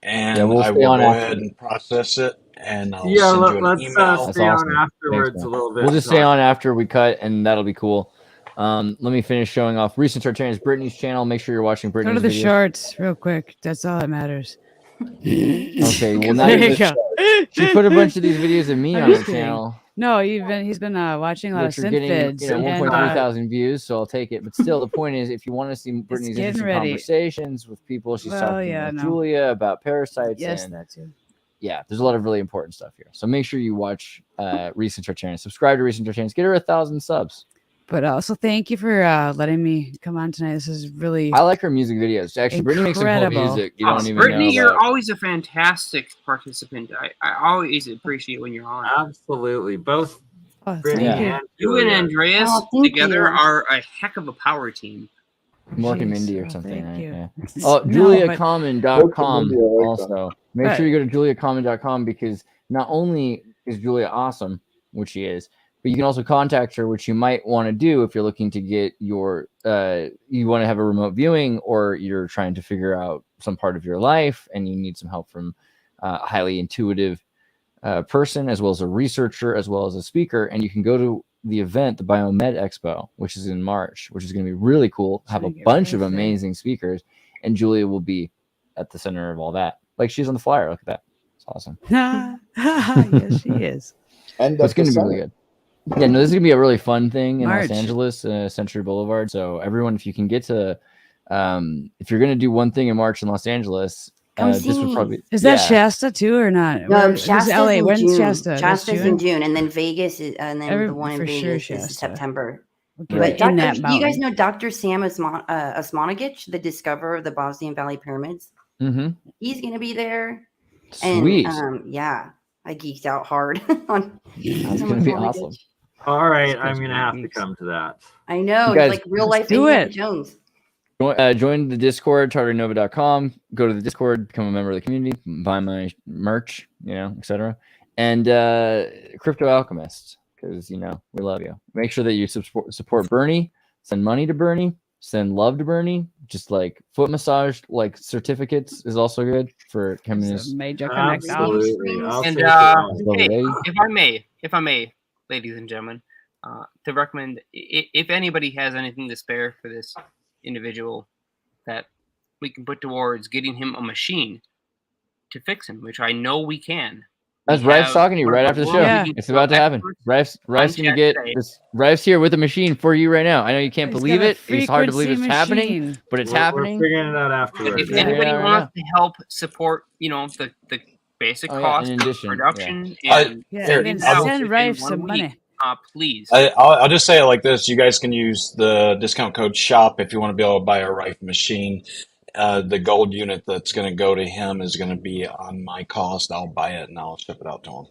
and I will go ahead and process it, and I'll send you an email. Stay on afterwards a little bit. We'll just stay on after we cut, and that'll be cool. Let me finish showing off recent Tartarians, Brittany's channel. Make sure you're watching Brittany's Go to the videos. shorts real quick. That's all that matters. Okay, well now there you go. She put a bunch of these videos of me on her channel. No, he's been watching a lot of synth vids. 1.3 thousand views, so I'll take it. But still, the point is, if you want to see Brittany's interesting conversations with people, she's talking with Julia about parasites. Yes, and that too. Yeah, there's a lot of really important stuff here. So make sure you watch Recent Tartarians. Subscribe to Recent Tartarians. Get her 1,000 subs. But also, thank you for letting me come on tonight. This is really... I like her music videos. Actually, Brittany makes some cool music. You don't even Brittany, know you're always a fantastic participant. I always appreciate when you're on. Absolutely. Both Brittany and you and Andreas together are a heck of a power team. Mark and Mindy or something. Right? Yeah. Oh, JuliaCommon.com also. Make sure you go to JuliaCommon.com, because not only is Julia awesome, which she is, but you can also contact her, which you might want to do if you're looking to get your, you want to have a remote viewing, or you're trying to figure out some part of your life and you need some help from a highly intuitive person, as well as a researcher, as well as a speaker. And you can go to the event, the Biomed Expo, which is in March, which is going to be really cool. Have a bunch of amazing speakers, and Julia will be at the center of all that. Like, she's on the flyer. Look at that. It's awesome. Yes, she is. And it's going to be really good. Yeah, no, this is going to be a really fun thing in March. Los Angeles, Century Boulevard. So everyone, if you can get to, if you're going to do one thing in March in Los Angeles, this would probably... Is that Shasta too or not? No, Shasta's LA. in When's June. Shasta? Shasta's in June, and then Vegas is, and then the one in Vegas is September. But do you guys know Dr. Sam Osmanagich, the discoverer of the Bosnian Valley Pyramids? Mm-hmm. He's going to be there. Sweet. And yeah, I geeked out hard on. That's going to be awesome. All right, I'm going to have to come to that. I know, guys, it's like real life do Indiana it. Jones. Join the Discord, tartarinova.com. Go to the Discord, become a member of the community, buy my merch, etc. And Crypto Alchemist, because we love you. Make sure that you support BurnEye. Send money to BurnEye. Send love to BurnEye. Just like foot massage, like certificates is also good for communists. Major Absolutely. And hey, if I may, ladies and gentlemen, to recommend, if anybody has anything to spare for this individual, that we can put towards getting him a machine to fix him, which I know we can. That's Rife's talking to you right after the show. Yeah. It's about to happen. Rife's gonna get this. Rife's here with a machine for you right now. I know you can't believe it. It's hard to believe it's happening, but it's happening. We're figuring it out afterwards. If anybody wants to help support, the basic cost of production, send Rife some money. please. I'll just say it like this: you guys can use the discount code SHOP if you want to be able to buy a Rife machine. The gold unit that's going to go to him is going to be on my cost. I'll buy it and I'll ship it out to him.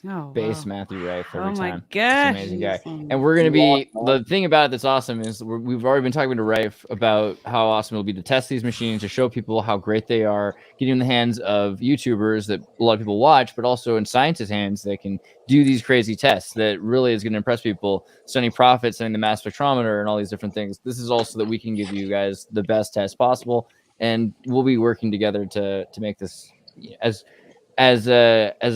Oh, Base wow. Matthew Rife every Oh my time. gosh. He's amazing guy. And we're going to be, the thing about it that's awesome is we've already been talking to Rife about how awesome it'll be to test these machines, to show people how great they are, getting in the hands of YouTubers that a lot of people watch, but also in scientists' hands that can do these crazy tests that really is going to impress people. Sending Prophet, sending the mass spectrometer and all these different things. This is also that we can give you guys the best test possible. And we'll be working together to make this as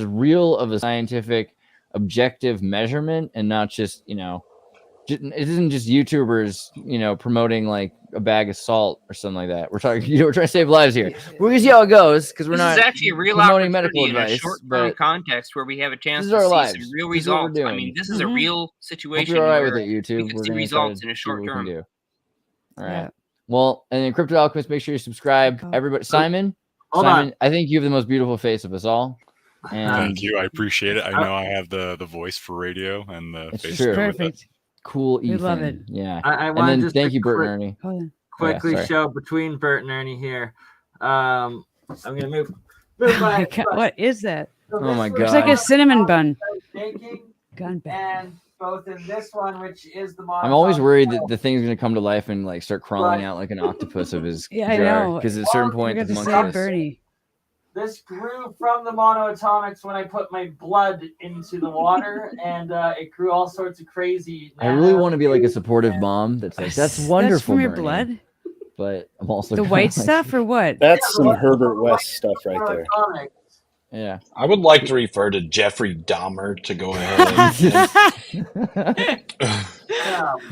real of a scientific objective measurement, and not just, it isn't just YouTubers, promoting like a bag of salt or something like that. We're talking, we're trying to save lives here. We'll see how it goes, because we're not actually a real promoting medical in a advice, short-term context where we have a chance this to is our see lives. some real This is what we're results. I doing. mean, this is a real situation. Hope you're all right where with it, YouTube. we can We're see gonna results try in a to short see what we term. can do. All right. Yeah. Well, and then Crypto Alchemist, make sure you subscribe. Everybody, Simon, I think you have the most beautiful face of us all. And thank you. I appreciate it. I know I have the voice for radio and the face to go with it. Cool, Ethan. We love it. Yeah. I and want then just thank you, Bert and Ernie. Quickly sorry. show between Bert and Ernie here. I'm gonna move Oh my God, what is that? Oh my God. It's like a cinnamon bun. And both in this one, which is the I'm always worried that the thing's gonna come to life and like start crawling out like an octopus of his Yeah, I jar. know. Because at a certain point, We're the going to monkey save Bernie. This grew from the monoatomics when I put my blood into the water, and it grew all sorts of crazy. I really want to be like a supportive mom that's like, that's wonderful. That's from your Bernie. blood? But I'm also The white stuff or what? That's some Herbert West stuff right there. Yeah. I would like to refer to Jeffrey Dahmer to go ahead.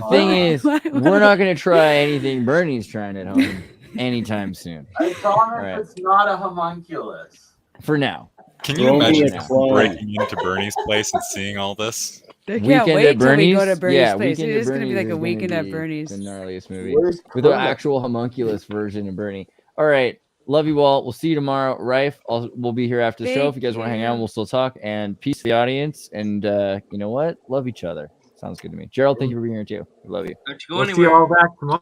Thing is, we're not going to try anything Bernie's trying at home anytime soon. I promise it's not a homunculus. For now. Can you imagine breaking into Bernie's place and seeing all this? I can't wait till we go to Bernie's place. It is going to be like a Bernie's weekend at Bernie's. The gnarliest movie with the actual homunculus version of Bernie. All right. Love you all. We'll see you tomorrow. Rife, we'll be here after the show. If you guys want to hang out, we'll still talk. And peace to the audience. And you know what? Love each other. Sounds good to me. Gerald, thank you for being here too. We love you. We'll see you all back tomorrow.